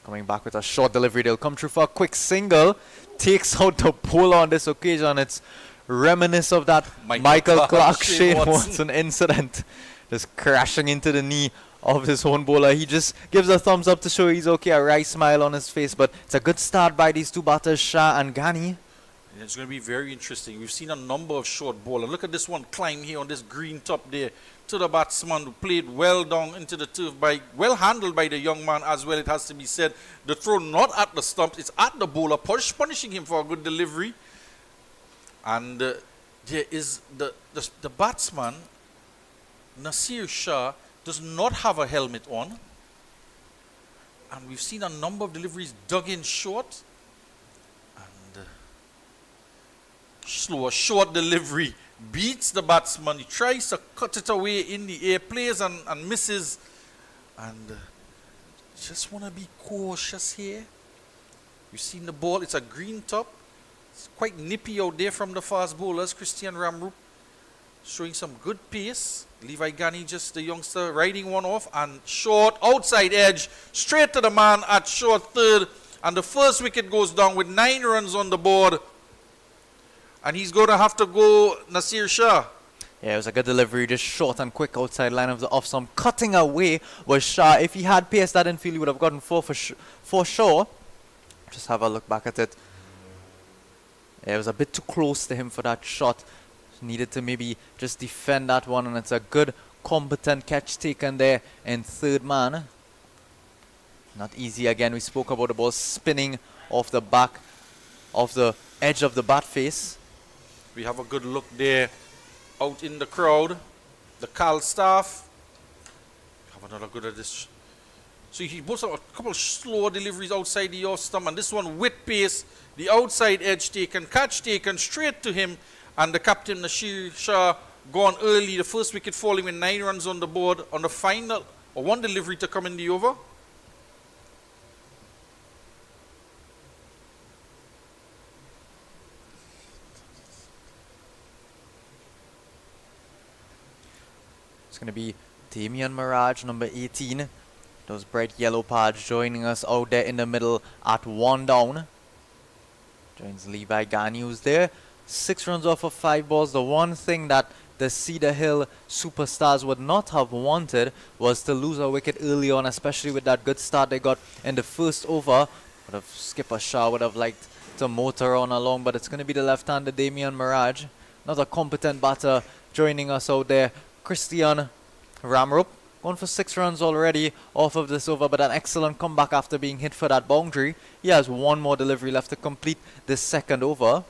Speaker 2: Coming back with a short delivery. They'll come through for a quick single. Takes out the bowler on this occasion. It's reminiscent of that Michael Clark, Shane Watson incident. Just crashing into the knee of his own bowler. He just gives a thumbs up to show he's okay. A wry smile on his face. But it's a good start by these 2 batters, Shah and Ghani.
Speaker 1: It's going to be very interesting. We've seen a number of short bowlers. Look at this one climb here on this green top there to the batsman, who played well down into the turf, well handled by the young man as well, it has to be said. The throw not at the stump, it's at the bowler, punishing him for a good delivery. And there is the batsman, Nasir Shah, does not have a helmet on. And we've seen a number of deliveries dug in short. And slow, short delivery beats the batsman. He tries to cut it away in the air, plays and misses. And just want to be cautious here. You've seen the ball, it's a green top. It's quite nippy out there from the fast bowlers. Christian Ramrup showing some good pace. Levi Gani, just the youngster, riding one off and short, outside edge, straight to the man at short third. And the first wicket goes down with 9 runs on the board. And he's going to have to go Nasir Shah.
Speaker 2: Yeah, it was a good delivery, just short and quick outside line of the off stump. Cutting away was Shah. If he had pace that infield, he would have gotten 4 for sure. Just have a look back at it. Yeah, it was a bit too close to him for that shot. Needed to maybe just defend that one, and it's a good, competent catch taken there in third man. Not easy again. We spoke about the ball spinning off the back of the edge of the bat face.
Speaker 1: We have a good look there out in the crowd. The Cal staff have another good at this. So he puts a couple of slower deliveries outside the off stump, and this one with pace. The outside edge taken, catch taken straight to him, and the captain Nasir Shah gone early. The first wicket falling with 9 runs on the board on the final, or one delivery to come in the over.
Speaker 2: It's going to be Damian Mirage, number 18. Those bright yellow pads joining us out there in the middle at 1 down. Joins Levi Gani, who's there. 6 runs off of 5 balls. The one thing that the Cedar Hill superstars would not have wanted was to lose a wicket early on, especially with that good start they got in the first over. Would have Skipper Shah would have liked to motor on along, but it's going to be the left-hander Damian Mirage. Another competent batter joining us out there. Christian Ramrup, going for 6 runs already off of this over, but an excellent comeback after being hit for that boundary. He has 1 more delivery left to complete this second over.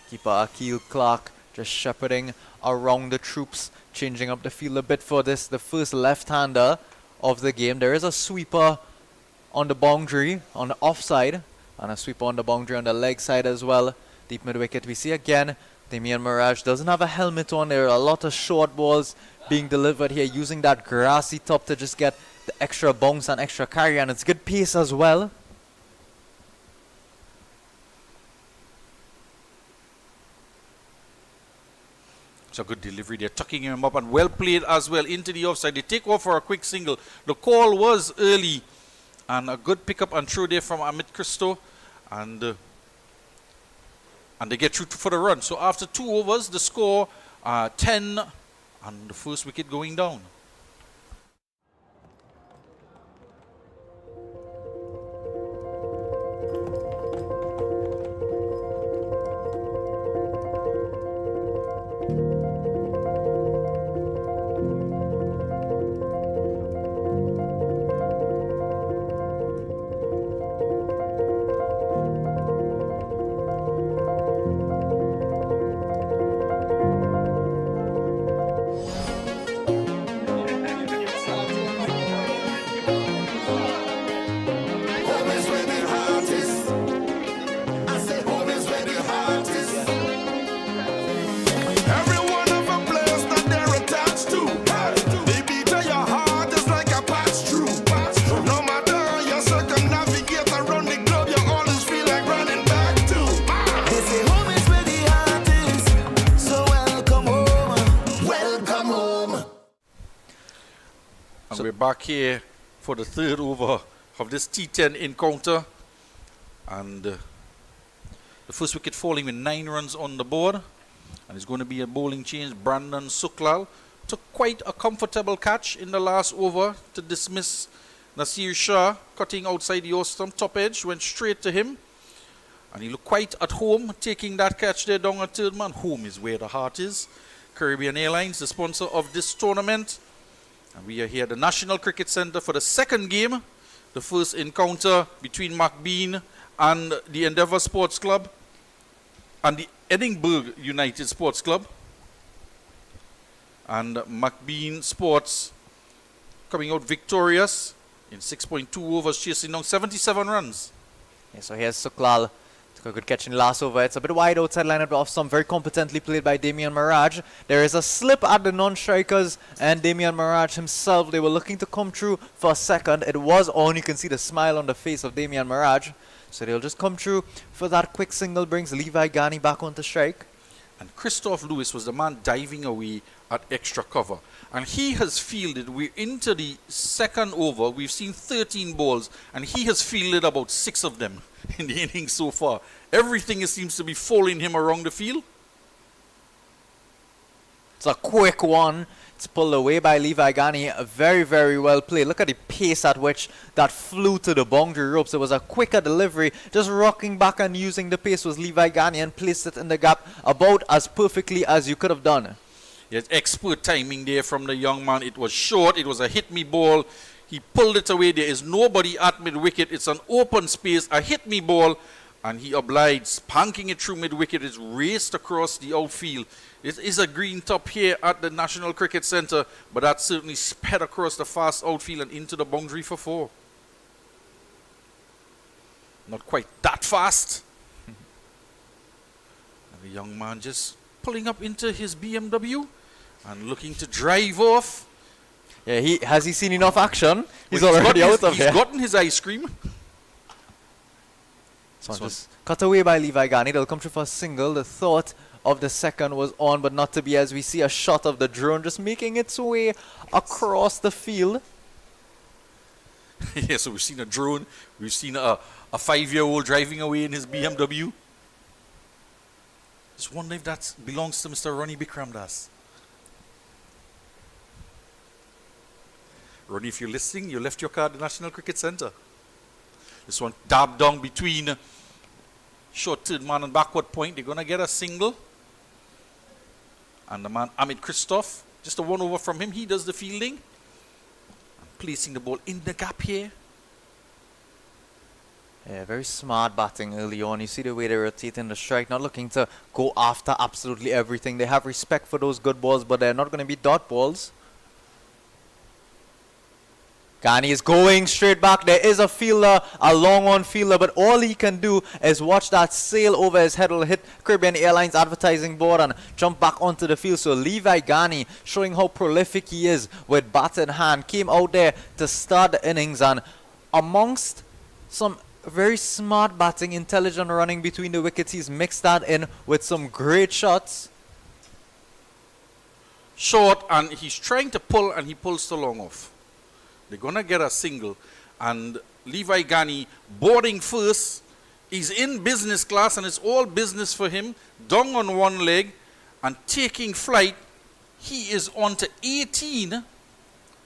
Speaker 2: Keeper Akil Clark just shepherding around the troops, changing up the field a bit for this, the first left-hander of the game. There is a sweeper on the boundary, on the offside, and a sweeper on the boundary on the leg side as well. Deep mid-wicket, we see again, Damian Mirage doesn't have a helmet on. There are a lot of short balls being delivered here, using that grassy top to just get the extra bounce and extra carry, and it's good pace as well.
Speaker 1: It's a good delivery. They're tucking him up and well played as well into the offside. They take off for a quick single. The call was early, and a good pickup and throw there from Amit Christo, and they get through for the run. So after 2 overs, the score 10, and the first wicket going down. We're back here for the 3rd over of this T10 encounter, and the first wicket falling with 9 runs on the board, and it's going to be a bowling change. Brandon Suklal took quite a comfortable catch in the last over to dismiss Nasir Shah, cutting outside the off stump. Top edge went straight to him, and he looked quite at home taking that catch there down at third man. Home is where the heart is. Caribbean Airlines, the sponsor of this tournament. And we are here at the National Cricket Centre for the second game, the first encounter between McBean and the Endeavour Sports Club and the Edinburgh United Sports Club. And McBean Sports coming out victorious in 6.2 overs, chasing down 77 runs.
Speaker 2: Yeah, so here's Suklal. Took a good catch in the last over. It's a bit wide outside lineup off some very competently played by Damian Mirage. There is a slip at the non-strikers and Damian Mirage himself. They were looking to come through for a second. It was on. You can see the smile on the face of Damian Mirage. So they'll just come through for that quick single. Brings Levi Ghani back onto strike.
Speaker 1: And Christoph Lewis was the man diving away at extra cover. And he has fielded, we're into the second over, we've seen 13 balls, and he has fielded about 6 of them in the innings so far. Everything seems to be following him around the field.
Speaker 2: It's a quick one. It's pulled away by Levi Ghani. Very, very well played. Look at the pace at which that flew to the boundary ropes. It was a quicker delivery. Just rocking back and using the pace was Levi Ghani and placed it in the gap about as perfectly as you could have done.
Speaker 1: Yes, expert timing there from the young man. It was short. It was a hit-me ball. He pulled it away. There is nobody at mid-wicket. It's an open space, a hit-me ball. And he obliged, spanking it through mid-wicket. It's raced across the outfield. It is a green top here at the National Cricket Centre, but that certainly sped across the fast outfield and into the boundary for 4. Not quite that fast. And the young man just pulling up into his BMW and looking to drive off.
Speaker 2: Yeah, has he seen enough action? He's
Speaker 1: Well,
Speaker 2: already out of
Speaker 1: He's
Speaker 2: here.
Speaker 1: gotten his ice cream.
Speaker 2: So just cut away by Levi Ghani. They'll come through for a single. The thought of the second was on, but not to be, as we see a shot of the drone just making its way across the field.
Speaker 1: Yeah, so we've seen a drone. We've seen a 5-year-old driving away in his BMW. Just wonder if that belongs to Mr. Ronnie Bikramdas. Ronnie, if you're listening, you left your car at the National Cricket Centre. This one dabbed down between short third man and backward point. They're going to get a single. And the man, Amit Christoph, just a 1 over from him. He does the fielding. And placing the ball in the gap here.
Speaker 2: Yeah, very smart batting early on. You see the way they rotate in the strike, not looking to go after absolutely everything. They have respect for those good balls, but they're not going to be dot balls. Ghani is going straight back. There is a fielder, a long on fielder, but all he can do is watch that sail over his head. Will hit Caribbean Airlines advertising board and jump back onto the field. So Levi Ghani, showing how prolific he is with bat in hand, came out there to start the innings, and amongst some very smart batting, intelligent running between the wickets, he's mixed that in with some great shots.
Speaker 1: Short, and he's trying to pull, and he pulls too long off. They're going to get a single. And Levi Ghani boarding first. He's in business class, and it's all business for him. Down on one leg and taking flight. He is on to 18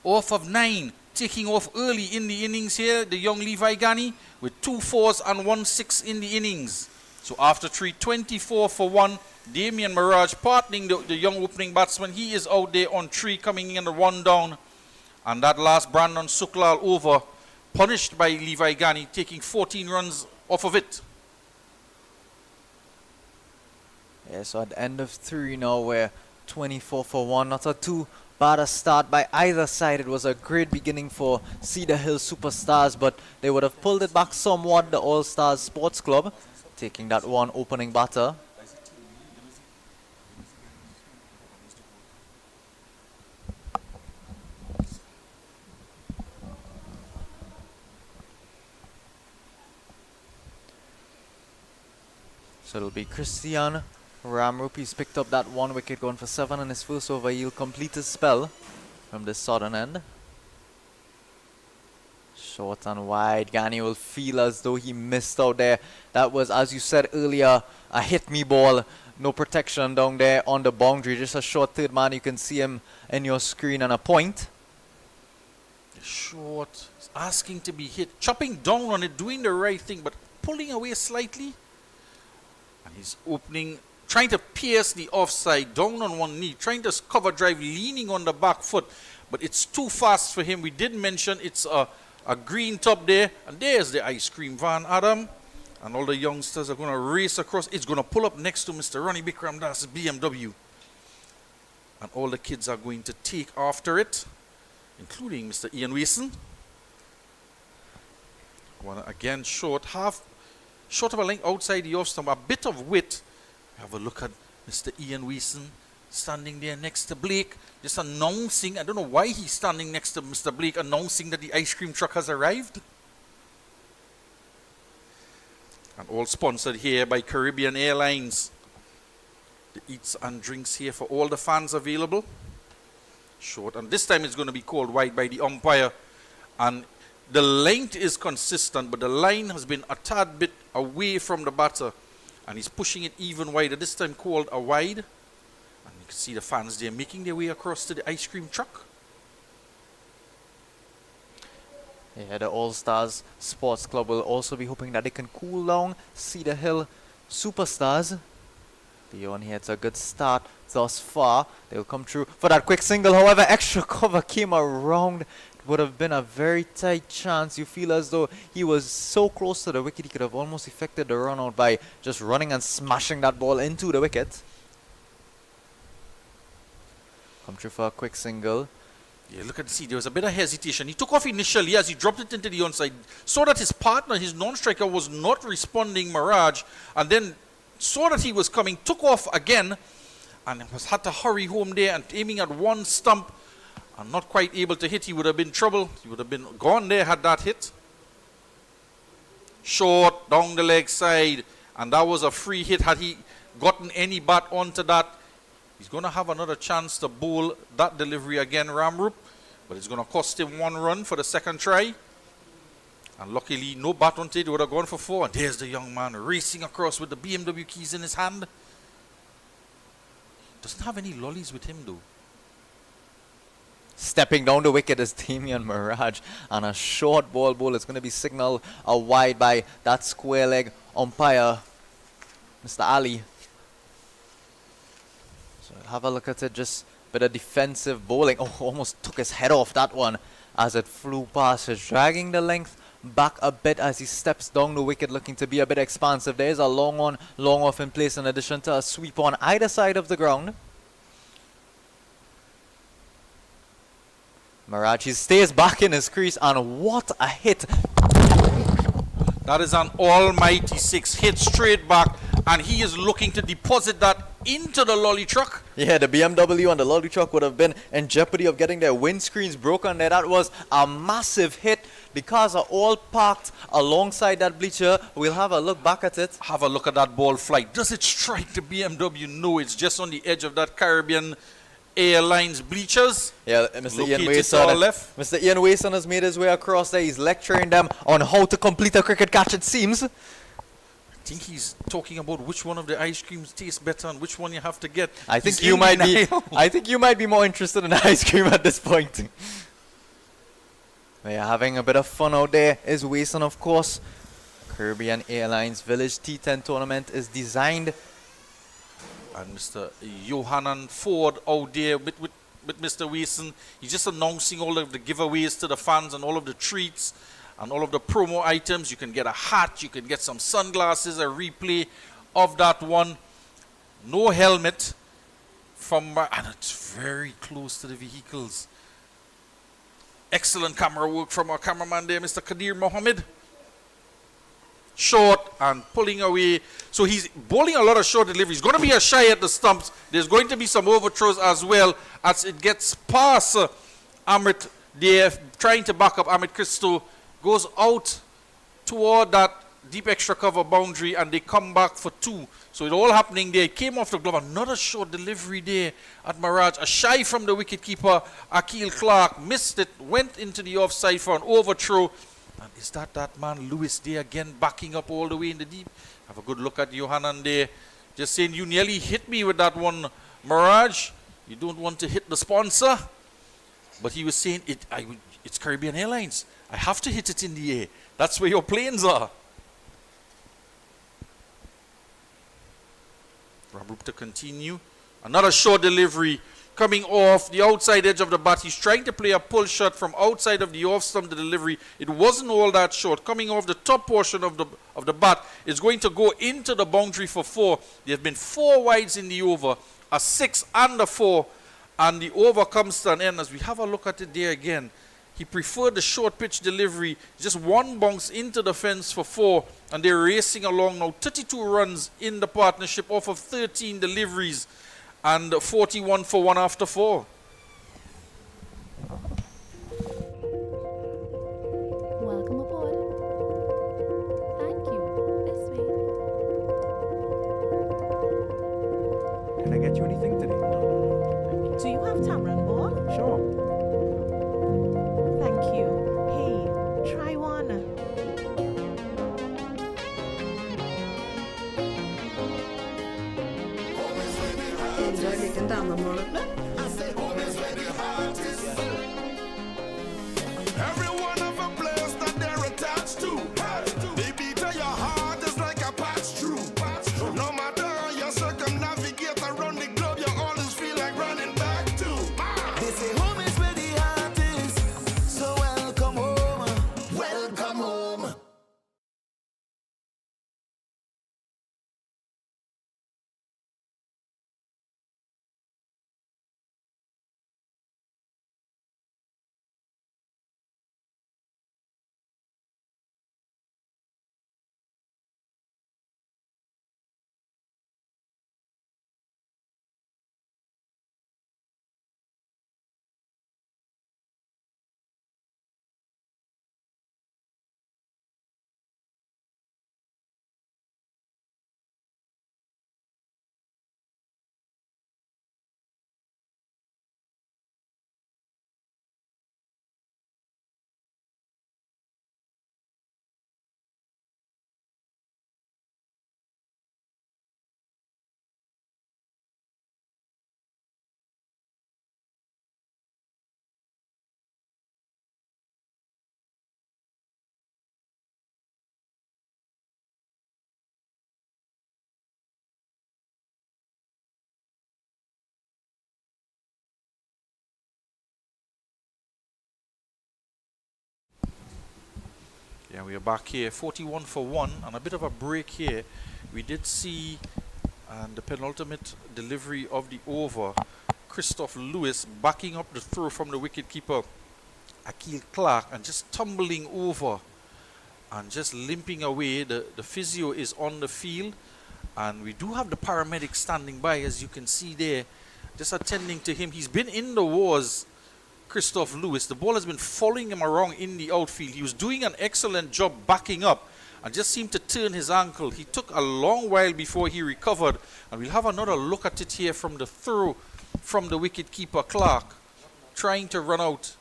Speaker 1: off of 9. Taking off early in the innings here, the young Levi Ghani, with 2 4s and 1 6 in the innings. So after 3, 24 for 1. Damian Mirage partnering the young opening batsman. He is out there on 3, coming in the 1 down. And that last Brandon Suklal over, punished by Levi Ghani, taking 14 runs off of it.
Speaker 2: Yeah, so at the end of 3 now, we're 24 for 1. Not a too bad a start by either side. It was a great beginning for Cedar Hill Superstars, but they would have pulled it back somewhat, the Allstars Sports Club, taking that one opening batter. So it'll be Christian Ramrup. He's picked up that 1 wicket, going for 7 in his first over. He'll complete his spell from this southern end. Short and wide. Ghani will feel as though he missed out there. That was, as you said earlier, a hit-me ball. No protection down there on the boundary. Just a short third man. You can see him in your screen, and a point.
Speaker 1: Short, asking to be hit, chopping down on it, doing the right thing, but pulling away slightly. And he's opening, trying to pierce the offside, down on one knee, trying to cover drive, leaning on the back foot. But it's too fast for him. We did mention it's a green top there. And there's the ice cream van, Adam. And all the youngsters are going to race across. It's going to pull up next to Mr. Ronnie Bikramdas' BMW. And all the kids are going to take after it, including Mr. Ian Wason. One again short of a length outside the off stump, a bit of width. Have a look at Mr. Ian Wason standing there next to Blake, just announcing. I don't know why he's standing next to Mr. Blake, announcing that the ice cream truck has arrived. And all sponsored here by Caribbean Airlines. The eats and drinks here for all the fans available. Short, and this time it's going to be called wide by the umpire. And the length is consistent, but the line has been a tad bit away from the batter. And he's pushing it even wider, this time called a wide. And you can see the fans there making their way across to the ice cream truck.
Speaker 2: Yeah, the Allstars Sports Club will also be hoping that they can cool down Cedar Hill Superstars. Beyond here, it's a good start thus far. They'll come through for that quick single. However, extra cover came around. It would have been a very tight chance. You feel as though he was so close to the wicket, he could have almost effected the run out by just running and smashing that ball into the wicket. Come through for a quick single.
Speaker 1: Yeah, look at see, there was a bit of hesitation. He took off initially as he dropped it into the onside. Saw that his partner, his non-striker, was not responding, Mirage, and then saw that he was coming, took off again, and had to hurry home there and aiming at one stump and not quite able to hit. He would have been trouble. He would have been gone there had that hit. Short down the leg side, and that was a free hit. Had he gotten any bat onto that, he's going to have another chance to bowl that delivery again, Ramrup, but it's going to cost him 1 run for the second try. And luckily, no bat on it, would have gone for 4. And there's the young man racing across with the BMW keys in his hand. Doesn't have any lollies with him, though.
Speaker 2: Stepping down the wicket is Damian Mirage, and a short ball is going to be signaled a wide by that square leg umpire, Mr. Ali. So have a look at it, just a bit of defensive bowling. Oh, almost took his head off that one as it flew past. Just dragging the length back a bit as he steps down the wicket, looking to be a bit expansive. There's a long on, long off in place in addition to a sweep on either side of the ground. Mirage, he stays back in his crease, and what a hit.
Speaker 1: That is an almighty 6 hit straight back, and he is looking to deposit that into the lolly truck.
Speaker 2: Yeah, the BMW and the lolly truck would have been in jeopardy of getting their windscreens broken there. That was a massive hit. The cars are all parked alongside that bleacher. We'll have a look back at it.
Speaker 1: Have a look at that ball flight. Does it strike the BMW? No, it's just on the edge of that Caribbean Airlines bleachers.
Speaker 2: Yeah, Mr. Ian
Speaker 1: Wason.
Speaker 2: Mr. Ian Wason has made his way across there. He's lecturing them on how to complete a cricket catch, it seems.
Speaker 1: I think he's talking about which one of the ice creams tastes better and which one you have to get.
Speaker 2: I think you might be more interested in ice cream at this point. They're having a bit of fun out there. Is Wason, of course. Caribbean Airlines Village T10 tournament is designed.
Speaker 1: And Mr. Johannan Ford out there with Mr. Wason. He's just announcing all of the giveaways to the fans and all of the treats and all of the promo items. You can get a hat, you can get some sunglasses, a replay of that one. No helmet and it's very close to the vehicles. Excellent camera work from our cameraman there, Mr. Kadir Mohammed. Short and pulling away. So he's bowling a lot of short deliveries. Going to be a shy at the stumps. There's going to be some overthrows as well as it gets past Amit there, trying to back up Amit Christo. Goes out toward that deep extra cover boundary and they come back for 2. So it's all happening there. It came off the glove. Another short delivery there at Mirage. A shy from the wicketkeeper, Akil Clark. Missed it. Went into the offside for an overthrow. And is that man Lewis there again backing up all the way in the deep? Have a good look at Johannan there. Just saying, you nearly hit me with that one, Mirage. You don't want to hit the sponsor. But he was saying, it's Caribbean Airlines. I have to hit it in the air. That's where your planes are. Rabrup to continue. Another short delivery coming off the outside edge of the bat. He's trying to play a pull shot from outside of the off stump. The delivery, it wasn't all that short. Coming off the top portion of the bat, is going to go into the boundary for 4. There have been 4 wides in the over, a 6 and a 4, And the over comes to an end. As we have a look at it there again, he preferred the short pitch delivery. Just one bounce into the fence for 4, and they're racing along now. 32 runs in the partnership off of 13 deliveries, and 41 for 1 after 4.
Speaker 3: Welcome aboard. Thank you. This way.
Speaker 10: Can I get you anything today?
Speaker 4: Do you have tamarind ball?
Speaker 10: Sure.
Speaker 4: Thank you. Hey, try one.
Speaker 5: Enjoy liten damemål.
Speaker 6: Every one of a place that they're attached to. They beat to your heart just like a patch through. No matter how you circumnavigate around the globe, you always feel like running back to.
Speaker 7: They say home is where the heart is. So welcome home. Welcome home.
Speaker 1: Yeah, we are back here, 41 for 1, and a bit of a break here. We did see the penultimate delivery of the over, Christoph Lewis backing up the throw from the wicketkeeper, Akil Clark, and just tumbling over and just limping away. The physio is on the field, and we do have the paramedics standing by, as you can see there, just attending to him. He's been in the wars, Christoph Lewis. The ball has been following him around in the outfield. He was doing an excellent job backing up and just seemed to turn his ankle. He took a long while before he recovered, and we'll have another look at it here from the throw from the wicketkeeper Clark, trying to run out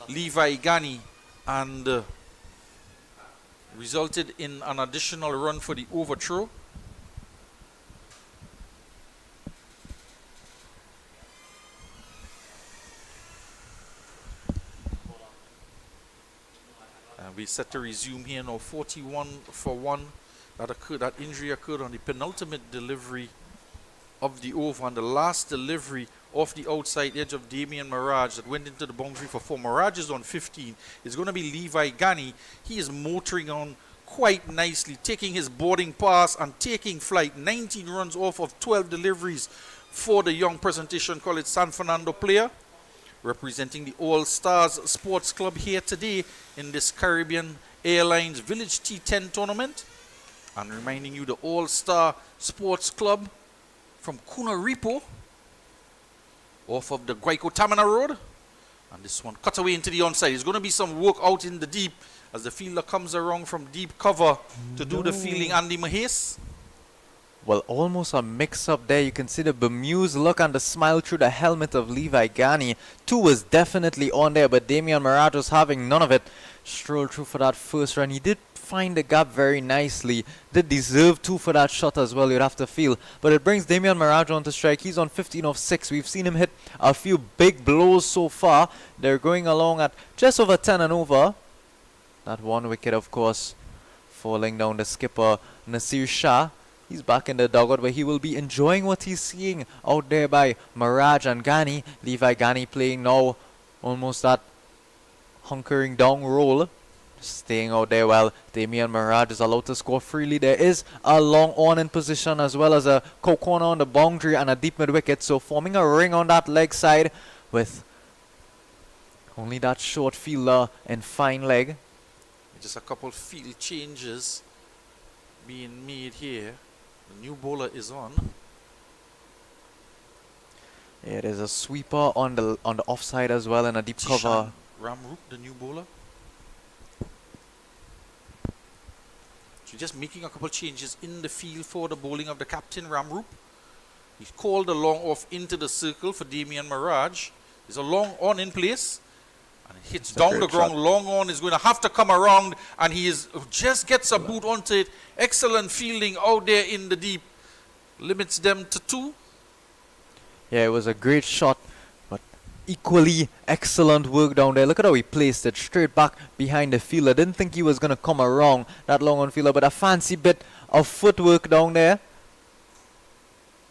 Speaker 1: Levi Gani, and resulted in an additional run for the overthrow. We set to resume here now. 41 for 1. That injury occurred on the penultimate delivery of the over, and the last delivery off the outside edge of Damian Mirage that went into the boundary for 4. Mirage is on 15. It's going to be Levi Gani. He is motoring on quite nicely, taking his boarding pass and taking flight. 19 runs off of 12 deliveries for the young Presentation College San Fernando player, representing the Allstars Sports Club here today in this Caribbean Airlines Village T10 tournament. And reminding you, the All-Star Sports Club from Kunaripo, off of the Guayco-Tamana Road. And this one cut away into the onside. There's going to be some work out in the deep as the fielder comes around from deep cover to do the fielding. Andy Mahis.
Speaker 2: Well, almost a mix-up there. You can see the bemused look and the smile through the helmet of Levi Gani. 2 was definitely on there, but Damian Mirage was having none of it. Strolled through for that first run. He did find the gap very nicely. Did deserve 2 for that shot as well, you'd have to feel. But it brings Damian Mirage on to strike. He's on 15 of 6. We've seen him hit a few big blows so far. They're going along at just over 10 and over. That one wicket, of course, falling down the skipper, Nasir Shah. He's back in the dugout where he will be enjoying what he's seeing out there by Mirage and Gani. Levi Gani playing now almost that hunkering down role. Staying out there while Damian Mirage is allowed to score freely. There is a long on in position as well as a corner on the boundary and a deep mid wicket. So forming a ring on that leg side with only that short fielder and fine leg.
Speaker 1: Just a couple field changes being made here. The new bowler is on.
Speaker 2: Yeah, there's a sweeper on the offside as well and a deep cover.
Speaker 1: Ramroop, the new bowler. So just making a couple changes in the field for the bowling of the captain, Ramroop. He's called the long off into the circle for Damian Mirage. There's a long on in place. And it hits down the ground. Long on is going to have to come around. And he is just gets a boot onto it. Excellent fielding out there in the deep. Limits them to 2.
Speaker 2: Yeah, it was a great shot, but equally excellent work down there. Look at how he placed it straight back behind the fielder. Didn't think he was going to come around that long on fielder, but a fancy bit of footwork down there.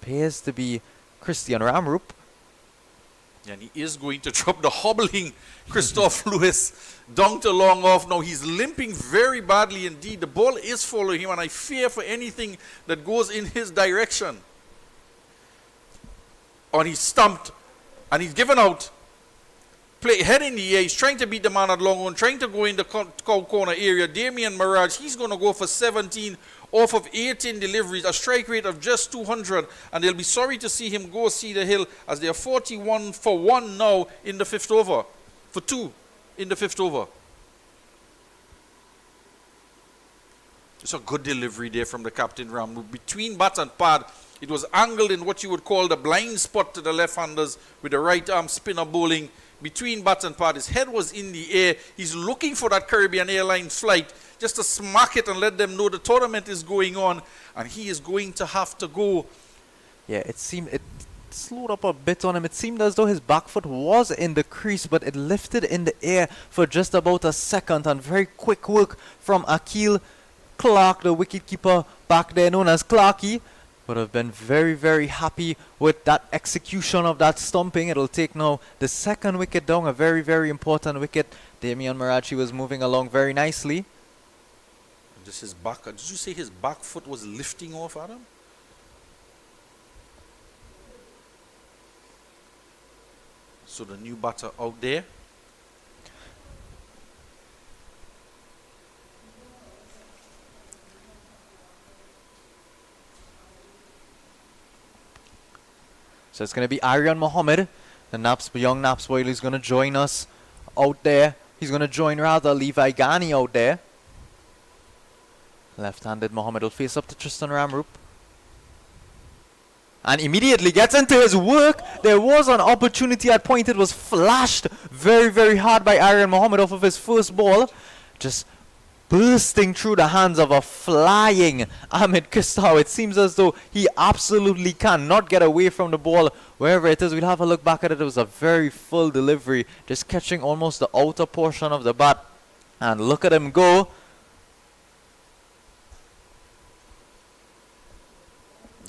Speaker 2: Appears to be Christian Ramroop.
Speaker 1: And he is going to drop the hobbling Christoph Lewis down to long off. Now he's limping very badly indeed. The ball is following him and I fear for anything that goes in his direction. And he's stumped and he's given out. Play head in the air. He's trying to beat the man at long on, trying to go in the corner area. Damian Mirage, he's going to go for 17 off of 18 deliveries, a strike rate of just 200. And they'll be sorry to see him go Cedar Hill as they are 41 for 1 now in the 5th over. For 2 in the 5th over. It's a good delivery there from the captain Ram. Between bat and pad, it was angled in what you would call the blind spot to the left-handers with the right arm spinner bowling. Between bat and pad, his head was in the air. He's looking for that Caribbean Airlines flight just to smack it and let them know the tournament is going on. And he is going to have to go.
Speaker 2: Yeah, it slowed up a bit on him. It seemed as though his back foot was in the crease, but it lifted in the air for just about a second. And very quick work from Akil Clark, the wicketkeeper back there known as Clarky. Would have been very, very happy with that execution of that stumping. It'll take now the 2nd wicket down, a very, very important wicket. Damian Mirage was moving along very nicely.
Speaker 1: Just his back, did you say his back foot was lifting off, Adam? So the new batter out there.
Speaker 2: So it's going to be Aryan Mohammed, the young Naps boy, who's going to join us out there. He's going to join rather Levi Ghani out there. Left-handed Mohammed will face up to Tristan Ramroop. And immediately gets into his work. There was an opportunity at point. It was flashed very, very hard by Aryan Mohammed off of his first ball. Just bursting through the hands of a flying Ahmed Kistau. It seems as though he absolutely cannot get away from the ball wherever it is. We'll have a look back at it. It was a very full delivery, just catching almost the outer portion of the bat. And look at him go.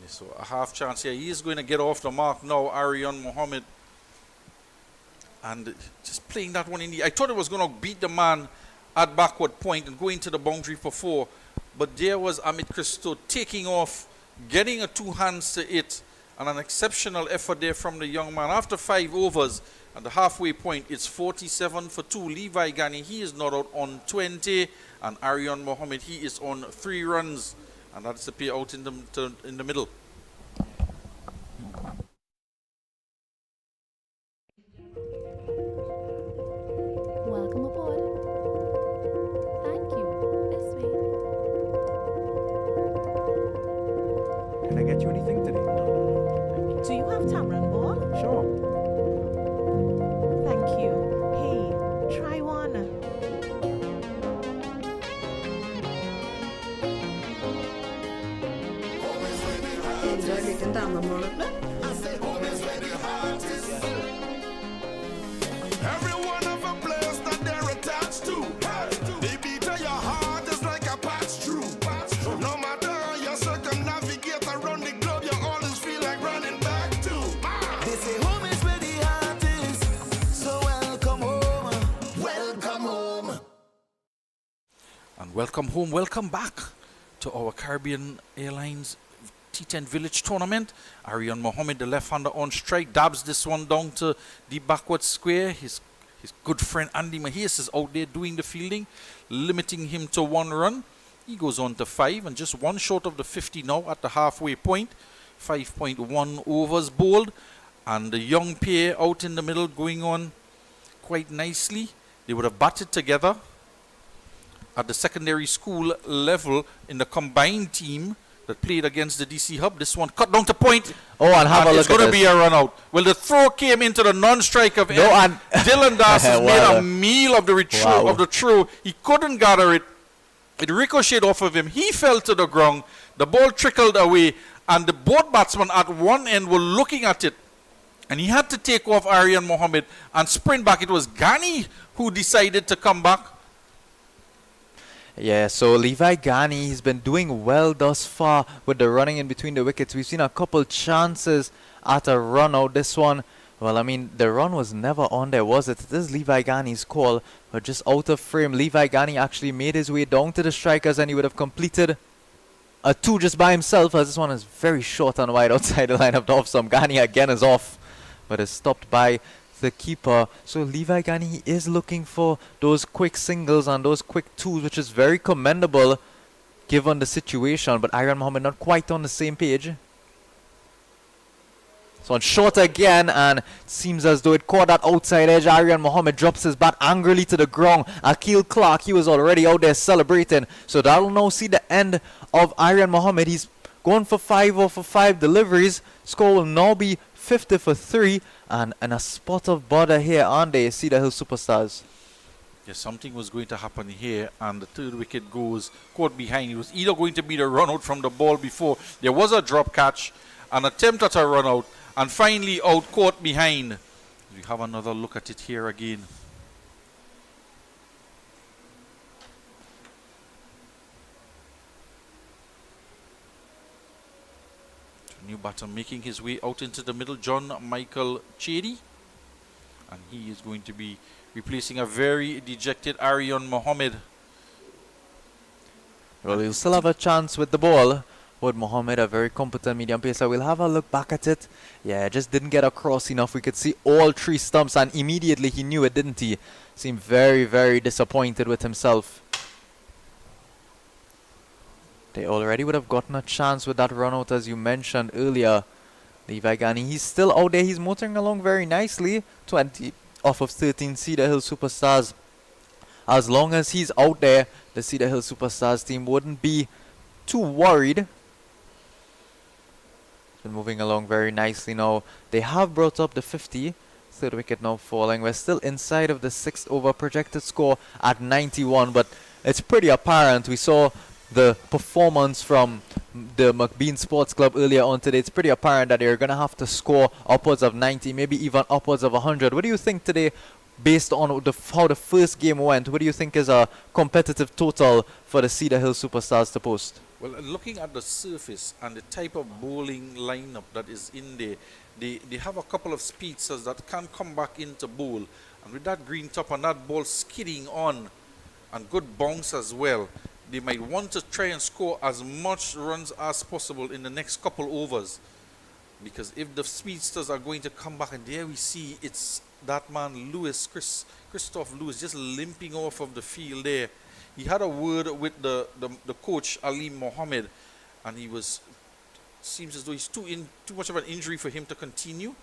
Speaker 1: So a half chance here. He is going to get off the mark now, Aryan Mohammed. And just playing that one in the... I thought it was going to beat the man at backward point and go into the boundary for 4. But there was Amit Christo taking off, getting a 2 hands to it, and an exceptional effort there from the young man. After 5 overs, at the halfway point, it's 47 for 2. Levi Ghani, he is not out on 20, and Aryan Mohammed, he is on 3 runs. And that's the payout in the middle.
Speaker 3: Welcome aboard. Thank you. This way.
Speaker 10: Can I get you anything today?
Speaker 4: Do you have tamarind ball?
Speaker 10: Sure.
Speaker 4: Thank you. Hey, try one.
Speaker 5: Enjoy liten damemål.
Speaker 1: And welcome home, welcome back to our Caribbean Airlines T10 Village tournament. Aryan Mohammed, the left-hander on strike, dabs this one down to the backward square. His good friend Andy Mahias is out there doing the fielding, limiting him to 1 run. He goes on to 5 and just 1 short of the 50 now at the halfway point. 5.1 overs bowled, and the young pair out in the middle going on quite nicely. They would have batted together at the secondary school level in the combined team that played against the DC Hub. This one cut down to point.
Speaker 2: Oh, and have a look
Speaker 1: it's going to be a run out. Well, the throw came into the non-strike of Dylan Das has made a meal of the throw. He couldn't gather it. It ricocheted off of him. He fell to the ground. The ball trickled away, and the both batsmen at one end were looking at it. And he had to take off Aryan Mohammed and sprint back. It was Ghani who decided to come back.
Speaker 2: Yeah, so Levi Ghani, he's been doing well thus far with the running in between the wickets. We've seen a couple chances at a run out. This one, well, I mean, the run was never on there, was it? This is Levi Ghani's call, but just out of frame. Levi Ghani actually made his way down to the strikers, and he would have completed a 2 just by himself, as this one is very short and wide outside the line of the off-stump. Ghani again is off, but is stopped by the keeper. So Levi Ghani is looking for those quick singles and those quick 2s, which is very commendable given the situation. But Aryan Mohammed not quite on the same page. So on short again, and it seems as though it caught that outside edge. Aryan Mohammed drops his bat angrily to the ground. Akil Clark, he was already out there celebrating. So that'll now see the end of Aryan Mohammed. He's going for 5 off of 5 deliveries. Score will now be 50 for 3, and a spot of bother here on the Cedar Hill Superstars.
Speaker 1: Yes, something was going to happen here, and the third wicket goes caught behind. It was either going to be the run out from the ball before. There was a drop catch, an attempt at a run out, and finally out caught behind. We have another look at it here again. New batter making his way out into the middle, John Michael Chedi, and he is going to be replacing a very dejected Aryan Mohammed.
Speaker 2: Well, he'll still have a chance with the ball. Would Mohammed, a very competent medium pacer. We'll have a look back at it. Yeah, just didn't get across enough. We could see all 3 stumps, and immediately he knew it, didn't he? Seemed very, very disappointed with himself. They already would have gotten a chance with that run out, as you mentioned earlier. Levi Ghani, he's still out there. He's motoring along very nicely. 20 off of 13 Cedar Hill Superstars. As long as he's out there, the Cedar Hill Superstars team wouldn't be too worried. Been moving along very nicely now. They have brought up the 50. Third wicket now falling. We're still inside of the 6th over, projected score at 91, but it's pretty apparent. We saw the performance from the McBean Sports Club earlier on today. It's pretty apparent that they're going to have to score upwards of 90, maybe even upwards of 100. What do you think today, based on how the first game went? What do you think is a competitive total for the Cedar Hill Superstars to post?
Speaker 1: Well, looking at the surface and the type of bowling lineup that is in there, they have a couple of speedsters that can come back into bowl. And with that green top and that ball skidding on, and good bounce as well, they might want to try and score as much runs as possible in the next couple overs. Because if the speedsters are going to come back, and there we see it's that man Christoph Lewis just limping off of the field there. He had a word with the coach, Ali Mohammed, and he seems as though he's too much of an injury for him to continue.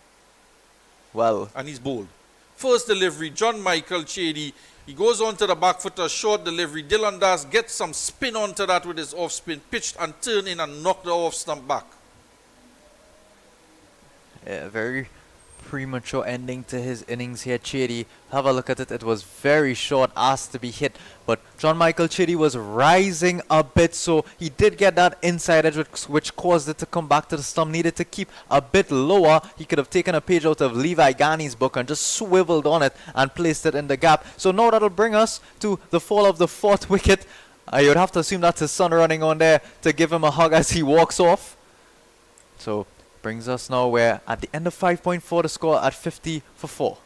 Speaker 2: Well,
Speaker 1: and he's bowled. First delivery, John Michael Chedi. He goes on to the back foot, a short delivery. Dylan Das gets some spin onto that with his off spin, pitched and turned in and knocked the off stump back.
Speaker 2: Yeah, very premature ending to his innings here, Chedi. Have a look at it. It was very short, asked to be hit, but John Michael Chedi was rising a bit, so he did get that inside edge, which caused it to come back to the stump. Needed to keep a bit lower. He could have taken a page out of Levi Ghani's book and just swiveled on it and placed it in the gap. So now that'll bring us to the fall of the 4th wicket. You would have to assume that's his son running on there to give him a hug as he walks off. So brings us now where at the end of 5.4 the score at 50 for 4.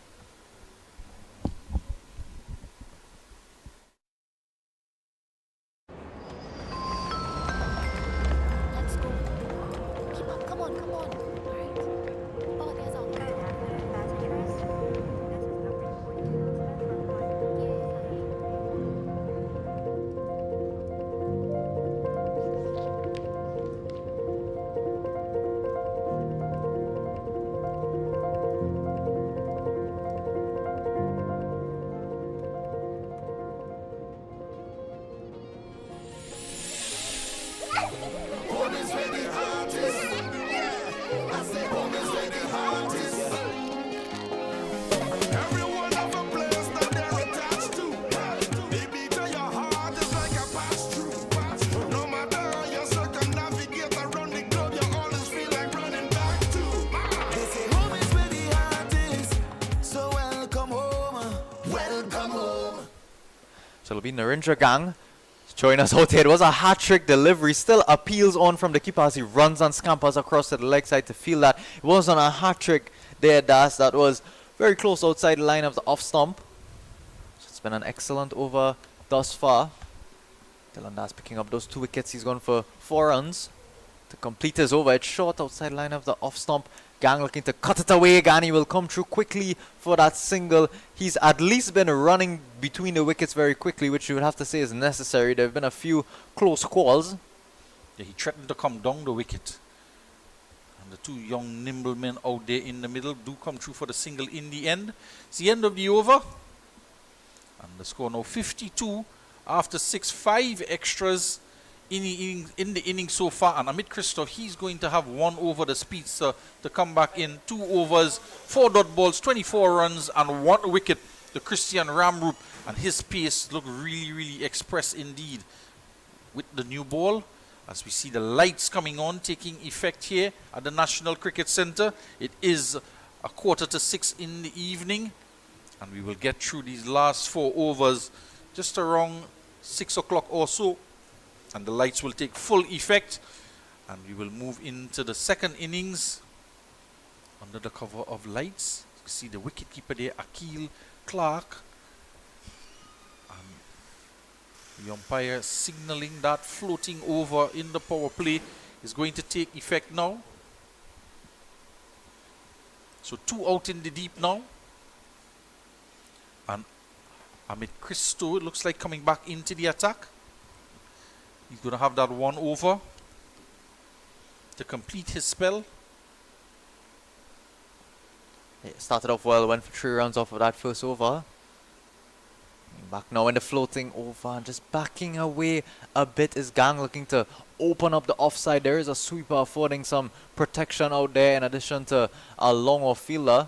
Speaker 2: be Narendra Gang showing us out here. It was a hat-trick delivery. Still appeals on from the keeper as he runs and scampers across to the leg side to feel that. It wasn't a hat-trick there, Das. That was very close outside the line of the off stump. So it's been an excellent over thus far. Dylan Das picking up those 2 wickets. He's gone for 4 runs to complete his over. It's short outside line of the off stump. Gang looking to cut it away again. He will come through quickly for that single. He's at least been running between the wickets very quickly, which you would have to say is necessary. There have been a few close calls.
Speaker 1: Yeah, he threatened to come down the wicket. And the 2 young nimble men out there in the middle do come through for the single in the end. It's the end of the over. And the score now 52 after 6-5 extras in the inning so far. And Amit Christoph, he's going to have 1 over the speedster to come back in. 2 overs, 4 dot balls, 24 runs and 1 wicket. The Christian Ramroop, and his pace look really express indeed with the new ball. As we see the lights coming on, taking effect here at the National Cricket Centre. It is 5:45 in the evening, and we will get through these last 4 overs just around 6 o'clock or so, and the lights will take full effect, and we will move into the second innings under the cover of lights. You see the wicketkeeper there, Akil Clark, and the umpire signaling that floating over in the power play is going to take effect now. So 2 out in the deep now, and Amit Christo, it looks like, coming back into the attack. He's going to have that 1 over to complete his spell.
Speaker 2: It started off well, went for 3 runs off of that first over. Back now in the floating over and just backing away a bit is Gang, looking to open up the offside. There is a sweeper affording some protection out there in addition to a long off fielder.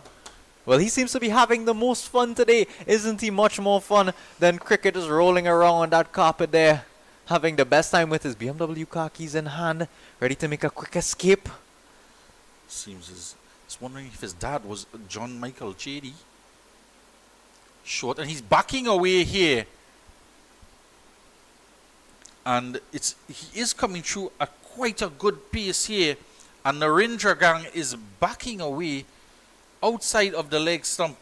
Speaker 2: Well, he seems to be having the most fun today. Isn't he much more fun than cricket, just rolling around on that carpet there, having the best time with his BMW car keys in hand, ready to make a quick escape.
Speaker 1: Seems he's wondering if his dad was John Michael Chady. Short, and he's backing away here. And he is coming through at quite a good pace here. And Narendra Gang is backing away outside of the leg stump.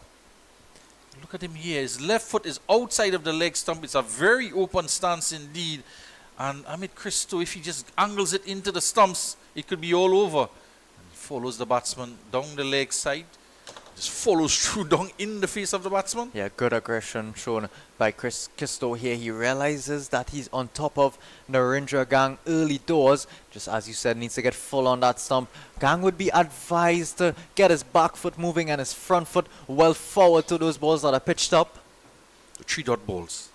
Speaker 1: Look at him here. His left foot is outside of the leg stump. It's a very open stance indeed. And Amit Christo, if he just angles it into the stumps, it could be all over. And he follows the batsman down the leg side. Just follows through down in the face of the batsman.
Speaker 2: Yeah, good aggression shown by Christo here. He realizes that he's on top of Narendra Gang early doors. Just as you said, needs to get full on that stump. Gang would be advised to get his back foot moving and his front foot well forward to those balls that are pitched up.
Speaker 1: The 3 dot balls.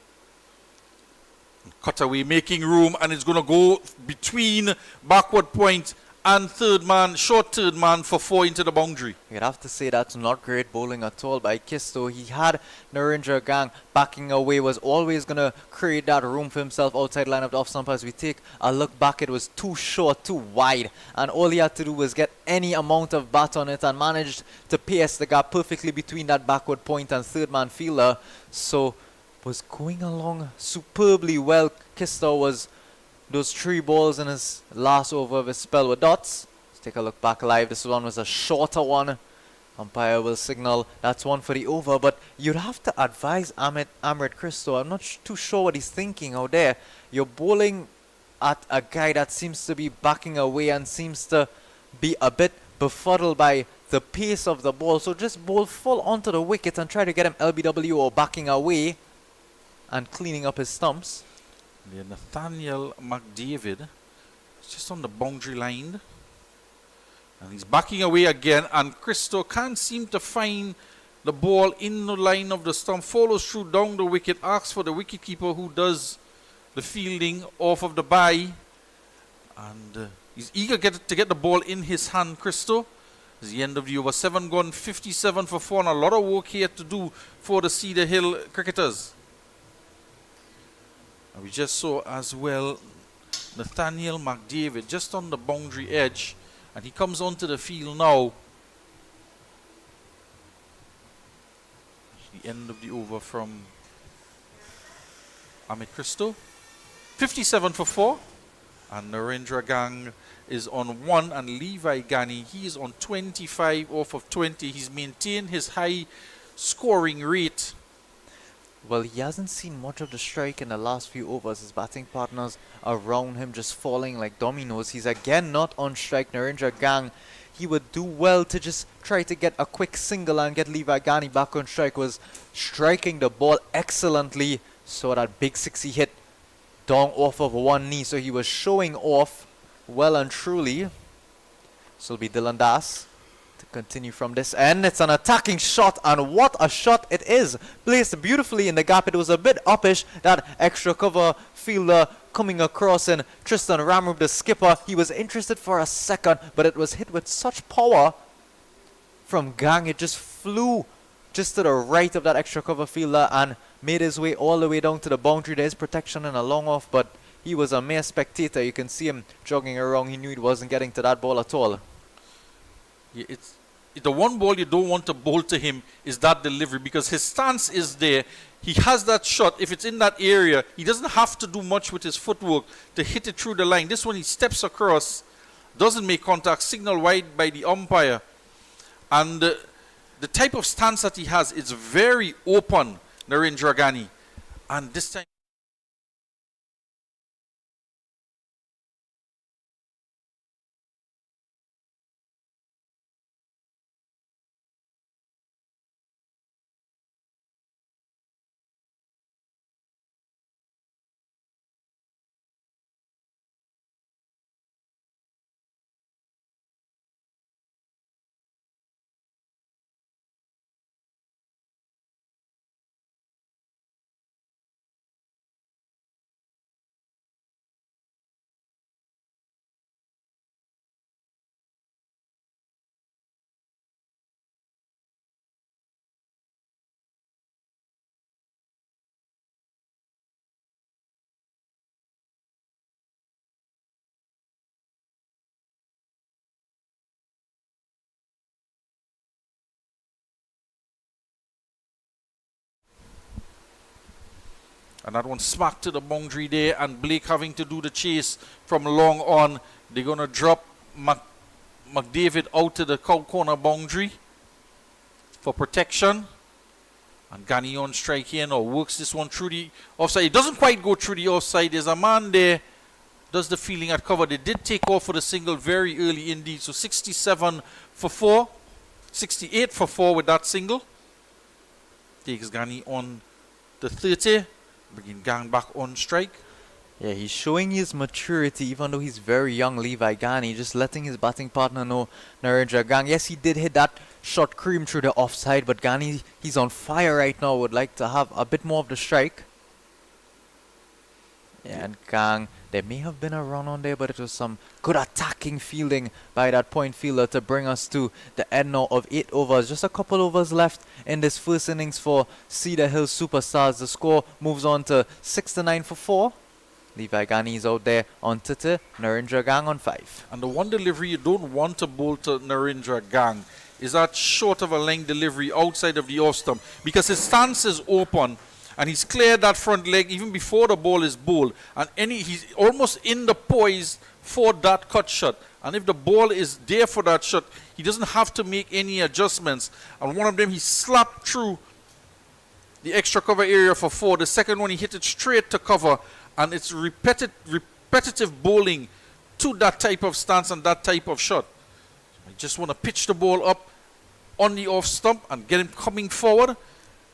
Speaker 1: Cut away, making room, and it's going to go between backward point and third man, short third man for 4 into the boundary.
Speaker 2: You'd have to say that's not great bowling at all by Kisto. He had Narendra Gang backing away, was always going to create that room for himself outside line of the off stump. As we take a look back, it was too short, too wide, and all he had to do was get any amount of bat on it and managed to pierce the gap perfectly between that backward point and third man fielder. So was going along superbly well. Kisto was those 3 balls in his last over of his spell with dots. Let's take a look back live. This one was a shorter one. Umpire will signal that's 1 for the over, but you'd have to advise Amrit Christo. I'm not too sure what he's thinking out there. You're bowling at a guy that seems to be backing away and seems to be a bit befuddled by the pace of the ball. So just bowl full onto the wicket and try to get him LBW or backing away and cleaning up his stumps.
Speaker 1: Yeah, Nathaniel McDavid is just on the boundary line, and he's backing away again, and Christo can't seem to find the ball in the line of the stump. Follows through down the wicket, asks for the wicketkeeper who does the fielding off of the bye, and he's eager to get the ball in his hand. Christo, it's the end of the over. 7 gone, 57 for 4, and a lot of work here to do for the Cedar Hill cricketers. We just saw as well Nathaniel McDavid just on the boundary edge, and he comes onto the field now. The end of the over from Amit Christo. 57 for 4. And Narendra Gang is on 1. And Levi Ghani, he is on 25 off of 20. He's maintained his high scoring rate.
Speaker 2: Well, he hasn't seen much of the strike in the last few overs. His batting partners around him just falling like dominoes. He's again not on strike. Narendra Gang, he would do well to just try to get a quick single and get Levi Ghani back on strike. Was striking the ball excellently. So that big six he hit down off of one knee. So he was showing off well and truly. So it'll be Dylan Das to continue from this end. It's an attacking shot, and what a shot it is. Placed beautifully in the gap. It was a bit uppish, that extra cover fielder coming across, and Tristan Ramroop, the skipper, he was interested for a second, but it was hit with such power from Gang. It just flew just to the right of that extra cover fielder and made his way all the way down to the boundary. There's protection and a long off, but he was a mere spectator. You can see him jogging around. He knew he wasn't getting to that ball at all.
Speaker 1: Yeah, it's the one ball you don't want to bowl to him is that delivery, because his stance is there. He has that shot. If it's in that area, he doesn't have to do much with his footwork to hit it through the line. This one, he steps across, doesn't make contact, signal wide by the umpire. And the type of stance that he has, it's very open, Narendra Ghani. And this time, and that one smacked to the boundary there, and Blake having to do the chase from long on. They're going to drop McDavid out to the corner boundary for protection. And Ghani on strike here now, works this one through the offside. It doesn't quite go through the offside. There's a man there, does the fielding at cover. They did take off for the single very early indeed. So 67 for 4, 68 for 4 with that single. Takes Ghani on the 30. Bringing Gang back on strike.
Speaker 2: Yeah, he's showing his maturity, even though he's very young, Levi Ghani, just letting his batting partner know, Narendra Gang. Yes, he did hit that shot cream through the offside, but Ghani, he's on fire right now, would like to have a bit more of the strike. Yeah, and Gang, there may have been a run on there, but it was some good attacking fielding by that point fielder to bring us to the end now of 8 overs. Just a couple overs left in this first innings for Cedar Hill Superstars. The score moves on to 6-9 for 4. Levi Ghani is out there on Twitter, Narendra Gang on 5.
Speaker 1: And the one delivery you don't want to bowl to Narendra Gang is that short of a length delivery outside of the off stump, because his stance is open. And he's cleared that front leg even before the ball is bowled. And he's almost in the poise for that cut shot. And if the ball is there for that shot, he doesn't have to make any adjustments. And one of them, he slapped through the extra cover area for 4. The second one, he hit it straight to cover. And it's repetitive bowling to that type of stance and that type of shot. I just want to pitch the ball up on the off stump and get him coming forward.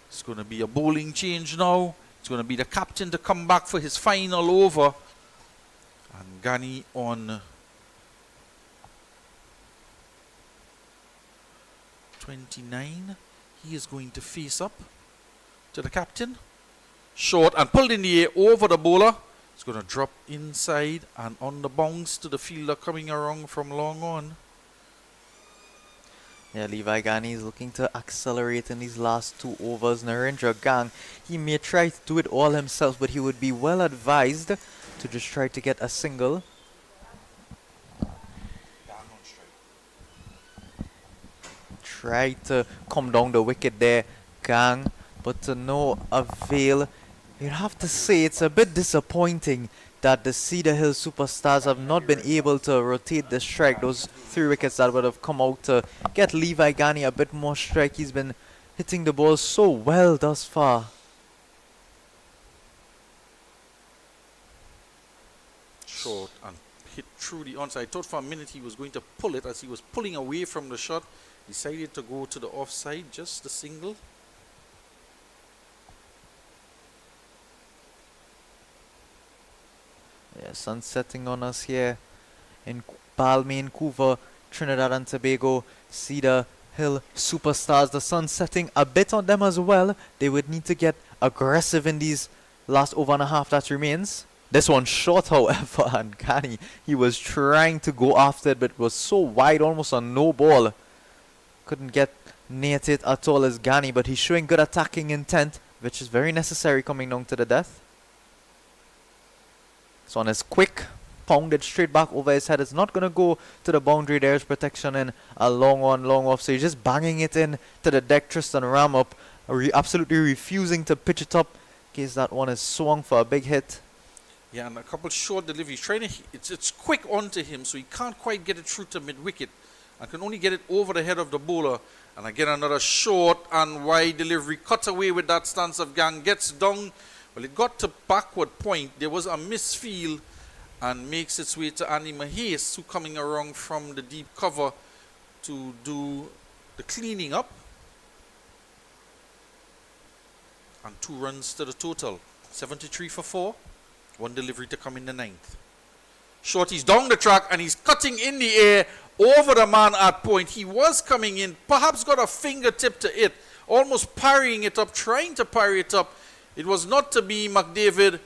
Speaker 1: It's going to be a bowling change now. It's going to be the captain to come back for his final over. And Ghani on 29. He is going to face up to the captain. Short and pulled in the air over the bowler. It's going to drop inside and on the bounce to the fielder coming around from long on.
Speaker 2: Yeah, Levi Ghani is looking to accelerate in these last 2 overs. Narendra Gang, he may try to do it all himself, but he would be well advised to just try to get a single. Try to come down the wicket there, Gang, but to no avail. You'd have to say it's a bit disappointing that the Cedar Hill superstars have not been able to rotate the strike. Those 3 wickets that would have come out to get Levi Gani a bit more strike. He's been hitting the ball so well thus far.
Speaker 1: Short and hit through the onside. I thought for a minute he was going to pull it. As he was pulling away from the shot, decided to go to the offside, just a single.
Speaker 2: Yeah, sun setting on us here in Balmain, Vancouver, Trinidad and Tobago. Cedar Hill superstars. The sun setting a bit on them as well. They would need to get aggressive in these last over and a half that remains. This one short, however, and Gani, he was trying to go after it, but it was so wide, almost a no ball. Couldn't get near it at all as Gani, but he's showing good attacking intent, which is very necessary coming down to the death. This one is quick, pounded straight back over his head. It's not going to go to the boundary. There's protection in a long on, long off. So he's just banging it in to the deck. Tristan Ram up, absolutely refusing to pitch it up in case that one is swung for a big hit.
Speaker 1: Yeah, and a couple short deliveries. Trying to, it's quick onto him, so he can't quite get it through to mid-wicket. And can only get it over the head of the bowler. And again, another short and wide delivery. Cut away with that stance of Gang. Gets down. Well, it got to backward point. There was a misfeel and makes its way to Andy Mahes, who coming around from the deep cover to do the cleaning up. And 2 runs to the total. 73 for 4. 1 delivery to come in the 9th. Shorty's down the track and he's cutting in the air over the man at point. He was coming in, perhaps got a fingertip to it, almost parrying it up, trying to parry it up. It was not to be. McDavid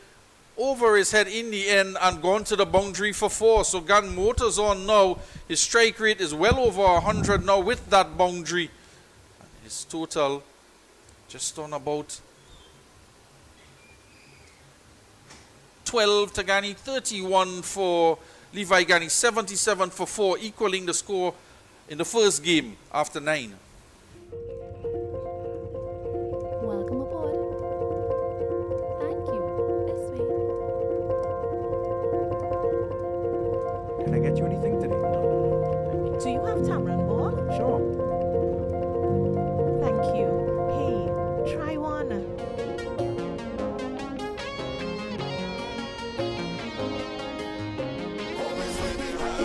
Speaker 1: over his head in the end and gone to the boundary for 4. So Gan motors on now. His strike rate is well over 100 now with that boundary. And his total just on about 12 to Gani, 31 for Levi Gani, 77 for 4, equaling the score in the first game after 9.
Speaker 3: Welcome aboard. Thank you. This way.
Speaker 10: Can I get you anything today?
Speaker 4: Do you have tamarind ball?
Speaker 10: Sure.
Speaker 4: Thank you. Hey, try one.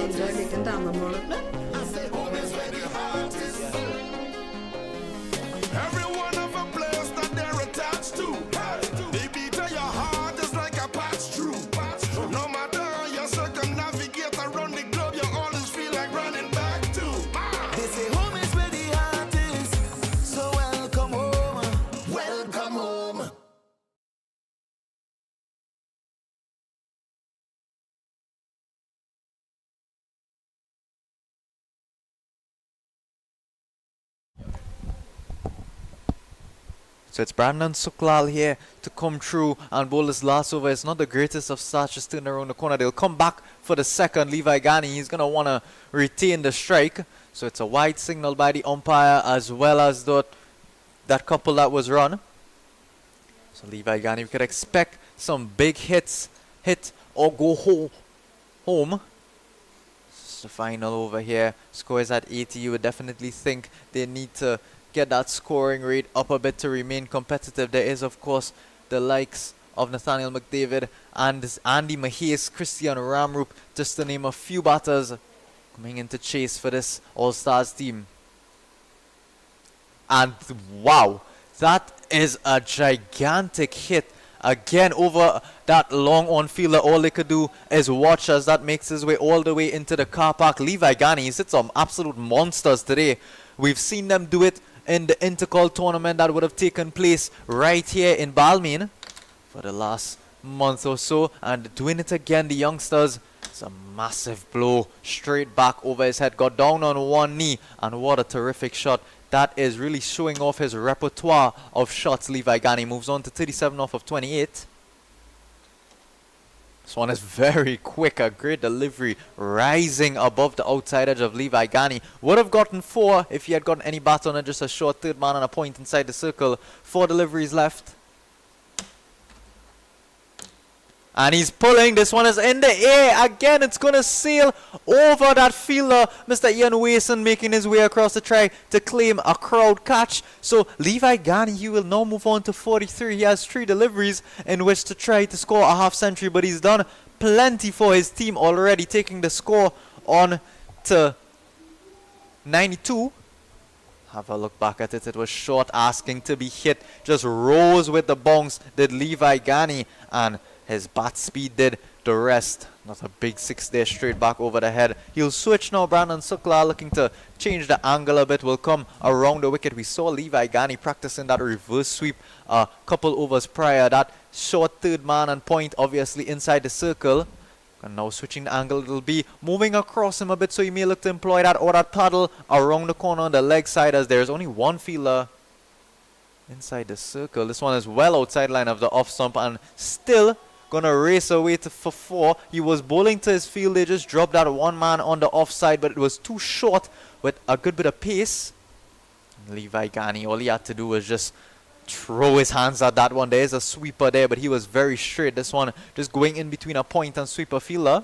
Speaker 5: Enjoy making tamarind ball.
Speaker 6: Every one of a place that they're attached to. They beat to your heart just like a patch through. No matter how you circumnavigate around the globe, you always feel like running back to.
Speaker 7: They say home is where the heart is. So welcome home. Welcome home.
Speaker 2: So it's Brandon Suklal here to come through and bowl this last over. It's not the greatest of starts, just turn around the corner. They'll come back for the second. Levi Gani, he's going to want to retain the strike. So it's a wide signal by the umpire as well as that couple that was run. So Levi Gani, we could expect some big hit or go home. This is the final over here. Score is at 80. You would definitely think they need to get that scoring rate up a bit to remain competitive. There is, of course, the likes of Nathaniel McDavid and Andy Mahes, Christian Ramroop, just to name a few batters coming into chase for this All-Stars team. And wow, that is a gigantic hit. Again, over that long on fielder, all they could do is watch as that makes his way all the way into the car park. Levi Gani, he's hit some absolute monsters today. We've seen them do it in the Intercol tournament that would have taken place right here in Balmain for the last month or so, and doing it again, the youngsters. It's a massive blow straight back over his head, got down on one knee, and what a terrific shot. That is really showing off his repertoire of shots. Levi Gani moves on to 37 off of 28. This one is very quick, a great delivery, rising above the outside edge of Levi Gani. Would have gotten 4 if he had gotten any bat on it, just a short third man and a point inside the circle. 4 deliveries left. And he's pulling. This one is in the air. Again, it's going to sail over that fielder. Mr. Ian Wason making his way across the try to claim a crowd catch. So Levi Gani, he will now move on to 43. He has 3 deliveries in which to try to score a half century. But he's done plenty for his team already, taking the score on to 92. Have a look back at it. It was short, asking to be hit. Just rose with the bounce, did Levi Gani. And his bat speed did the rest. Not a big 6 there, straight back over the head. He'll switch now. Brandon Sukla looking to change the angle a bit. Will come around the wicket. We saw Levi Gani practicing that reverse sweep a couple overs prior. That short third man and point obviously inside the circle. And now switching the angle, it'll be moving across him a bit, so he may look to employ that or that paddle around the corner on the leg side, as there's only one fielder inside the circle. This one is well outside line of the off stump and still gonna race away for 4. He was bowling to his field. They just dropped that one man on the offside, but it was too short with a good bit of pace. Levi Gani, all he had to do was just throw his hands at that one. There's a sweeper there, but he was very straight. This one just going in between a point and sweeper fielder.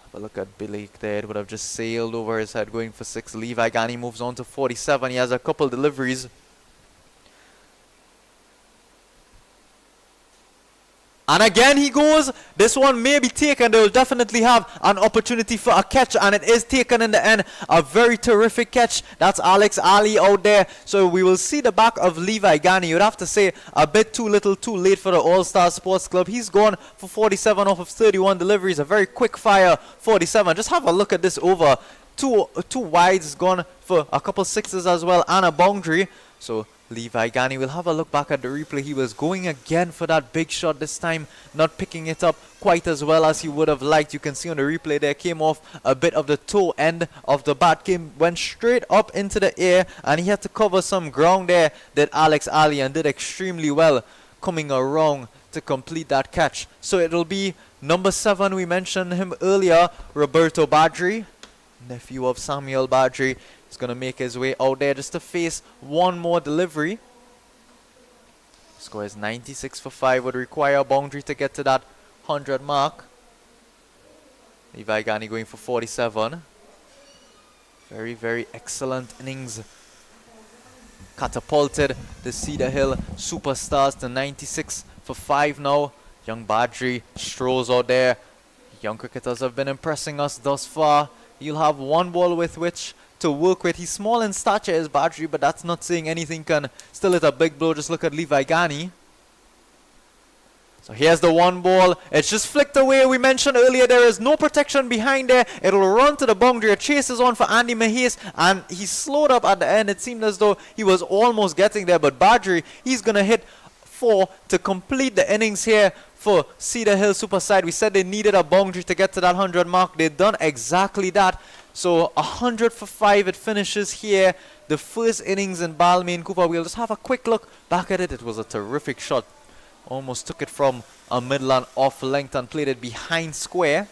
Speaker 2: Have a look at Billy there. It would have just sailed over his head going for 6. Levi Gani moves on to 47. He has a couple deliveries. And again he goes. This one may be taken. They will definitely have an opportunity for a catch, and it is taken in the end. A very terrific catch. That's Alex Ali out there. So we will see the back of Levi Gani. You'd have to say a bit too little too late for the All-Star Sports Club. He's gone for 47 off of 31 deliveries. A very quick fire 47. Just have a look at this over. Two wides, gone for a couple 6s as well and a boundary. So Levi Gani will have a look back at the replay. He was going again for that big shot this time, not picking it up quite as well as he would have liked. You can see on the replay there, came off a bit of the toe end of the bat, went straight up into the air, and he had to cover some ground there, did Alex Ali, and did extremely well coming around to complete that catch. So it'll be number 7, we mentioned him earlier, Roberto Badri, nephew of Samuel Badri. He's going to make his way out there just to face one more delivery. Score is 96 for 5. Would require a boundary to get to that 100 mark. Levi Gani going for 47. Very, very excellent innings. Catapulted the Cedar Hill Superstars to 96 for 5 now. Young Badri strolls out there. Young cricketers have been impressing us thus far. He'll have one ball with which to work with. He's small in stature as Badri, but that's not saying anything. Can still hit a big blow. Just look at Levi Gani. So here's the one ball. It's just flicked away. We mentioned earlier there is no protection behind there. It'll run to the boundary. A chase is on for Andy Mahes, and he slowed up at the end. It seemed as though he was almost getting there, but Badri, he's going to hit 4 to complete the innings here for Cedar Hill Super Side. We said they needed a boundary to get to that 100 mark. They've done exactly that. So 100 for 5 it finishes here. The first innings in Balmain Cooper. We'll just have a quick look back at it. It was a terrific shot. Almost took it from a middle and off length and played it behind square.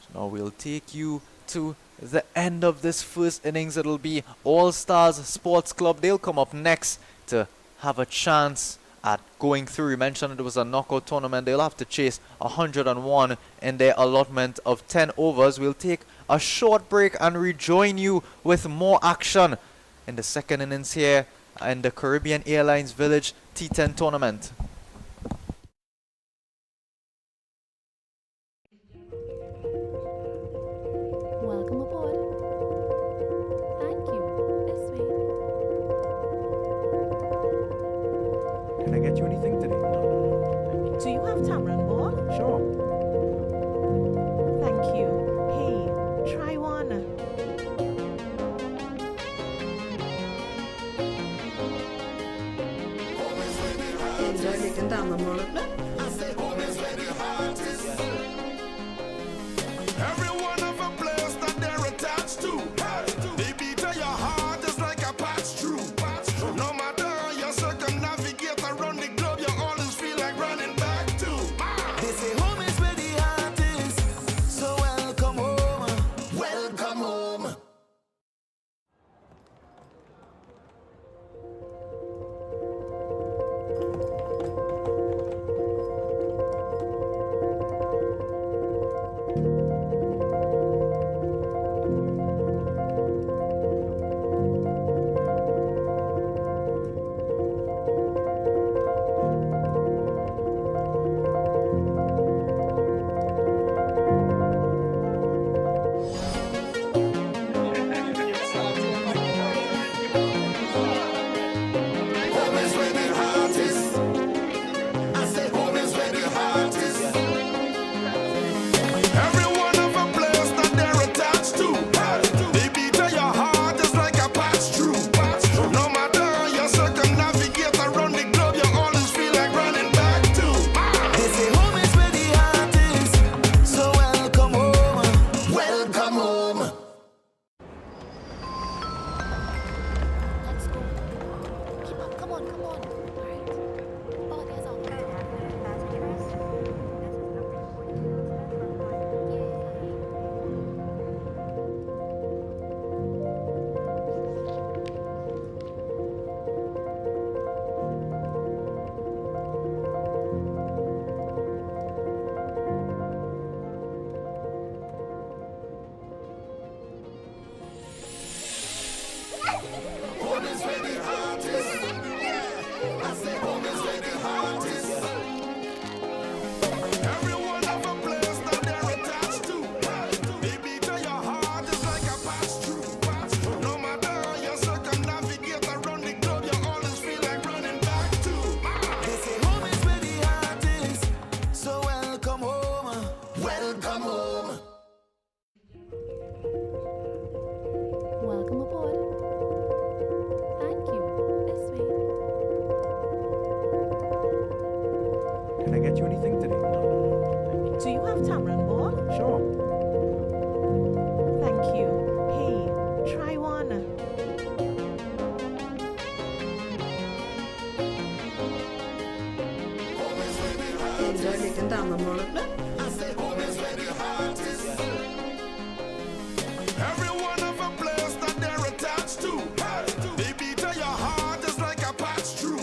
Speaker 2: So now we'll take you to the end of this first innings. It'll be All-Stars Sports Club. They'll come up next to have a chance at going through. We mentioned it was a knockout tournament. They'll have to chase 101 in their allotment of 10 overs. We'll take a short break and rejoin you with more action in the second innings here in the Caribbean Airlines Village T10 tournament.
Speaker 3: Welcome aboard. Thank you. This way.
Speaker 10: Can I get you anything today?
Speaker 4: Do you have tamarind ball?
Speaker 10: Sure.
Speaker 4: Thank you. Hey, try one.
Speaker 5: Enjoy liten damemål.
Speaker 6: Every one of a place that they're attached to. They beat to your heart just like a patch through. No matter how you circumnavigate around the globe, you always feel like running back to.
Speaker 7: They say home is where the heart is. So welcome home. Welcome home.
Speaker 10: Can I get you anything today?
Speaker 4: Do you have tamarind ball?
Speaker 10: Sure.
Speaker 4: Thank you. Hey, try one.
Speaker 5: Enjoy liten dammemor.
Speaker 6: Everyone have a place that they're attached to. They beat to your heart just like a patch through.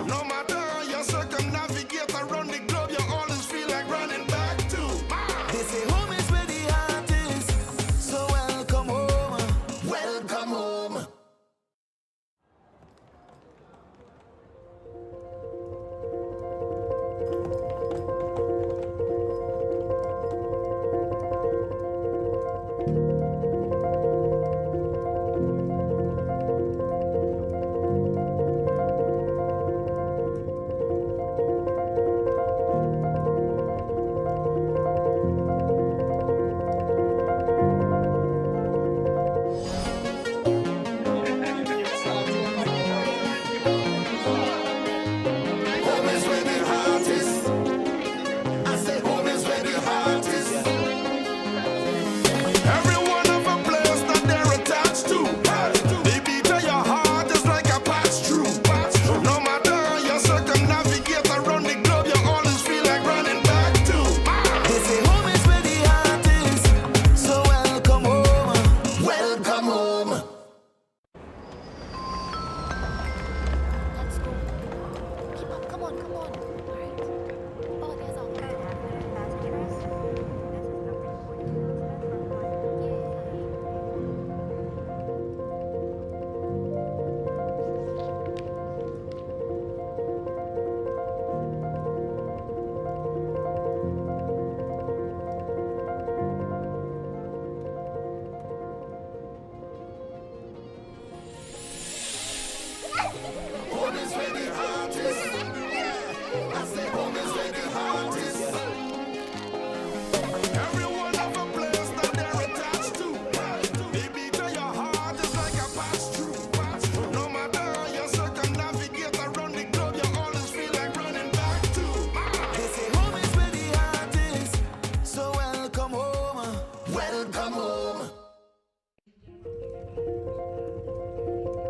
Speaker 6: No matter how you circumnavigate around the globe, you always feel like running back to.
Speaker 7: They say home is where the heart is. So welcome home. Welcome home. Home is where the heart is. I say home is where the heart is.
Speaker 6: Everyone have a place that they're attached to. They beat to your heart just like a patch through. No matter how you circumnavigate around the globe, you always feel like running back to.
Speaker 7: They say home is where the heart is. So welcome home. Welcome home.
Speaker 3: Let's go. Keep up. Come on, come on. All right. Oh, there's our
Speaker 6: Home is where the heart is. I say home is where the heart is. Everyone have a place that they're attached to. They beat to your heart just like a patch through. No matter how you circumnavigate around the globe, you always feel like running back to.
Speaker 7: They say home is where the heart is. So welcome home. Welcome home.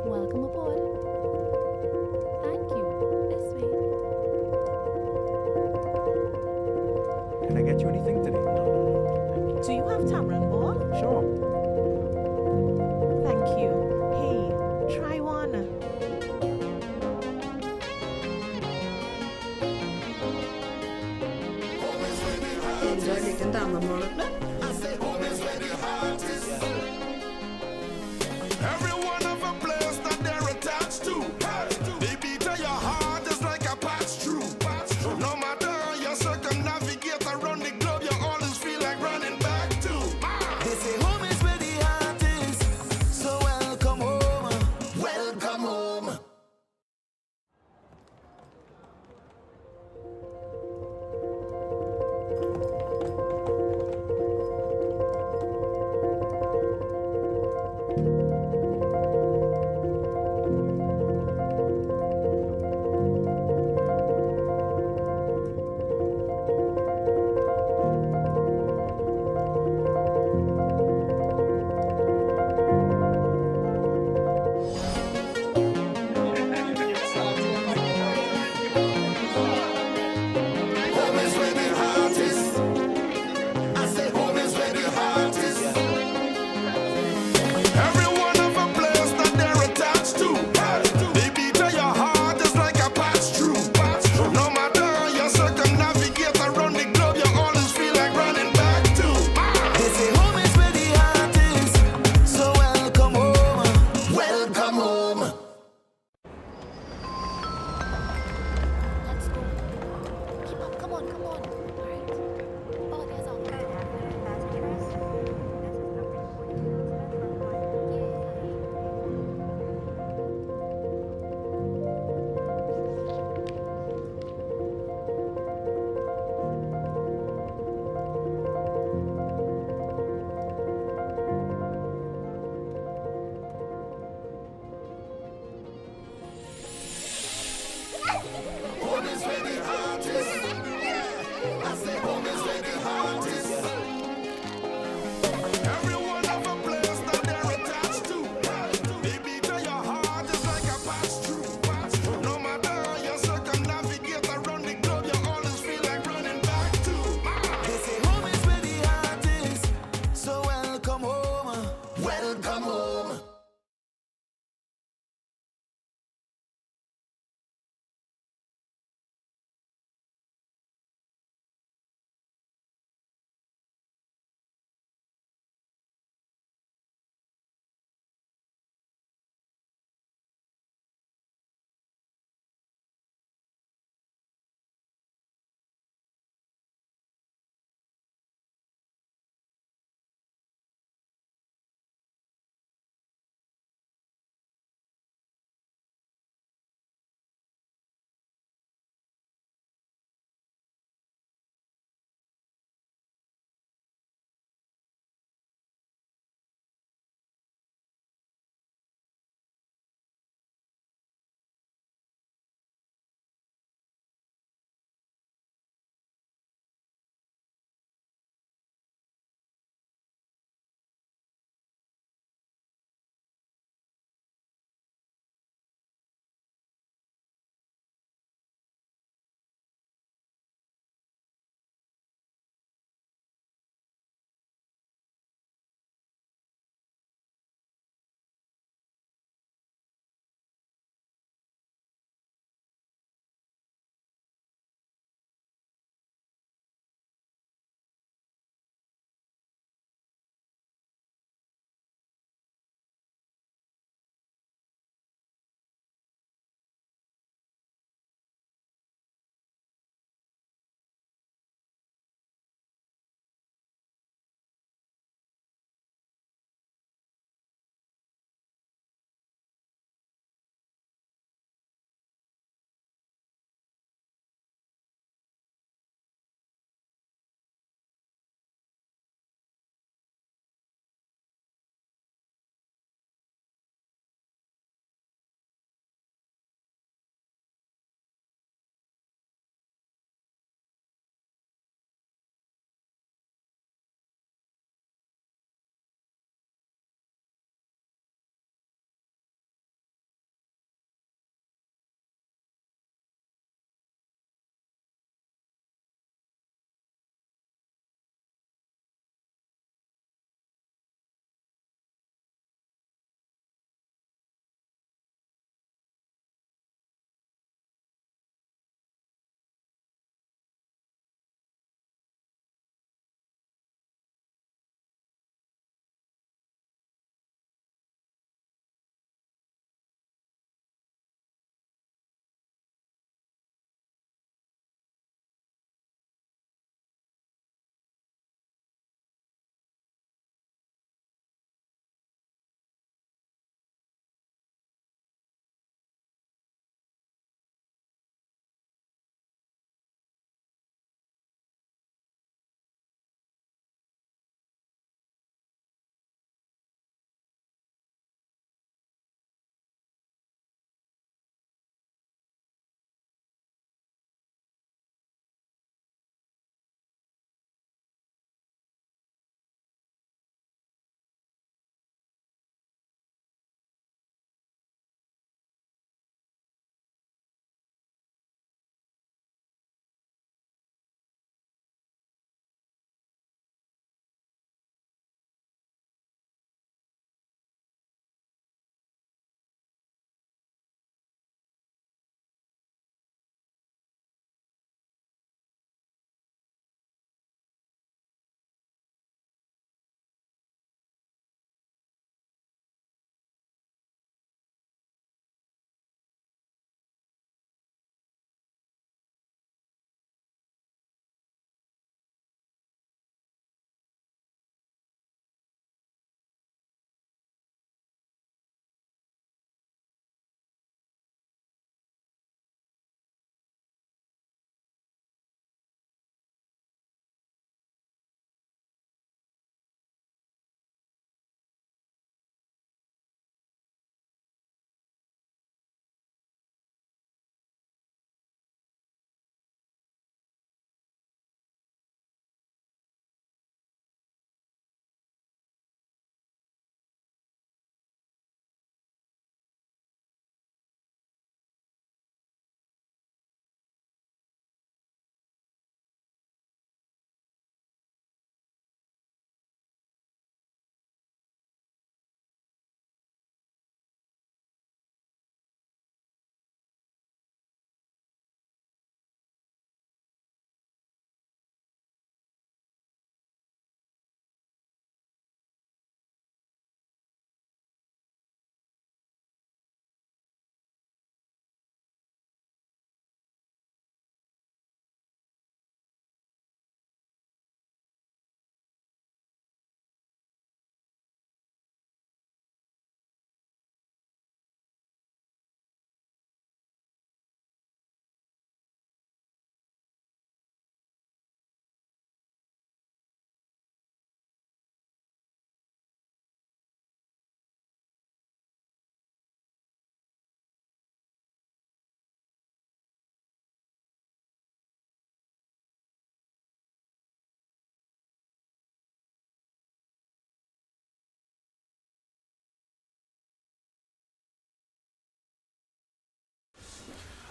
Speaker 3: welcome aboard. Thank you. This way.
Speaker 10: Can I get you anything today?
Speaker 4: Do you have tamarind ball?
Speaker 10: Sure.
Speaker 4: Thank you. Hey, try one.
Speaker 5: Enjoy liten dammemor.
Speaker 6: I say home is where the heart is. Everyone have a place that they're attached to. They beat to your heart just like a patch through. No matter how you circumnavigate around the globe, you always feel like running back to.
Speaker 7: They say home is where the heart is. So welcome home. Welcome home.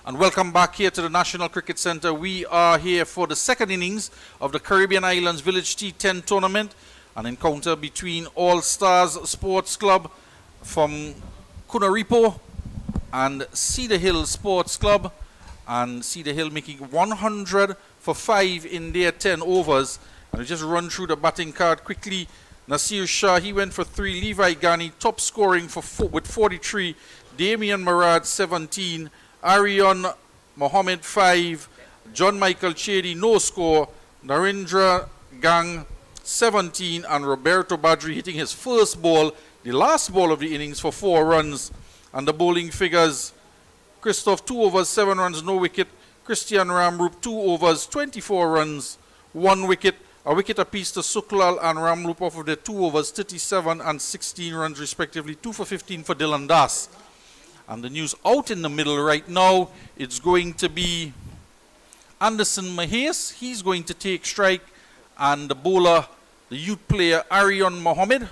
Speaker 1: And welcome back here to the National Cricket Centre. We are here for the second innings of the Caribbean Islands Village T10 tournament. An encounter between Allstars Sports Club from Kunaripo and Cedar Hill Sports Club. And Cedar Hill making 100 for 5 in their 10 overs. And we just run through the batting card quickly. Nasir Shah, he went for 3. Levi Ghani, top scoring with 43. Damian Murad, 17. Arion Mohammed 5, John Michael Chedi no score, Narendra Gang 17, and Roberto Badri hitting his first ball, the last ball of the innings, for 4 runs. And the bowling figures: Christoph 2 overs 7 runs, no wicket. Christian Ramroop 2 overs 24 runs, 1 wicket. A wicket apiece to Suklal and Ramroop off of their 2 overs 37 and 16 runs respectively. 2 for 15 for Dylan Das. And the news out in the middle right now, it's going to be Anderson Mahes. He's going to take strike. And the bowler, the youth player, Arion Mohammed.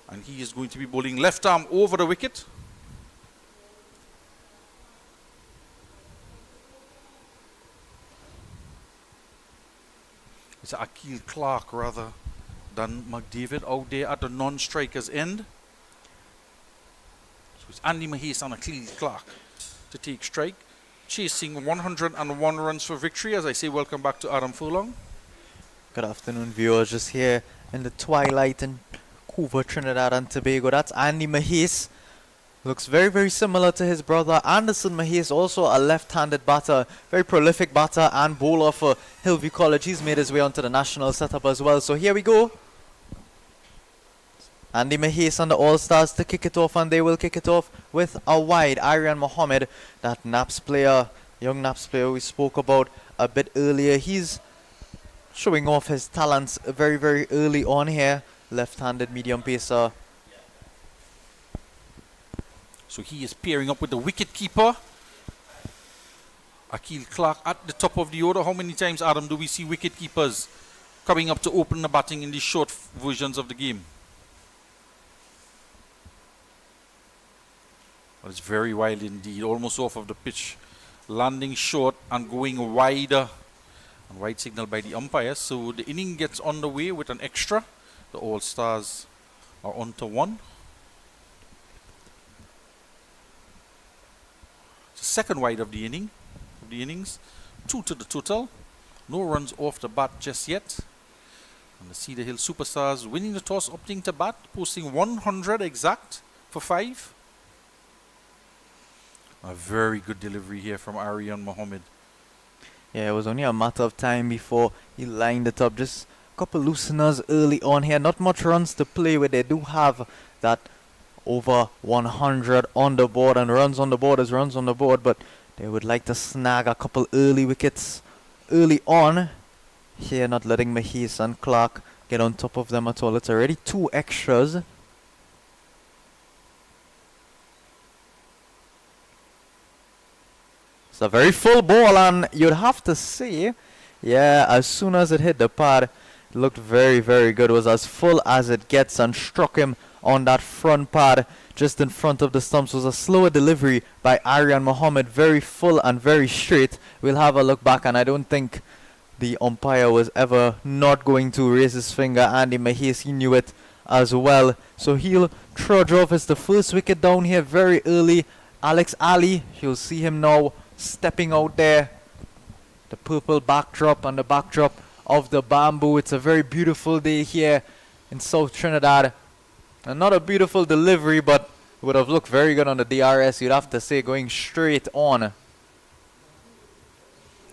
Speaker 1: And he is going to be bowling left arm over the wicket. It's Akil Clark rather than McDavid out there at the non-striker's end. So it's Andy Mahes and Akil Clark to take strike. Chasing 101 runs for victory. As I say, welcome back to Adam Furlong.
Speaker 2: Good afternoon, viewers. Just here in the twilight in Cuba, Trinidad and Tobago. That's Andy Mahes. Looks very, very similar to his brother Anderson Mahes, also a left-handed batter, very prolific batter and bowler for Hillview College. He's made his way onto the national setup as well. So here we go. Andy Mahes and the All-Stars to kick it off, and they will kick it off with a wide. Arian Mohammed, that Naps player, young Naps player we spoke about a bit earlier. He's showing off his talents very, very early on here. Left-handed medium pacer.
Speaker 1: So he is pairing up with the wicket-keeper, Akil Clark, at the top of the order. How many times, Adam, do we see wicket-keepers coming up to open the batting in these short versions of the game? Well, it's very wide indeed, almost off of the pitch. Landing short and going wider. And wide signal by the umpire. So the inning gets underway with an extra. The All-Stars are on to 1. Second wide of the innings, 2 to the total. No runs off the bat just yet. And the Cedar Hill Superstars winning the toss, opting to bat, posting 100 exact for 5. A very good delivery here from Arian Mohammed.
Speaker 2: Yeah, it was only a matter of time before he lined it up. Just a couple looseners early on here. Not much runs to play with. They do have that over 100 on the board, and runs on the board is runs on the board, but they would like to snag a couple early wickets early on here, not letting Mahes and Clark get on top of them at all. It's already 2 extras. It's a very full ball, and you'd have to say, yeah, as soon as it hit the pad, it looked very, very good. It was as full as it gets and struck him on that front pad just in front of the stumps. Was a slower delivery by Arian Mohammed, very full and very straight. We'll have a look back, and I don't think the umpire was ever not going to raise his finger. Andy Mahes, he knew it as well. So he'll trudge off as the first wicket down here very early. Alex Ali, you'll see him now stepping out there. The purple backdrop and the backdrop of the bamboo. It's a very beautiful day here in South Trinidad. And not a beautiful delivery, but would have looked very good on the DRS, you'd have to say, going straight on.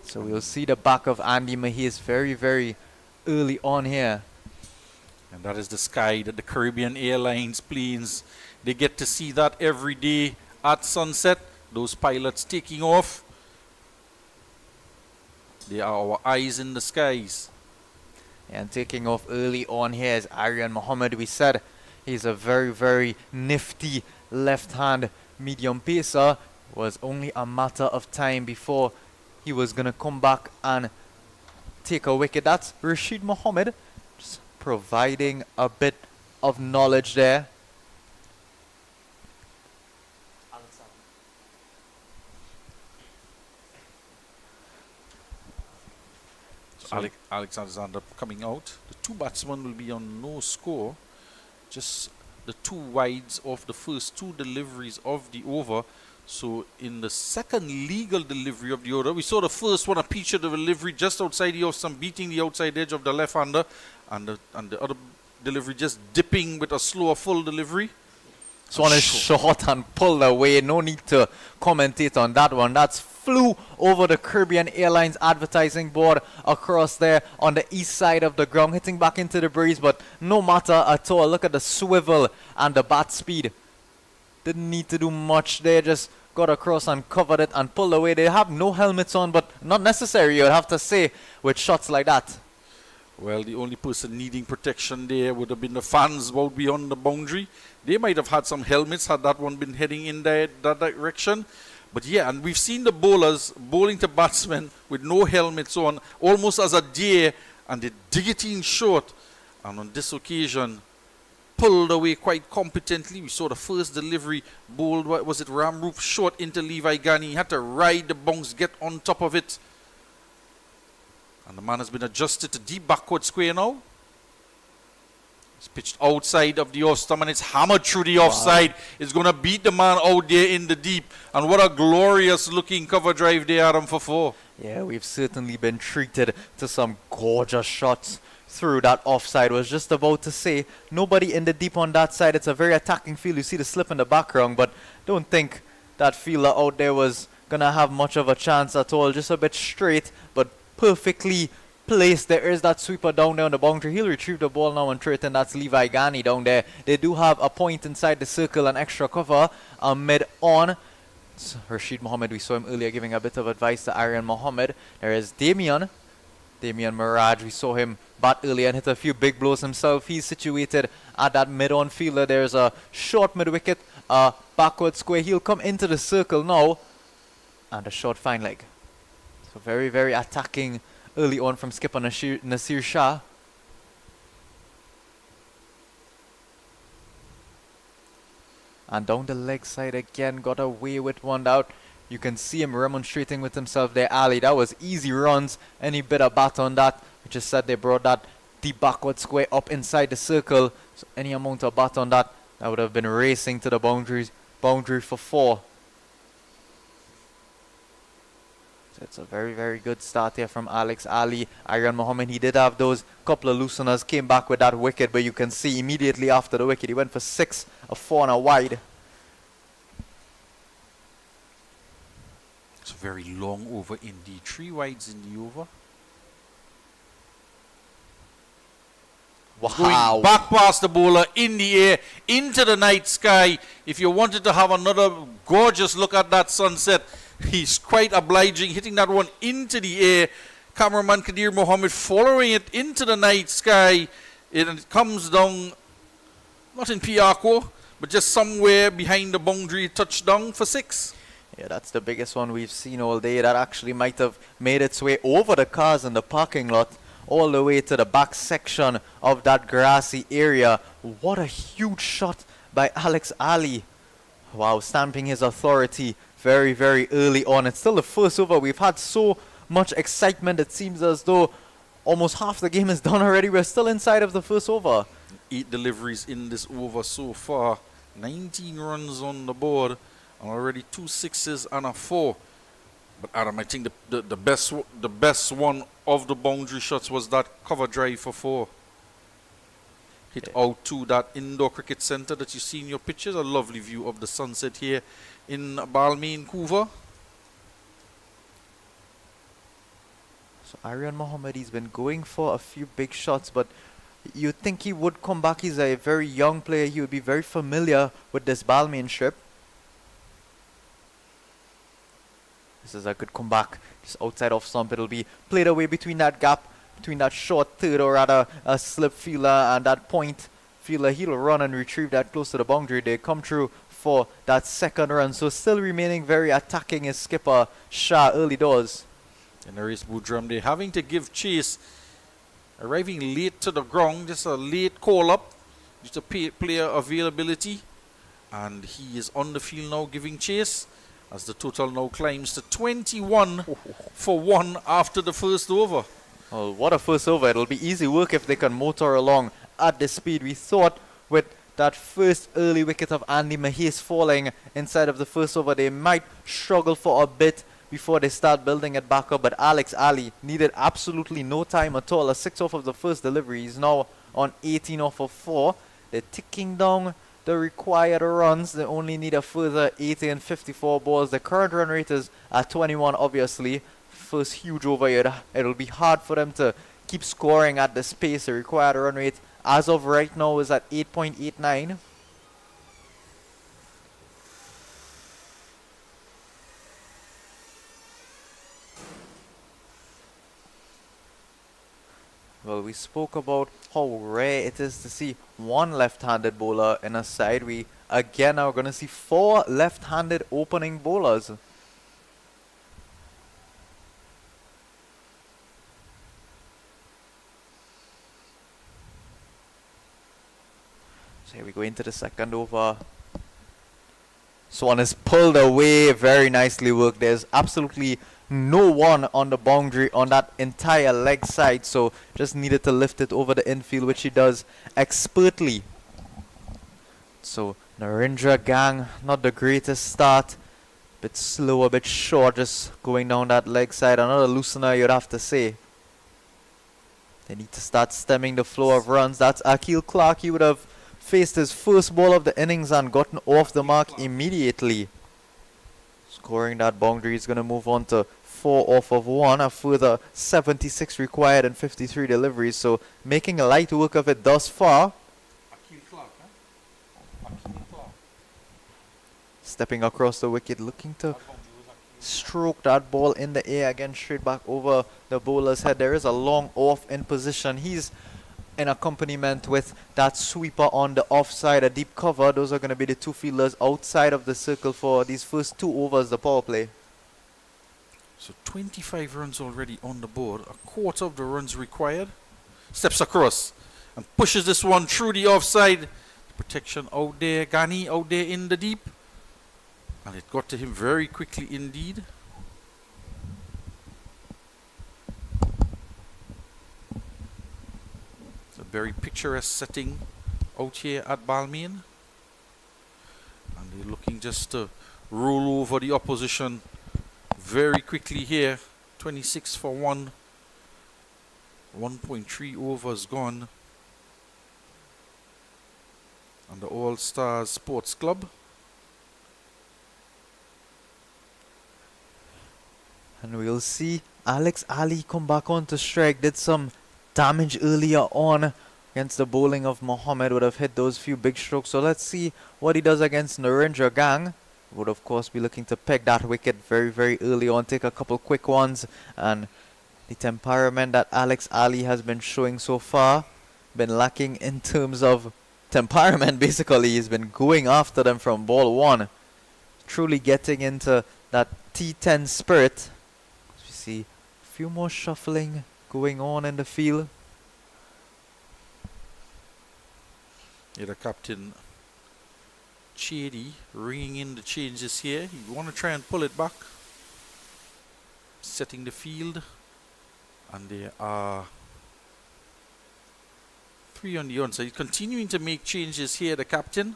Speaker 2: So we'll see the back of Andy Mahes very, very early on here.
Speaker 1: And that is the sky that the Caribbean Airlines planes, they get to see that every day at sunset. Those pilots taking off. They are our eyes in the skies.
Speaker 2: And taking off early on here is Arian Mohammed. We said he's a very, very nifty left-hand medium pacer. Was only a matter of time before he was going to come back and take a wicket. That's Rashid Mohammed, just providing a bit of knowledge there.
Speaker 1: Alex Alexander coming out. The two batsmen will be on no score. Just the two wides of the first two deliveries of the over. So in the second legal delivery of the order, we saw the first one, a pitch of the delivery just outside the off-stump, beating the outside edge of the left-hander, and the other delivery just dipping with a slower full delivery.
Speaker 2: This one is short and pulled away. No need to commentate on that one. That's flew over the Caribbean Airlines advertising board across there on the east side of the ground, hitting back into the breeze, but no matter at all. Look at the swivel and the bat speed. Didn't need to do much there, just got across and covered it and pulled away. They have no helmets on, but not necessary, you'd have to say, with shots like that.
Speaker 1: Well, the only person needing protection there would have been the fans out beyond the boundary. They might have had some helmets had that one been heading in that direction. But yeah, and we've seen the bowlers bowling to batsmen with no helmets on, almost as a dare, and they dig it in short. And on this occasion, pulled away quite competently. We saw the first delivery bowled, what was it, Ramroof short into Levi Ghani. He had to ride the bounce, get on top of it. And the man has been adjusted to deep backward square now. It's pitched outside of the off-stump and it's hammered through the offside. It's going to beat the man out there in the deep. And what a glorious looking cover drive there, Adam, for 4.
Speaker 2: Yeah, we've certainly been treated to some gorgeous shots through that offside. Was just about to say, nobody in the deep on that side. It's a very attacking field. You see the slip in the background, but don't think that fielder out there was going to have much of a chance at all. Just a bit straight, but perfectly placed. There is that sweeper down there on the boundary. He'll retrieve the ball now and throw it in. That's Levi Ghani down there. They do have a point inside the circle, an extra cover mid-on. Rashid Mohammed, we saw him earlier giving a bit of advice to Aryan Mohammed. There is Damian Mirage. We saw him bat earlier and hit a few big blows himself. He's situated at that mid-on fielder. There's a short mid-wicket, backward square. He'll come into the circle now. And a short fine leg. So very, very attacking early on from skipper Nasir Shah. And down the leg side again, got away with one out. You can see him remonstrating with himself there, Ali. That was easy runs. Any bit of bat on that. We just said they brought that deep backward square up inside the circle. So any amount of bat on that, that would have been racing to the boundary for 4. It's a very, very good start here from Alex Ali. Aryan Mohammed, he did have those couple of looseners, came back with that wicket, but you can see immediately after the wicket, he went for 6, a 4 and a wide.
Speaker 1: It's a very long over indeed. 3 wides in the over.
Speaker 2: Wow.
Speaker 1: Going back past the bowler, in the air, into the night sky. If you wanted to have another gorgeous look at that sunset, he's quite obliging, hitting that one into the air. Cameraman Kadir Mohammed following it into the night sky. It comes down, not in Piarco, but just somewhere behind the boundary, touchdown for 6.
Speaker 2: Yeah, that's the biggest one we've seen all day. That actually might have made its way over the cars in the parking lot, all the way to the back section of that grassy area. What a huge shot by Alex Ali. Wow, stamping his authority very, very early on. It's still the first over. We've had so much excitement. It seems as though almost half the game is done already. We're still inside of the first over.
Speaker 1: 8 deliveries in this over so far. 19 runs on the board. And already 2 sixes and a 4. But Adam, I think the best one of the boundary shots was that cover drive for 4. Hit out to that indoor cricket centre that you see in your pictures. A lovely view of the sunset here in Balmain, Couva.
Speaker 2: So Aryan Mohammed, he's been going for a few big shots, but you'd think he would come back. He's a very young player. He would be very familiar with this Balmain strip. This is a good comeback. Just outside off stump. It'll be played away between that gap, between that short third, or rather a slip fielder and that point fielder. He'll run and retrieve that close to the boundary. They come through for that second run. So still remaining very attacking is skipper Shah early doors.
Speaker 1: And there is Boudram. They're having to give chase. Arriving late to the ground. Just a late call up. Just a player availability. And he is on the field now giving chase. As the total now climbs to 21 for 1 after the first over.
Speaker 2: Well, what a first over. It'll be easy work if they can motor along at the speed. We thought with that first early wicket of Andy Mahis falling inside of the first over, they might struggle for a bit before they start building it back up. But Alex Ali needed absolutely no time at all. A 6 off of the first delivery. He's now on 18 off of 4. They're ticking down the required runs. They only need a further 80 and 54 balls. The current run rate is at 21, obviously. First huge over here. It'll be hard for them to keep scoring at this pace. The required run rate as of right now is at 8.89. Well, we spoke about how rare it is to see one left-handed bowler in a side. We again are going to see 4 left-handed opening bowlers. So here we go into the second over. This one is pulled away. Very nicely worked. There's absolutely no one on the boundary on that entire leg side. So just needed to lift it over the infield, which he does expertly. So Narendra Gang, not the greatest start. Bit slow, a bit short, just going down that leg side. Another loosener, you'd have to say. They need to start stemming the flow of runs. That's Akil Clark. He would have faced his first ball of the innings and gotten off the mark immediately. Scoring that boundary, is going to move on to 4 off of 1. A further 76 required and 53 deliveries. So making a light work of it thus far. Stepping across the wicket, looking to stroke that ball in the air again, straight back over the bowler's head. There is a long off in position. He's in accompaniment with that sweeper on the offside, a deep cover. Those are going to be the 2 fielders outside of the circle for these first 2 overs, the power play.
Speaker 1: So 25 runs already on the board, a quarter of the runs required. Steps across and pushes this one through the offside. Protection out there, Ghani out there in the deep. And it got to him very quickly indeed. It's a very picturesque setting out here at Balmain. And they're looking just to roll over the opposition very quickly here. 26 for 1. 1.3 overs gone. And the Allstars Sports Club.
Speaker 2: And we'll see Alex Ali come back on to strike. Did some damage earlier on against the bowling of Mohammed. Would have hit those few big strokes. So let's see what he does against Narendra Gang. Would of course be looking to peg that wicket very, very early on. Take a couple quick ones. And the temperament that Alex Ali has been showing so far, been lacking in terms of temperament basically. He's been going after them from ball 1. Truly getting into that T10 spirit. See a few more shuffling going on in the field.
Speaker 1: Yeah, the captain Chedi ringing in the changes here. You want to try and pull it back. Setting the field. And there are 3 on the onside. He's continuing to make changes here, the captain.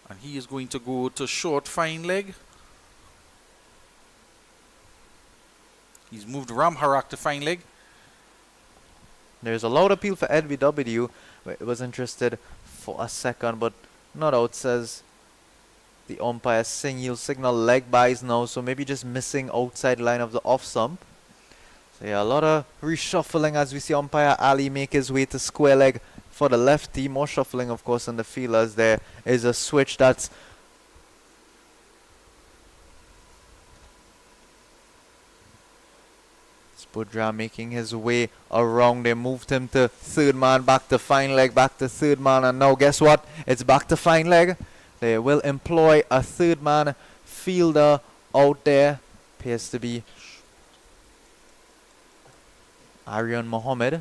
Speaker 1: And he is going to go to short fine leg. He's moved Ram Harak to fine leg.
Speaker 2: There's a loud appeal for LBW. Was interested for a second, but not out, says the umpire. He'll signal leg byes now, so maybe just missing outside line of the off stump. So yeah, a lot of reshuffling as we see umpire Ali make his way to square leg for the lefty. More shuffling, of course, in the field as there is a switch that's Budra making his way around. They moved him to 3rd man, back to fine leg, back to 3rd man, and now guess what? It's back to fine leg. They will employ a 3rd man fielder out there. Appears to be Aryan Mohammed.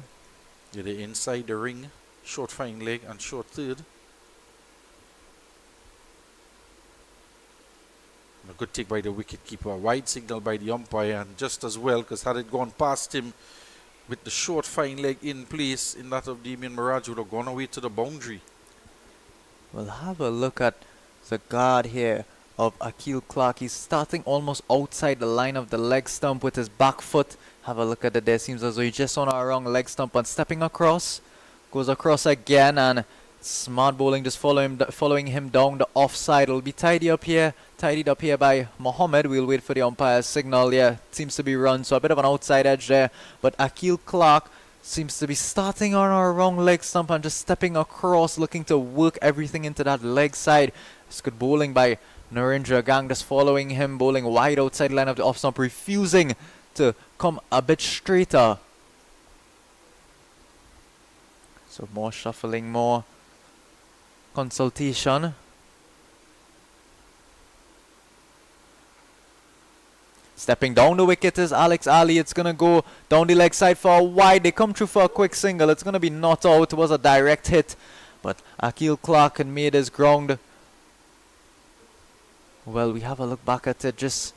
Speaker 1: Yeah, they're inside the ring. Short fine leg and short 3rd. A good take by the wicket-keeper. A wide signal by the umpire, and just as well, because had it gone past him with the short fine leg in place in that of Damien Mirage, would have gone away to the boundary.
Speaker 2: We'll have a look at the guard here of Akil Clark. He's starting almost outside the line of the leg stump with his back foot. Have a look at it there. Seems as though he's just on our wrong leg stump and stepping across. Goes across again, and smart bowling just following him down the offside. It'll be tidied up here by Mohammed. We'll wait for the umpire's signal. Yeah, seems to be run, so a bit of an outside edge there. But Akil Clark seems to be starting on our wrong leg stump and just stepping across, looking to work everything into that leg side. It's good bowling by Narendra Gang, just following him, bowling wide outside line of the off stump, refusing to come a bit straighter. So more shuffling, more consultation. Stepping down the wicket is Alex Ali. It's going to go down the leg side for a wide. They come through for a quick single. It's going to be not out. It was a direct hit. But Akil Clark had made his ground. Well, we have a look back at it. Just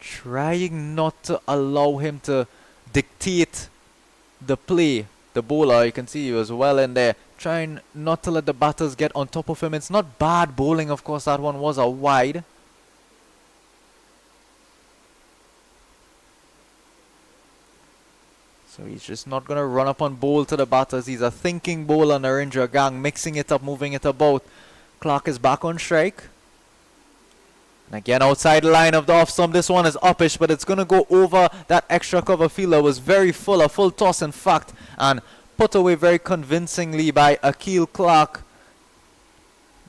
Speaker 2: trying not to allow him to dictate the play. The bowler, you can see he was well in there. Trying not to let the batters get on top of him. It's not bad bowling, of course. That one was a wide. So he's just not going to run up and bowl to the batters. He's a thinking bowler, Narendra Gang, mixing it up, moving it about. Clark is back on strike. And again, outside the line of the off stump. This one is uppish, but it's going to go over that extra cover fielder. Was very full, a full toss in fact, and put away very convincingly by Akil Clark.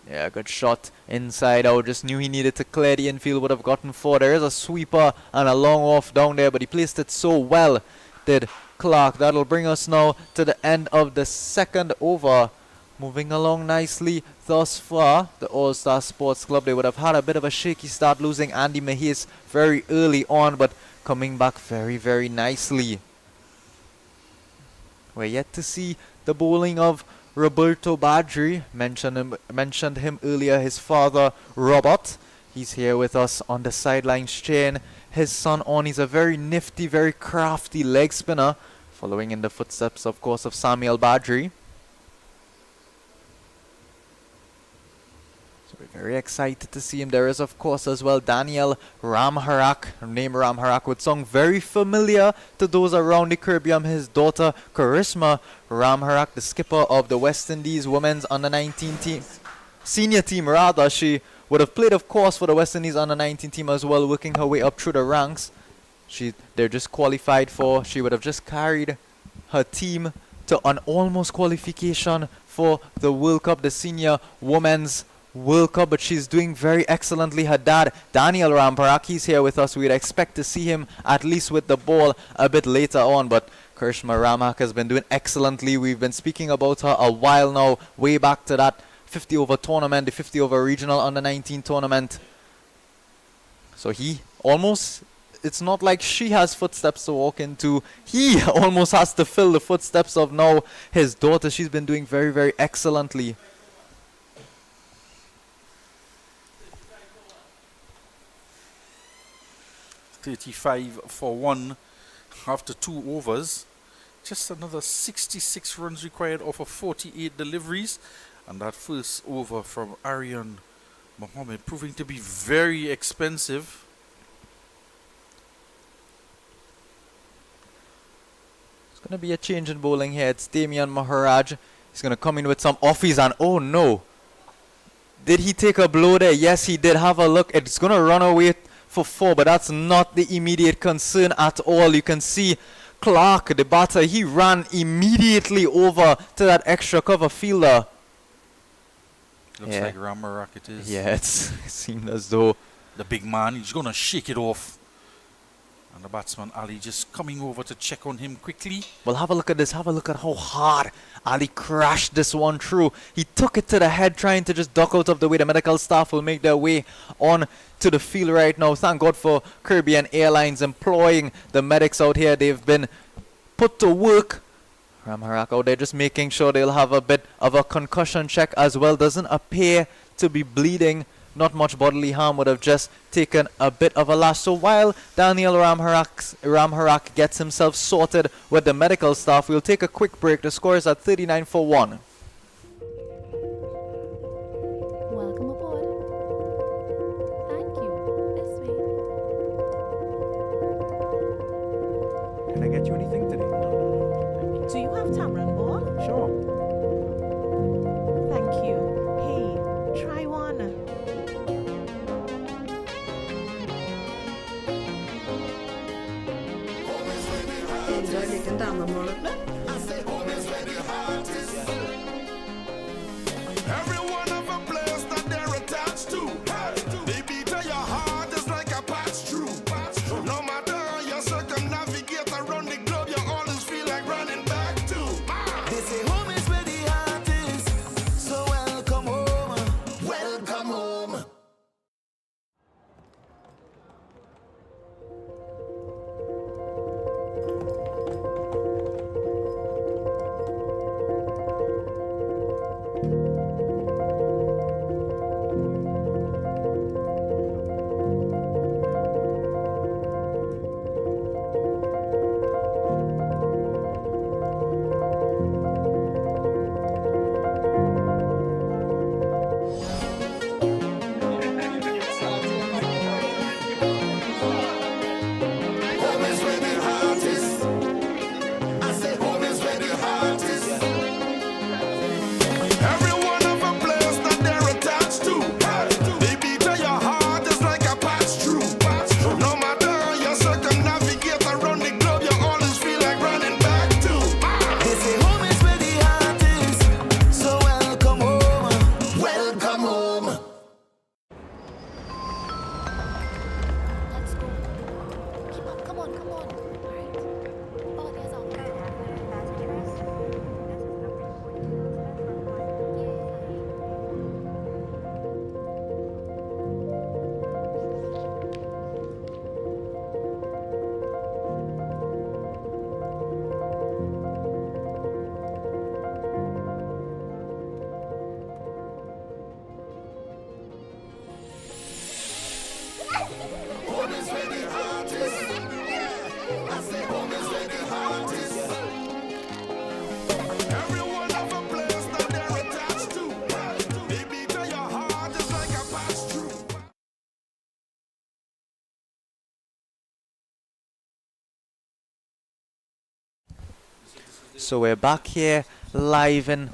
Speaker 2: Yeah, good shot inside out. Just knew he needed to clear the infield, would have gotten four. There is a sweeper and a long off down there, but he placed it so well, did Clark. That'll bring us now to the end of the second over. Moving along nicely thus far. The All-Star Sports Club, they would have had a bit of a shaky start, losing Andy Mahis very early on, but coming back very, very nicely. We're yet to see the bowling of Roberto Badri. Mentioned him earlier, his father Robert. He's here with us on the sidelines cheering his son on. He's a very nifty, very crafty leg spinner, following in the footsteps, of course, of Samuel Badri. So we're very excited to see him. There is, of course, as well Daniel Ramharak. Her name Ramharak would sound very familiar to those around the Caribbean. His daughter Charisma Ramharak, the skipper of the West Indies women's under-19 team, senior team rather. She would have played, of course, for the West Indies under-19 team as well, working her way up through the ranks. They're just qualified for, she would have just carried her team to an almost qualification for the World Cup, the Senior Women's World Cup, but she's doing very excellently. Her dad, Daniel Rambarak, he's here with us. We'd expect to see him at least with the ball a bit later on, but Karishma Ramhak has been doing excellently. We've been speaking about her a while now, way back to that 50 over tournament, the 50 over regional under-19 tournament. So he almost, it's not like she has footsteps to walk into. He almost has to fill the footsteps of now his daughter. She's been doing very, very excellently.
Speaker 1: .35 for 1 after 2 overs. Just another 66 runs required off of 48 deliveries. And that first over from Aryan Mohammed proving to be very expensive.
Speaker 2: It's going to be a change in bowling here. It's Damian Maharaj. He's going to come in with some offies, and oh no. Did he take a blow there? Yes, he did. Have a look. It's going to run away for 4, but that's not the immediate concern at all. You can see Clark, the batter, he ran immediately over to that extra cover fielder.
Speaker 1: Looks like Ramarak it is.
Speaker 2: Yeah, it seemed as though
Speaker 1: the big man, he's going to shake it off. And the batsman Ali just coming over to check on him quickly.
Speaker 2: Well, have a look at this. Have a look at how hard Ali crashed this one through. He took it to the head, trying to just duck out of the way. The medical staff will make their way on to the field right now. Thank God for Caribbean Airlines employing the medics out here. They've been put to work. Ramharak out there just making sure they'll have a bit of a concussion check as well. Doesn't appear to be bleeding not much bodily harm, would have just taken a bit of a lash. So while Daniel Ramharak gets himself sorted with the medical staff, we'll take a quick break. The score is at 39 for 1.
Speaker 3: Welcome aboard. Thank you. This way.
Speaker 10: Can I get you anything today?
Speaker 4: Do you have tamarind ball?
Speaker 10: Sure.
Speaker 4: Thank you. Hey, try one.
Speaker 5: Enjoy leken damemorgen.
Speaker 6: Every one of a place that they're attached to. They beat at your heart just like a patch through. No matter how you circumnavigate around the globe, you always feel like running back to.
Speaker 7: They say home is where the heart is. So welcome home. Welcome home. Home is where the heart is. I say home is where the heart is.
Speaker 6: Every one of a place that they're attached to. They beat at your heart just like a patch through. No matter how you circumnavigate around the globe, you always feel like running back to.
Speaker 7: They say home is where the heart is. So welcome home. Welcome home.
Speaker 3: Let's go. Keep up. Come on, come on. All right. Ball is out.
Speaker 6: Home is where the heart is. I say home is where the heart is. Every one of a place that they're attached to. They beat at your heart just like a patch through.
Speaker 2: So we're back here live in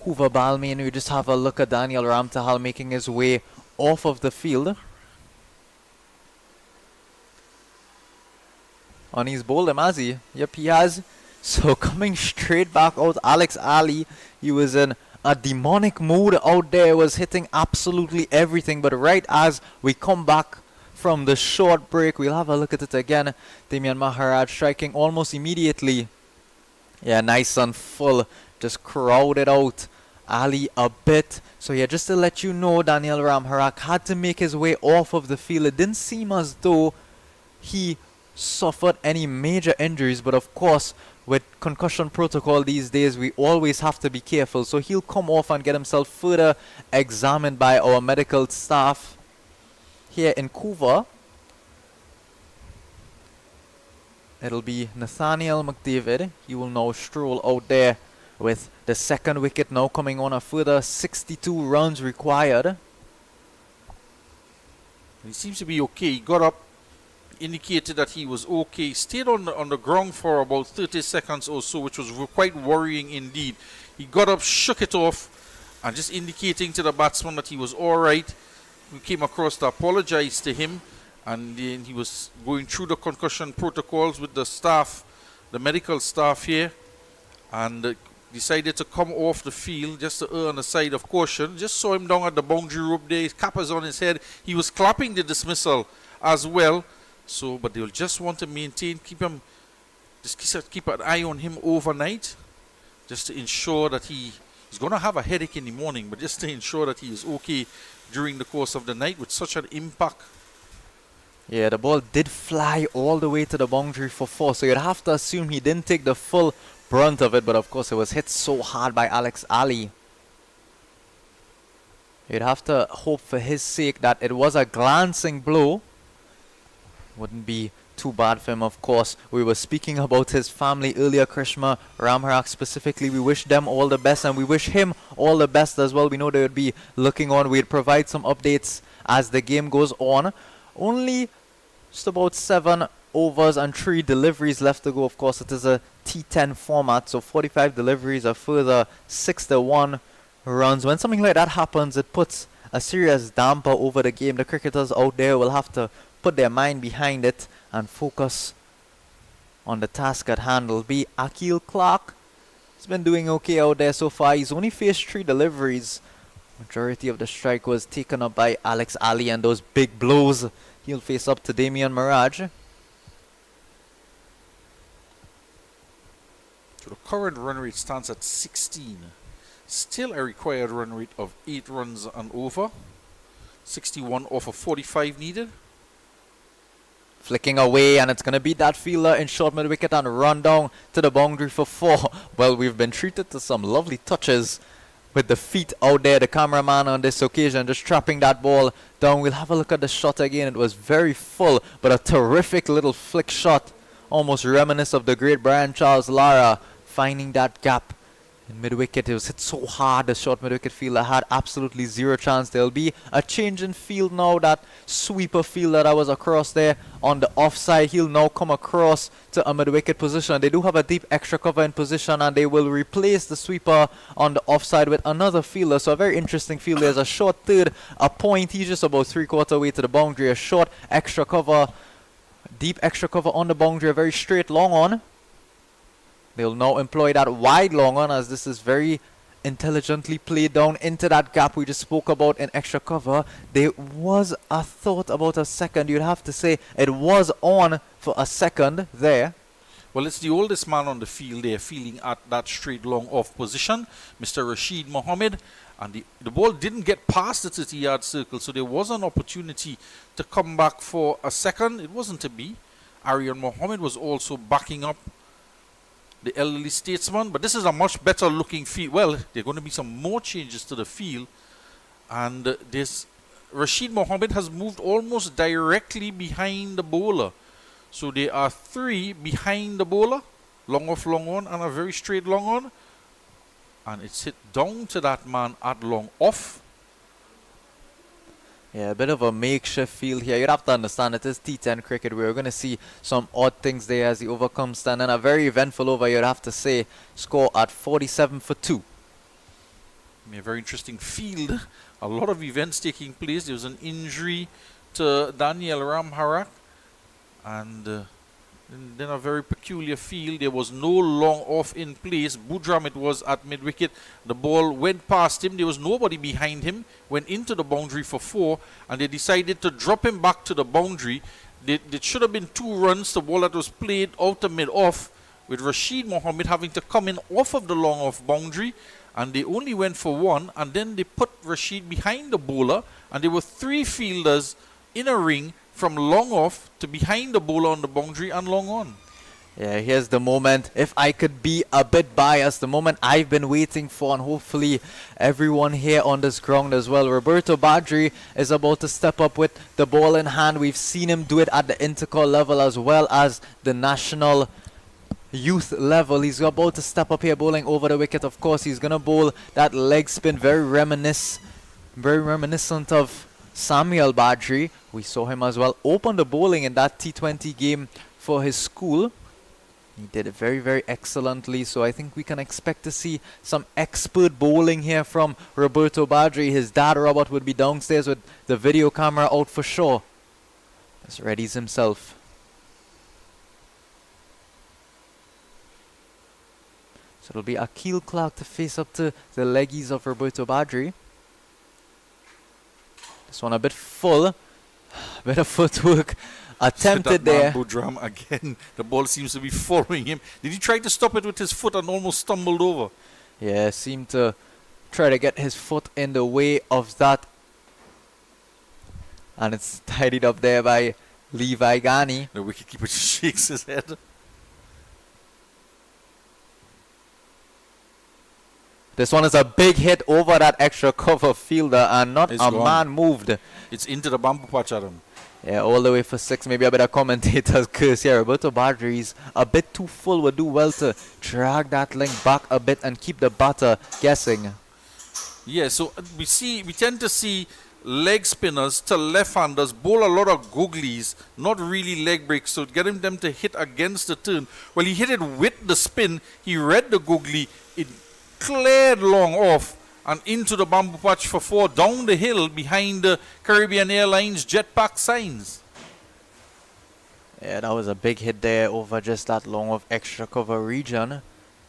Speaker 2: Hoover Balmain. We just have a look at Daniel Ramtahal making his way off of the field. On his bowled him, has he? Yep, he has. So coming straight back out, Alex Ali. He was in a demonic mood out there, was hitting absolutely everything. But right as we come back from the short break, we'll have a look at it again. Damian Maharaj striking almost immediately. Yeah, nice and full. Just crowded out Ali a bit. So yeah, just to let you know, Daniel Ramharak had to make his way off of the field. It didn't seem as though he suffered any major injuries, but of course with concussion protocol these days we always have to be careful. So he'll come off and get himself further examined by our medical staff here in Couva. It'll be Nathaniel McDavid. He will now stroll out there with the second wicket now coming on. A further 62 runs required.
Speaker 1: He seems to be okay. He got up, indicated that he was okay, stayed on the ground for about 30 seconds or so, which was quite worrying indeed. He got up, shook it off, and just indicating to the batsman that he was all right. We came across to apologize to him, and then he was going through the concussion protocols with the staff, the medical staff here, and decided to come off the field just to err on the side of caution. Just saw him down at the boundary rope there, his cap is on his head. He was clapping the dismissal as well. So, but they'll just want to maintain, keep an eye on him overnight, just to ensure that he's going to have a headache in the morning, but just to ensure that he is okay during the course of the night with such an impact.
Speaker 2: Yeah, the ball did fly all the way to the boundary for 4, so you'd have to assume he didn't take the full brunt of it, but of course it was hit so hard by Alex Ali. You'd have to hope for his sake that it was a glancing blow. Wouldn't be too bad for him, of course. We were speaking about his family earlier, Krishma Ramharak specifically. We wish them all the best, and we wish him all the best as well. We know they would be looking on. We'd provide some updates as the game goes on. Only just about 7 overs and 3 deliveries left to go. Of course, it is a T10 format, so 45 deliveries, a further 6-1 runs. When something like that happens, it puts a serious damper over the game. The cricketers out there will have to put their mind behind it and focus on the task at hand. It'll be Akil Clark. He's been doing okay out there so far. He's only faced 3 deliveries. Majority of the strike was taken up by Alex Ali, and those big blows he'll face up to Damian Mirage.
Speaker 1: So the current run rate stands at 16. Still a required run rate of 8 runs and over. 61 off of 45 needed.
Speaker 2: Flicking away, and it's going to beat that fielder in short mid wicket and run down to the boundary for 4. Well, we've been treated to some lovely touches with the feet out there. The cameraman on this occasion just trapping that ball down. We'll have a look at the shot again. It was very full, but a terrific little flick shot. Almost reminiscent of the great Brian Charles Lara finding that gap in mid-wicket. It was hit so hard, the short mid-wicket fielder had absolutely zero chance. There'll be a change in field now. That sweeper fielder that was across there on the offside, he'll now come across to a mid-wicket position. They do have a deep extra cover in position, and they will replace the sweeper on the offside with another fielder. So a very interesting field. There's a short third, a point. He's just about 3/4 way to the boundary. A short extra cover, deep extra cover on the boundary, a very straight long on. They'll now employ that wide long on, as this is very intelligently played down into that gap we just spoke about in extra cover. There was a thought about a second. You'd have to say it was on for a second there.
Speaker 1: Well, it's the oldest man on the field there, fielding at that straight long off position, Mr. Rashid Mohammed. And the ball didn't get past the 30-yard circle, so there was an opportunity to come back for a second. It wasn't to be. Aryan Mohammed was also backing up the elderly statesman, but this is a much better looking field. Well, there are going to be some more changes to the field, and this Rashid Mohammed has moved almost directly behind the bowler. So there are 3 behind the bowler, long off, long on, and a very straight long on, and it's hit down to that man at long off.
Speaker 2: Yeah, a bit of a makeshift field here. You'd have to understand it is T10 cricket. We're going to see some odd things there as the over comes stand. And a very eventful over, you'd have to say. Score at 47 for 2.
Speaker 1: A very interesting field. A lot of events taking place. There was an injury to Daniel Ramharak. And then a very peculiar field. There was no long off in place. Budram, it was at mid-wicket. The ball went past him. There was nobody behind him. Went into the boundary for 4. And they decided to drop him back to the boundary. It should have been 2 runs. The ball that was played out to mid-off, with Rashid Mohammed having to come in off of the long off boundary. And they only went for 1. And then they put Rashid behind the bowler. And there were 3 fielders in a ring, from long off to behind the bowler on the boundary and long on.
Speaker 2: Yeah, here's the moment. If I could be a bit biased, the moment I've been waiting for, and hopefully everyone here on this ground as well. Roberto Badri is about to step up with the ball in hand. We've seen him do it at the intercall level as well as the national youth level. He's about to step up here bowling over the wicket. Of course, he's going to bowl that leg spin, very reminiscent of Samuel Badri. We saw him as well open the bowling in that T20 game for his school. He did it very, very excellently. So I think we can expect to see some expert bowling here from Roberto Badri. His dad, Robert, would be downstairs with the video camera out for sure. Just readies himself. So it'll be Akil Clark to face up to the leggies of Roberto Badri. This one a bit full, a bit of footwork attempted there.
Speaker 1: Budram again. The ball seems to be following him. Did he try to stop it with his foot and almost stumbled over?
Speaker 2: Yeah, seemed to try to get his foot in the way of that. And it's tidied up there by Levi Ghani.
Speaker 1: The wicketkeeper shakes his head.
Speaker 2: This one is a big hit over that extra cover fielder, and not
Speaker 1: It's
Speaker 2: a
Speaker 1: gone.
Speaker 2: man moved.
Speaker 1: It's into the bamboo patch, Adam.
Speaker 2: Yeah, all the way for 6. Maybe a bit of commentator's curse here. Roberto Badri's a bit too full. Would do well to drag that length back a bit and keep the batter guessing.
Speaker 1: Yeah, so we tend to see leg spinners to left-handers bowl a lot of googlies, not really leg breaks, so getting them to hit against the turn. Well, he hit it with the spin. He read the googly. It cleared long off and into the bamboo patch for 4 down the hill behind the Caribbean Airlines jetpack signs.
Speaker 2: Yeah, that was a big hit there over just that long of extra cover region.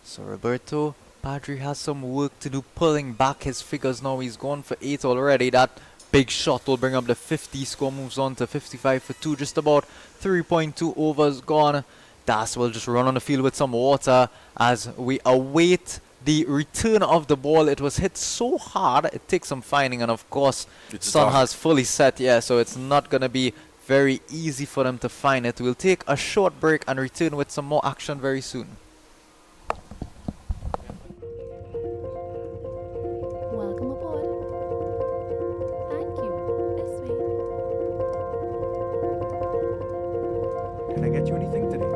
Speaker 2: So Roberto Badri has some work to do pulling back his figures now. He's gone for 8 already. That big shot will bring up the 50 score, moves on to 55 for 2. Just about 3.2 overs gone. Das will just run on the field with some water as we await the return of the ball. It was hit so hard, it takes some finding, and of course, sun has fully set, yeah, so it's not going to be very easy for them to find it. We'll take a short break and return with some more action very soon.
Speaker 3: Welcome aboard. Thank you. This way.
Speaker 10: Can I get you anything today?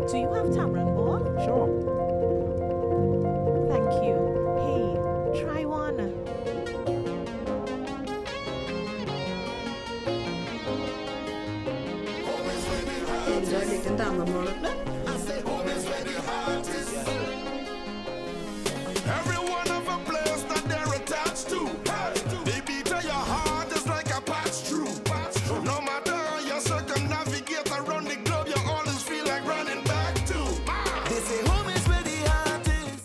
Speaker 4: Do you have tamarind ball?
Speaker 10: Sure.
Speaker 4: Thank you. Hey, try one.
Speaker 5: Enjoy leken damemålet.
Speaker 6: Every one of a place that they're attached to. They beat at your heart just like a patch through. No matter how you circumnavigate around the globe, you always feel like running back to.
Speaker 7: They say home is where the heart is.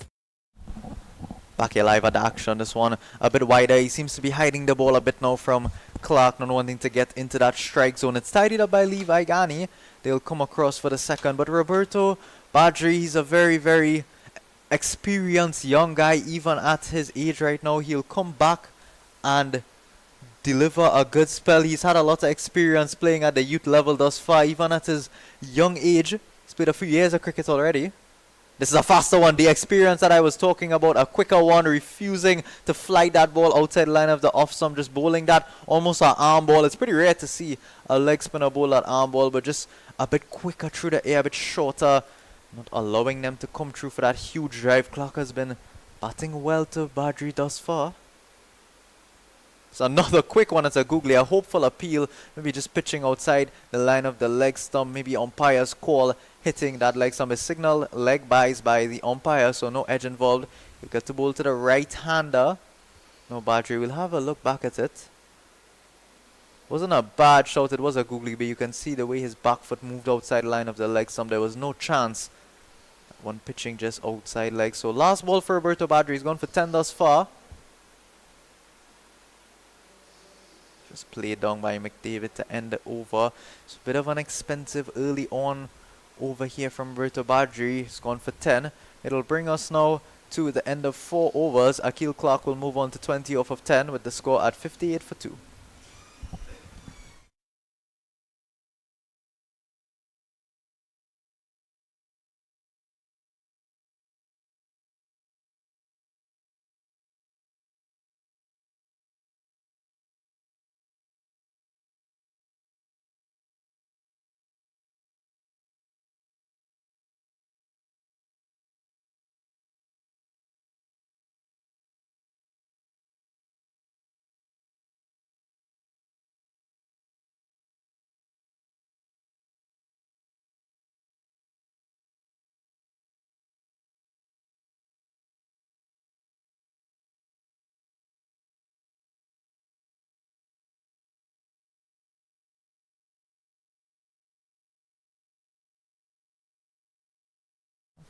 Speaker 2: Back here live at the action. This one a bit wider. He seems to be hiding the ball a bit now from Clark, not wanting to get into that strike zone. It's tidied up by Levi Ghani. They'll come across for the second. But Roberto Badri, he's a very, very experienced young guy. Even at his age right now, he'll come back and deliver a good spell. He's had a lot of experience playing at the youth level thus far. Even at his young age, he's played a few years of cricket already. This is a faster one. The experience that I was talking about, a quicker one, refusing to fly that ball outside the line of the off stump, just bowling that almost an arm ball. It's pretty rare to see a leg spinner bowl that arm ball, but just a bit quicker through the air, a bit shorter, not allowing them to come through for that huge drive. Clark has been batting well to Badri thus far. It's another quick one. It's a googly, a hopeful appeal, maybe just pitching outside the line of the leg stump, maybe umpire's call, hitting that leg stump. A signal leg buys by the umpire, so no edge involved. He'll get the ball to the right-hander. No, Badri will have a look back at it. Wasn't a bad shot, it was a googly, but you can see the way his back foot moved outside the line of the leg stump. There was no chance. One pitching just outside leg. So last ball for Roberto Badri. He's gone for 10 thus far. Just played down by McDavid to end the over. It's a bit of an expensive early on over here from Roberto Badri. He's gone for 10. It'll bring us now to the end of 4 overs. Akil Clark will move on to 20 off of 10 with the score at 58 for 2.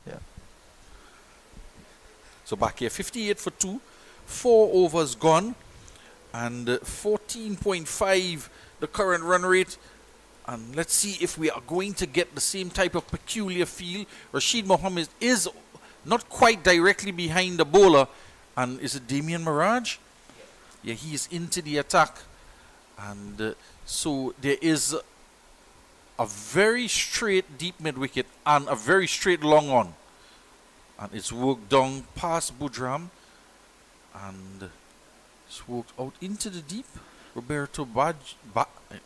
Speaker 2: Yeah.
Speaker 1: So back here, 58 for 2, 4 overs gone, and 14.5 the current run rate. And let's see if we are going to get the same type of peculiar feel. Rashid Mohammed is not quite directly behind the bowler. And is it Damien Mirage? Yeah, he is into the attack. And so there is a very straight deep mid wicket and a very straight long on. And it's worked down past Budram. And it's worked out into the deep. Roberto I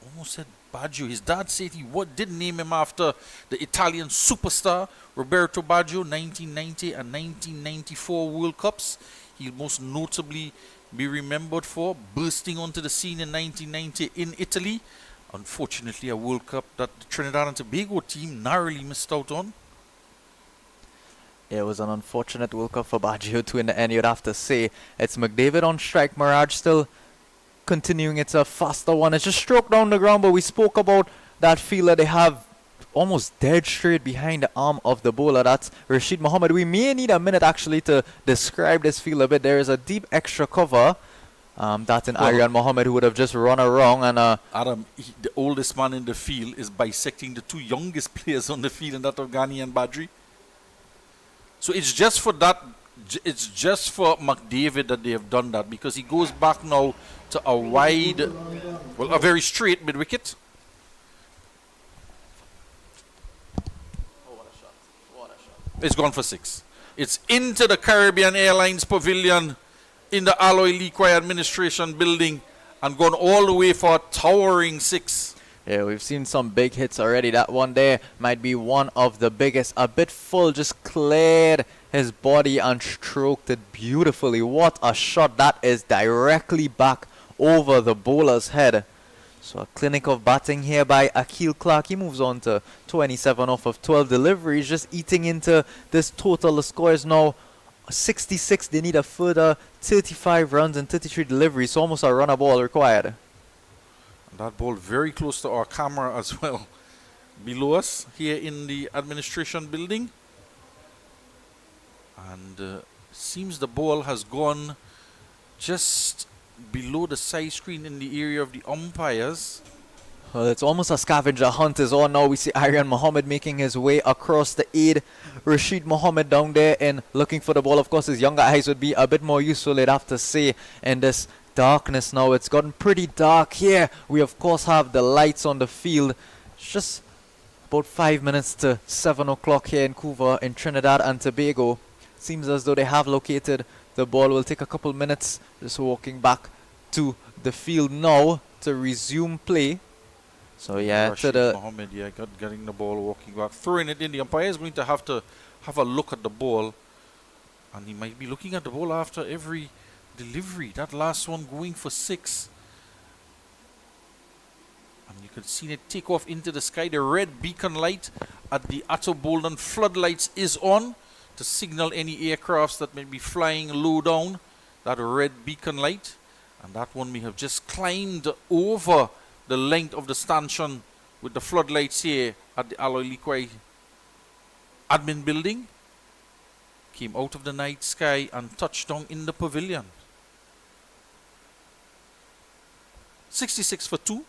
Speaker 1: almost said Baggio. His dad said he did name him after the Italian superstar Roberto Baggio, 1990 and 1994 World Cups. He'll most notably be remembered for bursting onto the scene in 1990 in Italy. Unfortunately, a World Cup that the Trinidad and Tobago team narrowly missed out on.
Speaker 2: It was an unfortunate World Cup for Baggio too in the end, you'd have to say. It's McDavid on strike. Mirage still continuing. It's a faster one. It's just stroked down the ground, but we spoke about that fielder they have almost dead straight behind the arm of the bowler. That's Rashid Mohammed. We may need a minute actually to describe this field a bit. There is a deep extra cover. That's an Aryan Mohammed who would have just run around and
Speaker 1: Adam, the oldest man in the field, is bisecting the two youngest players on the field, and that of Ghani and Badri. So it's just for that. It's just for McDavid that they have done that, because he goes back now to a wide, well, a very straight mid wicket. It's gone for 6. It's into the Caribbean Airlines Pavilion in the Alloy Liquid Administration building and gone all the way for a towering 6.
Speaker 2: yeah, we've seen some big hits already. That one there might be one of the biggest. A bit full, just cleared his body and stroked it beautifully. What a shot that is, directly back over the bowler's head. So a clinic of batting here by Akil Clark. He moves on to 27 off of 12 deliveries, just eating into this total. The score is now 66. They need a further 35 runs and 33 deliveries, so almost a run a ball required.
Speaker 1: And that ball very close to our camera as well. Below us here in the administration building. And seems the ball has gone just below the side screen in the area of the umpires.
Speaker 2: Well, it's almost a scavenger hunt is on now. We see Aryan Mohammed making his way across the aid. Rashid Mohammed down there and looking for the ball. Of course, his younger eyes would be a bit more useful, they'd have to say, in this darkness now. It's gotten pretty dark here. We, of course, have the lights on the field. It's just about 5 minutes to 7 o'clock here in Couva in Trinidad and Tobago. Seems as though they have located the ball. Will take a couple minutes. Just walking back to the field now to resume play. So yeah,
Speaker 1: Rashid
Speaker 2: to the
Speaker 1: Mohammed, yeah, getting the ball, walking back, throwing it in. The umpire is going to have a look at the ball, and he might be looking at the ball after every delivery. That last one going for 6, and you can see it take off into the sky. The red beacon light at the Atto Bolden floodlights is on to signal any aircrafts that may be flying low down. That red beacon light, and that one may have just climbed over the length of the stanchion with the floodlights here at the Alloy Liquid admin building. Came out of the night sky and touched down in the pavilion. 66 for 2.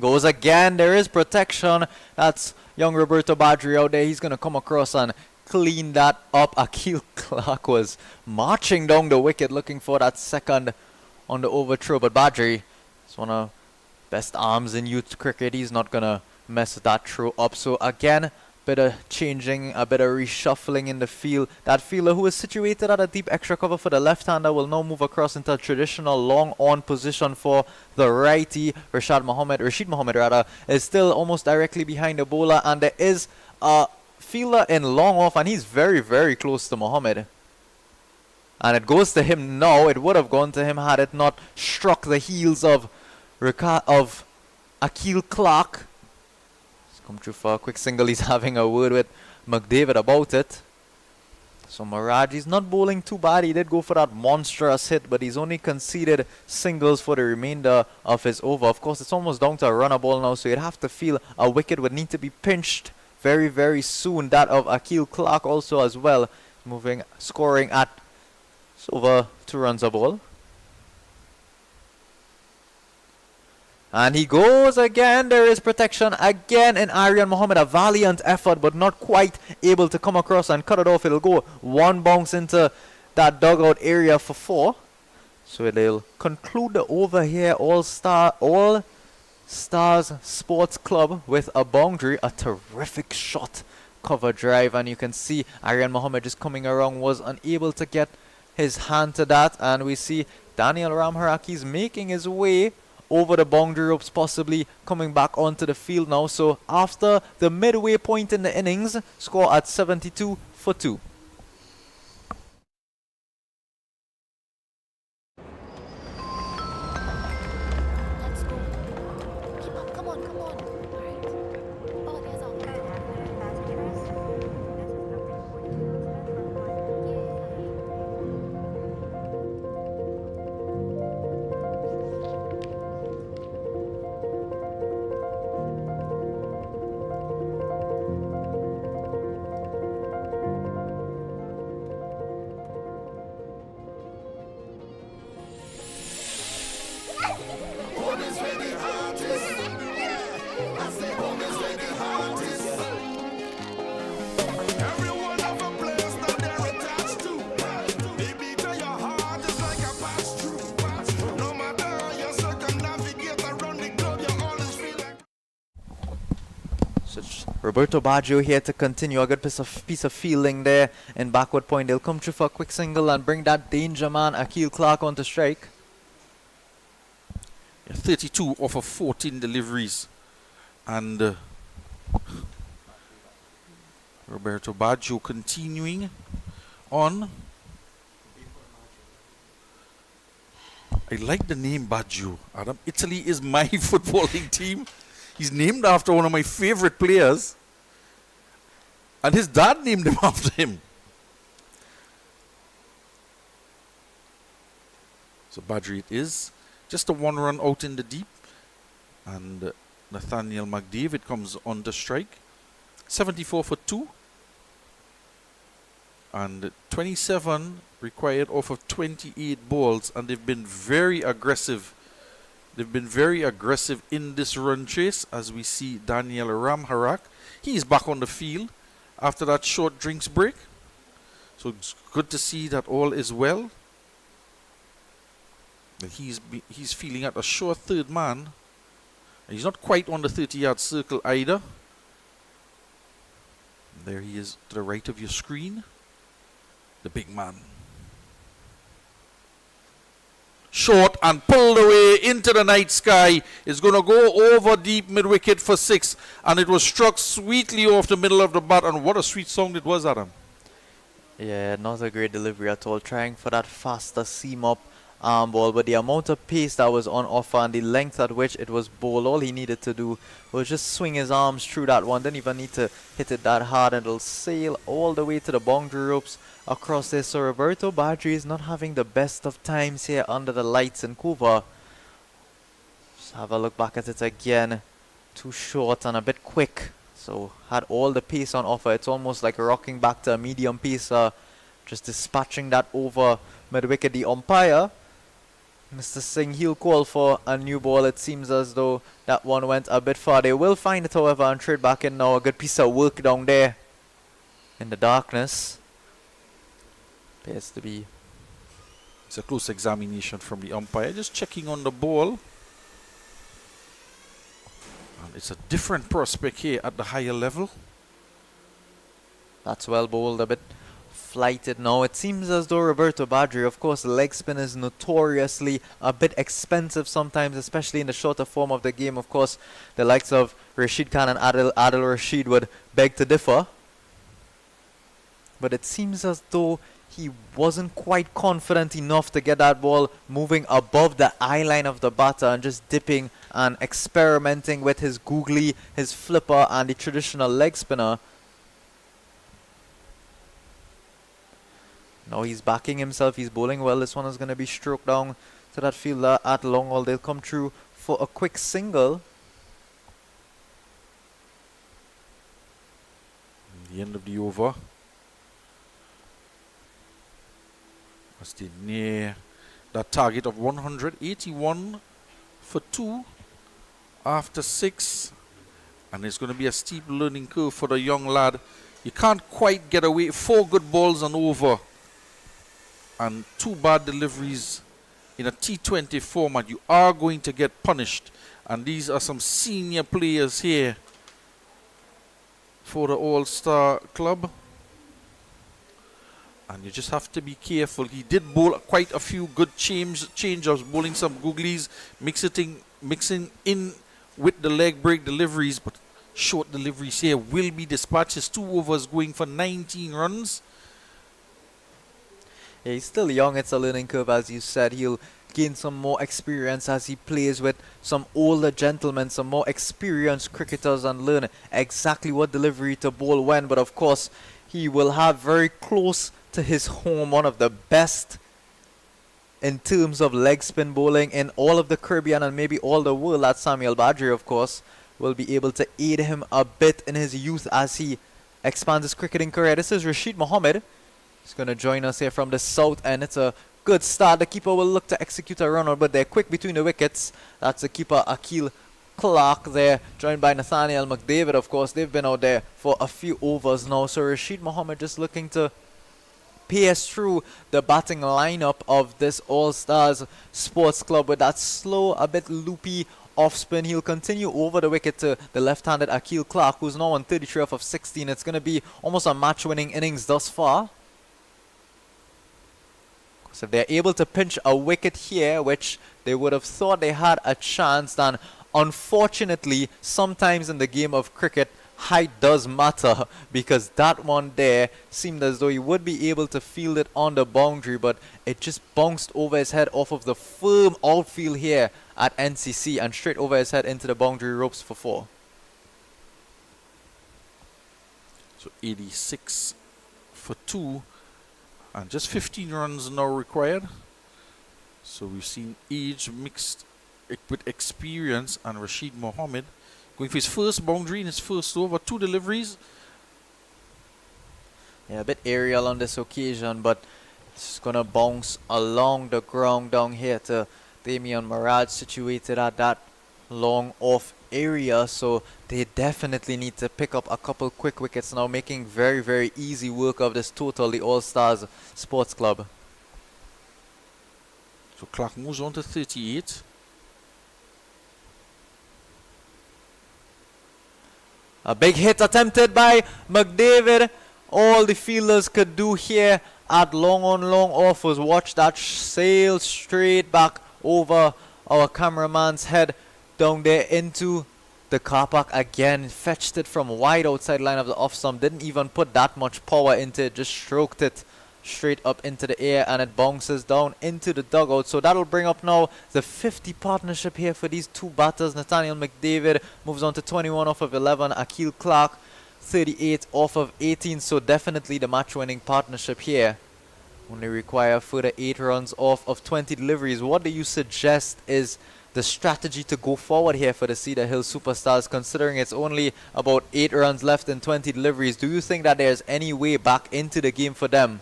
Speaker 2: goes again. There is protection. That's young Roberto Badri out there. He's going to come across and clean that up. Akil Clark was marching down the wicket looking for that second on the overthrow. But Badri is one of the best arms in youth cricket. He's not going to mess that throw up. So again, bit of changing, a bit of reshuffling in the field. That fielder who is situated at a deep extra cover for the left-hander will now move across into a traditional long-on position for the righty. Rashid Mohammed is still almost directly behind the bowler, and there is a fielder in long off, and he's very, very close to Mohammed. And it goes to him now. It would have gone to him had it not struck the heels of Akil Clark. Come through for a quick single. He's having a word with McDavid about it. So Maraji's not bowling too bad. He did go for that monstrous hit, but he's only conceded singles for the remainder of his over. Of course, it's almost down to a runner ball now, so you'd have to feel a wicket would need to be pinched very, very soon. That of Akil Clark also as well. Scoring at over 2 runs a ball. And he goes again. There is protection again in Aryan Mohammed. A valiant effort, but not quite able to come across and cut it off. It'll go one bounce into that dugout area for 4. So they'll conclude the over here. All Stars Sports Club with a boundary. A terrific shot cover drive, and you can see Aryan Mohammed just coming around, was unable to get his hand to that, and we see Daniel Ramharaki's making his way over the boundary ropes, possibly coming back onto the field now. So after the midway point in the innings, score at 72 for 2.
Speaker 3: Let's go. Keep up. Come on, come on. Alright. Oh, there's our
Speaker 6: Home is where the heart is. I say home is where the heart is. Everyone have a place that they're attached to. Baby, to your heart is like a pass through. No matter how you circumnavigate around the globe, you always feel like.
Speaker 2: So it's Roberto Baggio here to continue. A good piece of fielding there in backward point. They'll come through for a quick single and bring that danger man Akil Clark on to strike.
Speaker 1: 32 off of 14 deliveries. And Roberto Baggio continuing on. I like the name Baggio, Adam. Italy is my footballing team. He's named after one of my favorite players. And his dad named him after him. So Badri it is. Just a one run out in the deep. And Nathaniel McDavid comes on the strike. 74 for 2. And 27 required off of 28 balls. And they've been very aggressive. They've been very aggressive in this run chase. As we see Daniel Ramharak. He's back on the field after that short drinks break. So it's good to see that all is well. He's feeling at a sure third man. He's not quite on the 30-yard circle either. There he is to the right of your screen. The big man. Short and pulled away into the night sky. It's going to go over deep mid-wicket for 6. And it was struck sweetly off the middle of the bat. And what a sweet song it was, Adam.
Speaker 2: Yeah, not a great delivery at all. Trying for that faster seam-up arm ball, but the amount of pace that was on offer and the length at which it was bowled, all he needed to do was just swing his arms through that one. Didn't even need to hit it that hard, and it'll sail all the way to the boundary ropes across there. So Roberto Baggio is not having the best of times here under the lights in Cuba. Just have a look back at it again. Too short and a bit quick. So had all the pace on offer. It's almost like rocking back to a medium pace. Just dispatching that over mid-wicket. The umpire, Mr. Singh, he'll call for a new ball. It seems as though that one went a bit far. They will find it, however, and trade back in now. A good piece of work down there in the darkness. Appears to be.
Speaker 1: It's a close examination from the umpire. Just checking on the ball. And it's a different prospect here at the higher level.
Speaker 2: That's well bowled, a bit flighted now. It seems as though Roberto Baggio, of course, the leg spin is notoriously a bit expensive sometimes, especially in the shorter form of the game. Of course, the likes of Rashid Khan and Adil Rashid would beg to differ. But it seems as though he wasn't quite confident enough to get that ball moving above the eye line of the batter and just dipping and experimenting with his googly, his flipper, and the traditional leg spinner. Now he's backing himself. He's bowling well. This one is going to be stroked down to that fielder at long haul. They'll come through for a quick single.
Speaker 1: The end of the over. As they near that target of 181 for 2 after 6. And it's going to be a steep learning curve for the young lad. You can't quite get away. 4 good balls and over. And 2 bad deliveries in a T20 format. You are going to get punished. And these are some senior players here for the All-Star club. And you just have to be careful. He did bowl quite a few good change-ups, bowling some googlies, mixing in with the leg break deliveries, but short deliveries here will be dispatched. His 2 overs going for 19 runs.
Speaker 2: Yeah, he's still young. It's a learning curve, as you said. He'll gain some more experience as he plays with some older gentlemen, some more experienced cricketers, and learn exactly what delivery to bowl when. But of course, he will have very close to his home one of the best in terms of leg spin bowling in all of the Caribbean and maybe all the world. That Samuel Badri, of course, will be able to aid him a bit in his youth as he expands his cricketing career. This is Rashid Mohammed. He's going to join us here from the south end. It's a good start. The keeper will look to execute a run, but they're quick between the wickets. That's the keeper, Akil Clark, there, joined by Nathaniel McDavid, of course. They've been out there for a few overs now. So Rashid Mohammed just looking to pace through the batting lineup of this All-Stars Sports Club with that slow, a bit loopy off spin. He'll continue over the wicket to the left-handed Akil Clark, who's now on 33 off of 16. It's going to be almost a match-winning innings thus far. So if they're able to pinch a wicket here, which they would have thought they had a chance, then unfortunately, sometimes in the game of cricket, height does matter, because that one there seemed as though he would be able to field it on the boundary, but it just bounced over his head off of the firm outfield here at NCC and straight over his head into the boundary ropes for 4.
Speaker 1: So 86 for 2 and just 15 runs now required. So we've seen age mixed with experience, and Rashid Mohammed going for his first boundary in his first over, 2 deliveries.
Speaker 2: Yeah, a bit aerial on this occasion, but it's going to bounce along the ground down here to Damian Maraj, situated at that long off area. So they definitely need to pick up a couple quick wickets now, making very, very easy work of this total, the All-Stars Sports Club.
Speaker 1: So Clark moves on to 38.
Speaker 2: A big hit attempted by McDavid. All the fielders could do here at long on long off was watch that sail straight back over our cameraman's head down there into the car park again. Fetched it from wide outside line of the off stump. Didn't even put that much power into it. Just stroked it straight up into the air, and it bounces down into the dugout. So that'll bring up now the 50 partnership here for these 2 batters. Nathaniel McDavid moves on to 21 off of 11. Akil Clark 38 off of 18. So definitely the match-winning partnership here. Only require further 8 runs off of 20 deliveries. What do you suggest is the strategy to go forward here for the Cedar Hill Superstars, considering it's only about 8 runs left in 20 deliveries? Do you think that there's any way back into the game for them?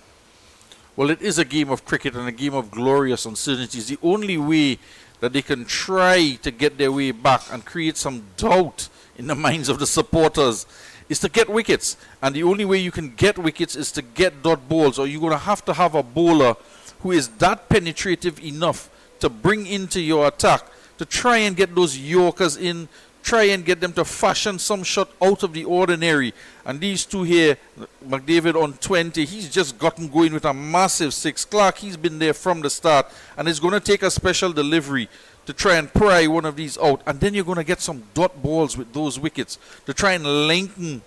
Speaker 1: Well, it is a game of cricket and a game of glorious uncertainties. The only way that they can try to get their way back and create some doubt in the minds of the supporters is to get wickets. And the only way you can get wickets is to get dot balls, or you're going to have a bowler who is that penetrative enough to bring into your attack, to try and get those yorkers in, try and get them to fashion some shot out of the ordinary. And these 2 here, McDavid on 20, he's just gotten going with a massive 6. Clark, he's been there from the start, and it's going to take a special delivery to try and pry one of these out. And then you're going to get some dot balls with those wickets to try and lengthen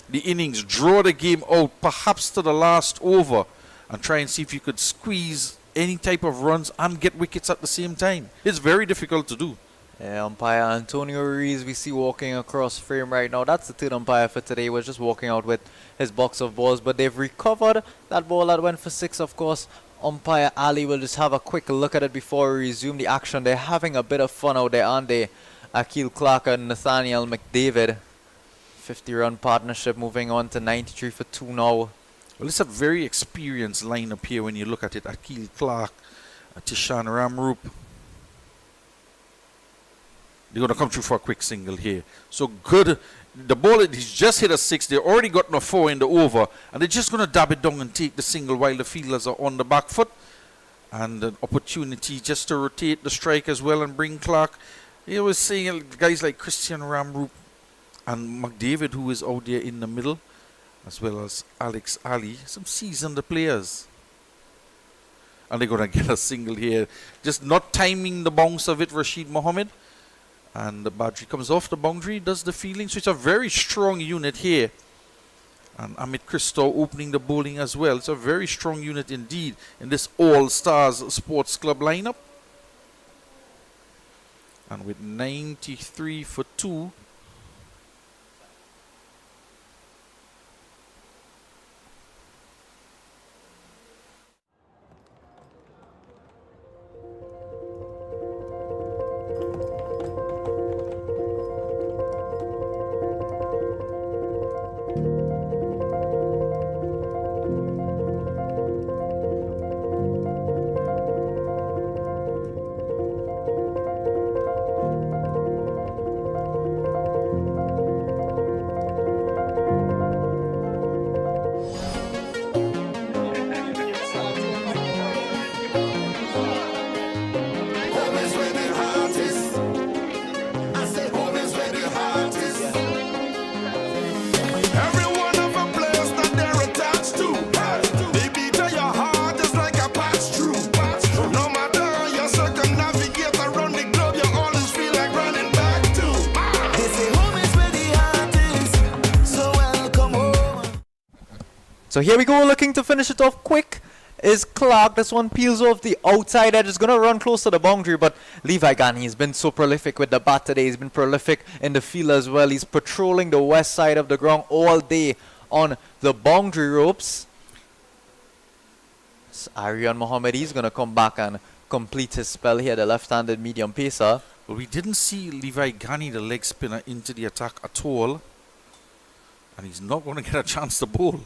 Speaker 1: the innings, draw the game out, perhaps to the last over, and try and see if you could squeeze any type of runs and get wickets at the same time. It's very difficult to do.
Speaker 2: Yeah, umpire Antonio Ruiz we see walking across frame right now. That's the 3rd umpire for today. He was just walking out with his box of balls, but they've recovered that ball that went for 6, of course. Umpire Ali will just have a quick look at it before we resume the action. They're having a bit of fun out there, aren't they? Akil Clark and Nathaniel McDavid. 50-run partnership moving on to 93 for 2 now.
Speaker 1: Well, it's a very experienced lineup here when you look at it. Akil Clark, Tishan Ramroop. They're going to come through for a quick single here. So good. The ball, he's just hit a 6. They already got a 4 in the over. And they're just going to dab it down and take the single while the fielders are on the back foot. And an opportunity just to rotate the strike as well and bring Clark. He was saying guys like Christian Ramroop And McDavid, who is out there in the middle, as well as Alex Ali, some seasoned players. And they're going to get a single here. Just not timing the bounce of it, Rashid Mohammed. And the Badri comes off the boundary, does the fielding. So it's a very strong unit here. And Amit Christo opening the bowling as well. It's a very strong unit indeed in this All-Stars Sports Club lineup. And with 93 for 2,
Speaker 6: Home is where the heart is. I say home is where the heart is. Every one of a place that they're attached to. They beat to your heart is like a pass through. No matter how you circumnavigate around the globe, you always feel like running back to.
Speaker 7: They say home is where the heart is. So welcome home.
Speaker 2: So here we go, looking to finish it off quick is Clark. This one peels off the outside edge. It's going to run close to the boundary, but Levi Gani has been so prolific with the bat today. He's been prolific in the field as well. He's patrolling the west side of the ground all day on the boundary ropes. So Aryan Mohammed, he's going to come back and complete his spell here, the left-handed medium pacer.
Speaker 1: well, we didn't see Levi Gani, the leg spinner, into the attack at all. And he's not going to get a chance to bowl.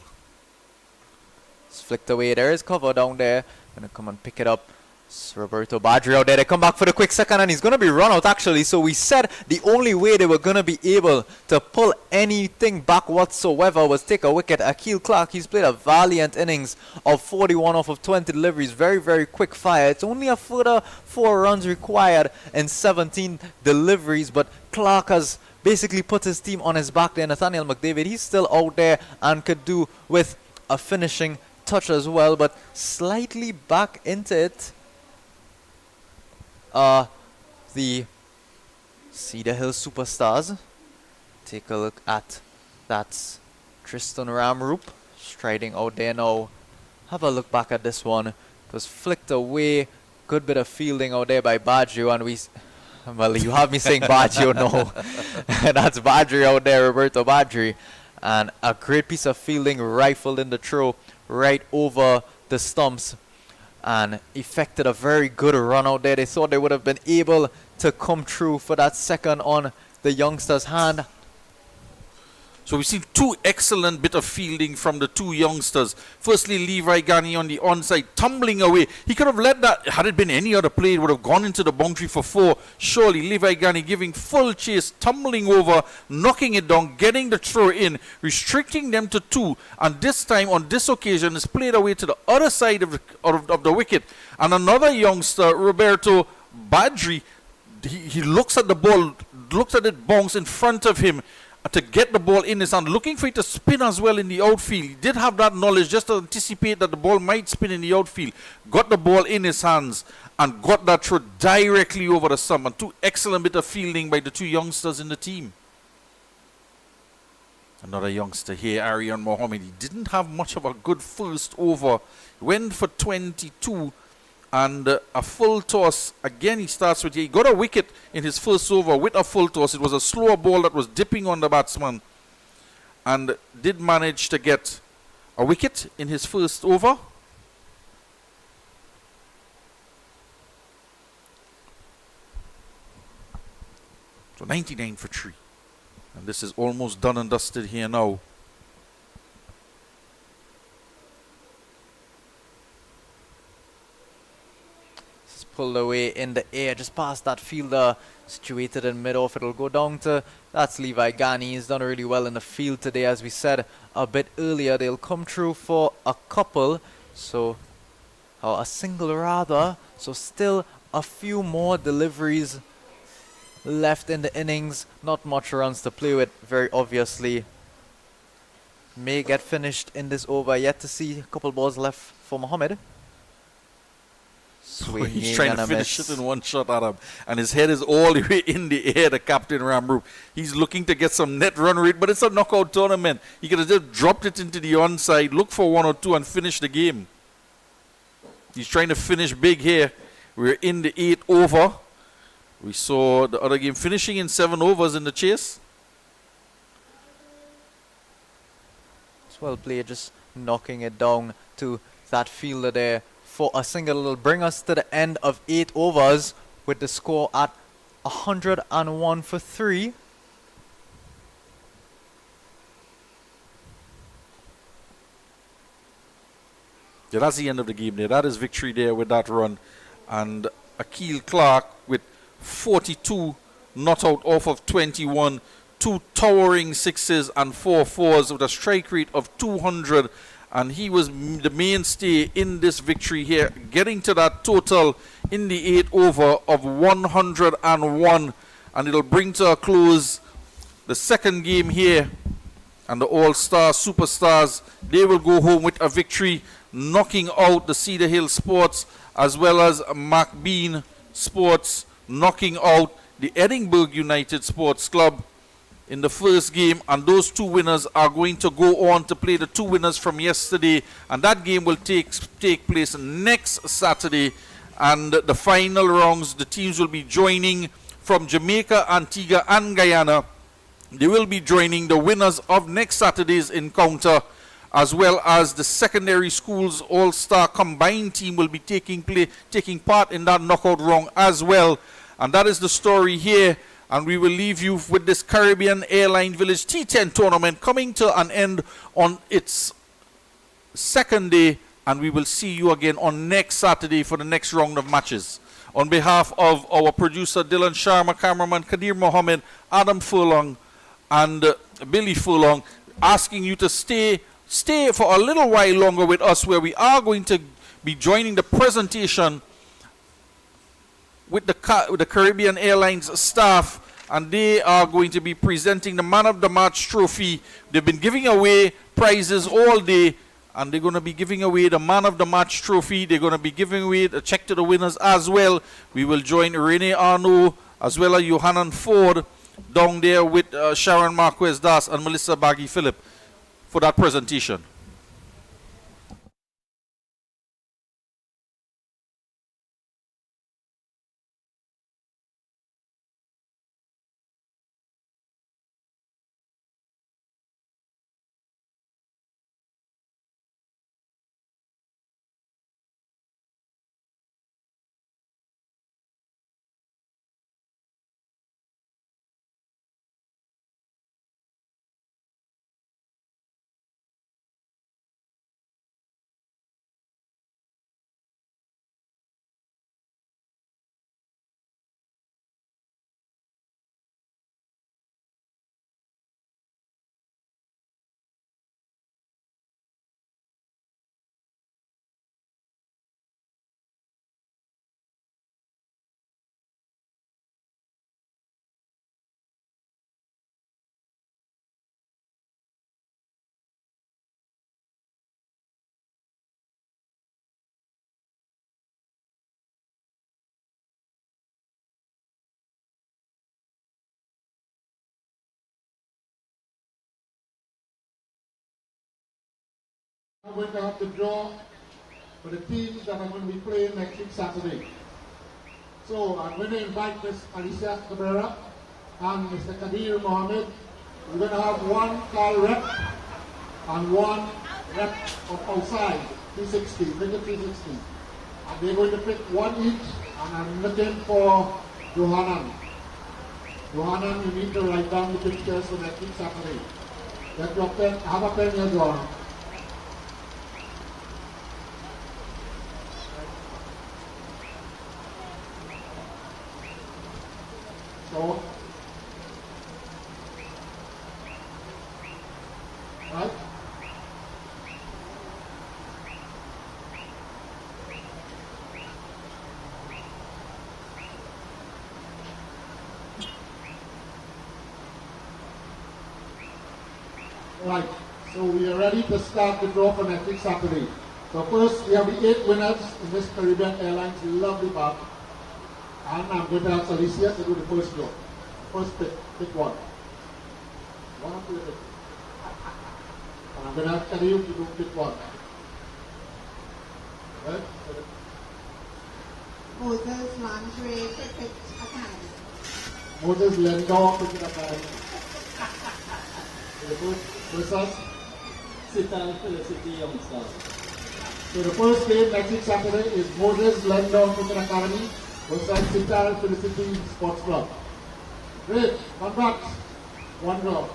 Speaker 2: It's flicked away. There is cover down there. Gonna come and pick it up. It's Roberto Badri out there. They come back for the quick second, and he's gonna be run out actually. So we said the only way they were gonna be able to pull anything back whatsoever was take a wicket. Akil Clark, he's played a valiant innings of 41 off of 20 deliveries. Very, very quick fire. It's only a further 4 runs required in 17 deliveries, but Clark has basically put his team on his back there. Nathaniel McDavid, he's still out there and could do with a finishing touch as well, but slightly back into it. The Cedar Hill Superstars. Take a look at that's Tristan Ramroop striding out there now. Have a look back at this one. It was flicked away. Good bit of fielding out there by Baggio, and we well, you have me saying Baggio, no. That's Badri out there, Roberto Badri. And a great piece of fielding, rifled in the throw right over the stumps and effected a very good run out there. They thought they would have been able to come through for that second on the youngster's hand.
Speaker 1: So we've seen 2 excellent bit of fielding from the 2 youngsters. Firstly, Levi Gani on the onside, tumbling away. He could have led that. Had it been any other play, it would have gone into the boundary for 4. Surely, Levi Gani giving full chase, tumbling over, knocking it down, getting the throw in, restricting them to 2. And this time, on this occasion, is played away to the other side of the wicket. And another youngster, Roberto Badri, he looks at the ball, looks at it bounce in front of him, to get the ball in his hand, looking for it to spin as well in the outfield. He did have that knowledge just to anticipate that the ball might spin in the outfield. Got the ball in his hands and got that throw directly over the stump. And 2 excellent bit of fielding by the 2 youngsters in the team. Another youngster here, Aryan Mohammed. He didn't have much of a good first over. Went for 22 and a full toss. Again, he starts with, he got a wicket in his first over with a full toss. It was a slower ball that was dipping on the batsman, and did manage to get a wicket in his first over. So 99 for 3. And this is almost done and dusted here now.
Speaker 2: Pulled away in the air, just past that fielder, situated in mid-off. It'll go down to, that's Levi Gani. He's done really well in the field today, as we said a bit earlier. They'll come through for a couple, so, or a single rather. So still a few more deliveries left in the innings. Not much runs to play with, very obviously. May get finished in this over. Yet to see a couple balls left for Mohammed.
Speaker 1: He's trying to finish it in one shot, Adam. And his head is all the way in the air, the captain Ramroop. He's looking to get some net run rate, but it's a knockout tournament. He could have just dropped it into the onside, look for 1 or 2 and finish the game. He's trying to finish big here. We're in the 8th over. We saw the other game finishing in 7 overs in the chase.
Speaker 2: It's well played, just knocking it down to that fielder there for a single. It'll bring us to the end of 8 overs with the score at 101 for 3.
Speaker 1: Yeah, that's the end of the game there. That is victory there with that run. And Akil Clark with 42 not out off of 21. 2 towering 6s and 4 4s with a strike rate of 200. And he was the mainstay in this victory here, getting to that total in the 8th over of 101. And it'll bring to a close the second game here. And the All-Star Superstars, they will go home with a victory, knocking out the Cedar Hill Sports as well as McBean Sports, knocking out the Edinburgh United Sports Club in the first game, and those 2 winners are going to go on to play the 2 winners from yesterday, and that game will take place next Saturday. And the final rounds, the teams will be joining from Jamaica, Antigua and Guyana. They will be joining the winners of next Saturday's encounter, as well as the secondary schools all-star combined team will be taking part in that knockout round as well. And that is the story here. And we will leave you with this Caribbean Airline Village T10 tournament coming to an end on its second day. And we will see you again on next Saturday for the next round of matches. On behalf of our producer Dylan Sharma, cameraman Kadir Mohammed, Adam Furlong, and Billy Furlong, asking you to stay for a little while longer with us, where we are going to be joining the presentation with the Caribbean Airlines staff, and they are going to be presenting the Man of the Match trophy. They've been giving away prizes all day, and they're going to be giving away the Man of the Match trophy. They're going to be giving away a check to the winners as well. We will join Rene Arnaud as well as Johannan Ford down there with Sharon Marquez Das and Melissa Baggy Phillip for that presentation.
Speaker 8: I'm going to have the draw for the teams that are going to be playing next week Saturday. So I'm going to invite Ms. Alicia Cabrera and Mr. Kadir Mohammed. We're going to have 1 car rep and 1 rep of outside, 360, make it 360. And they're going to pick 1 each, and I'm looking for Johannan. Johannan, you need to write down the pictures for next week Saturday. Get your pen, have a pen here, Johannan. So, right? Right, so we are ready to start the draw for next Saturday. So first, we have the 8 winners in this Caribbean Airlines lovely bag. And I'm going to ask Alicia to do the first draw. First pick one. One of the pick. And I'm going to ask Karim to do pick one. Right?
Speaker 5: Moses Lingerie Cricket Academy.
Speaker 8: Moses Lendor Cricket Academy. Versus
Speaker 11: Cedar Felicity Youngsters.
Speaker 8: So the first game next week Saturday is Moses Lendor Cricket Academy versus Cedar Felicity Sports Club. Great, congrats. One draw.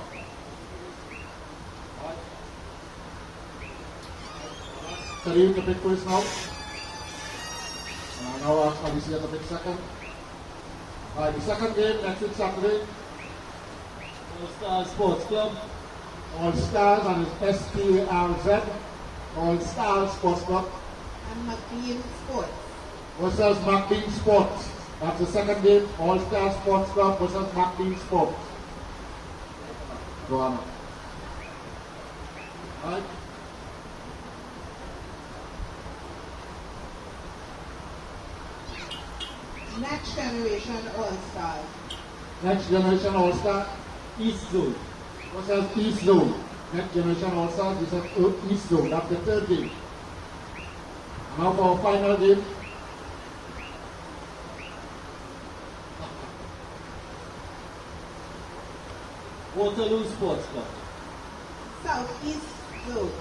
Speaker 8: Karim to pick first now. And I now ask Alicia to pick second. Alright, the second game next week Saturday.
Speaker 11: Allstars Sports Club.
Speaker 8: All Stars and it's STARZ. All Stars Sports Club.
Speaker 5: And McBean Sports.
Speaker 8: Versus McBean Sports. That's the second game. All Stars Sports Club versus McBean Sports. Go on. Alright.
Speaker 5: Next Generation All-Stars.
Speaker 8: Next Generation All-Star.
Speaker 11: East Zone.
Speaker 8: Versus East Zone. Next Generation All-Stars versus East Zone. That's the third game. Now for our final game.
Speaker 11: Waterloo Sports Club.
Speaker 5: Southeast Zone.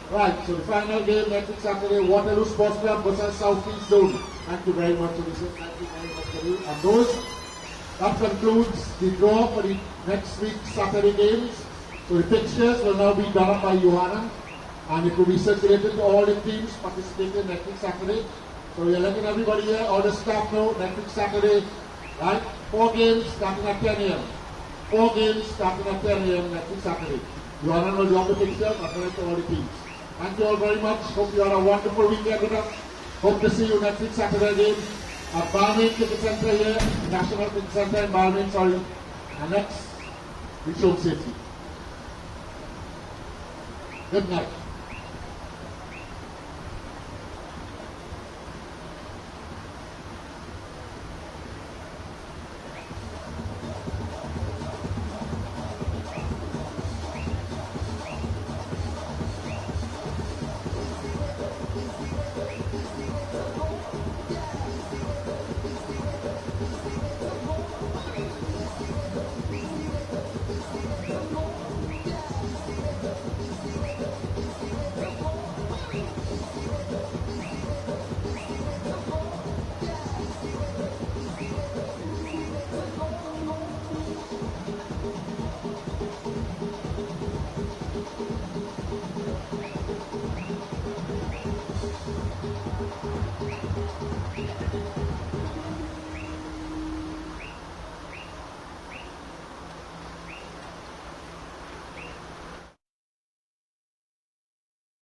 Speaker 8: Right, so the final game next week Saturday, Waterloo Sports Club versus Southeast Zone. Thank you very much, Alicia. Thank you very much for you. And that concludes the draw for the next week Saturday games. So the fixtures will now be done up by Johanna, and it will be circulated to all the teams participating next week Saturday. So we are letting everybody here, all the staff know, next week Saturday, right? 4 games starting at 10 a.m. 4 games starting at 10 a.m. next week Saturday. Johanna will drop the fixtures and send it to all the teams. Thank you all very much. Hope you had a wonderful weekend with us. Hope to see you next week Saturday again at Balmain Cricket Centre here, National Cricket Centre in Balmain, sorry. And next, we show safety. Good night.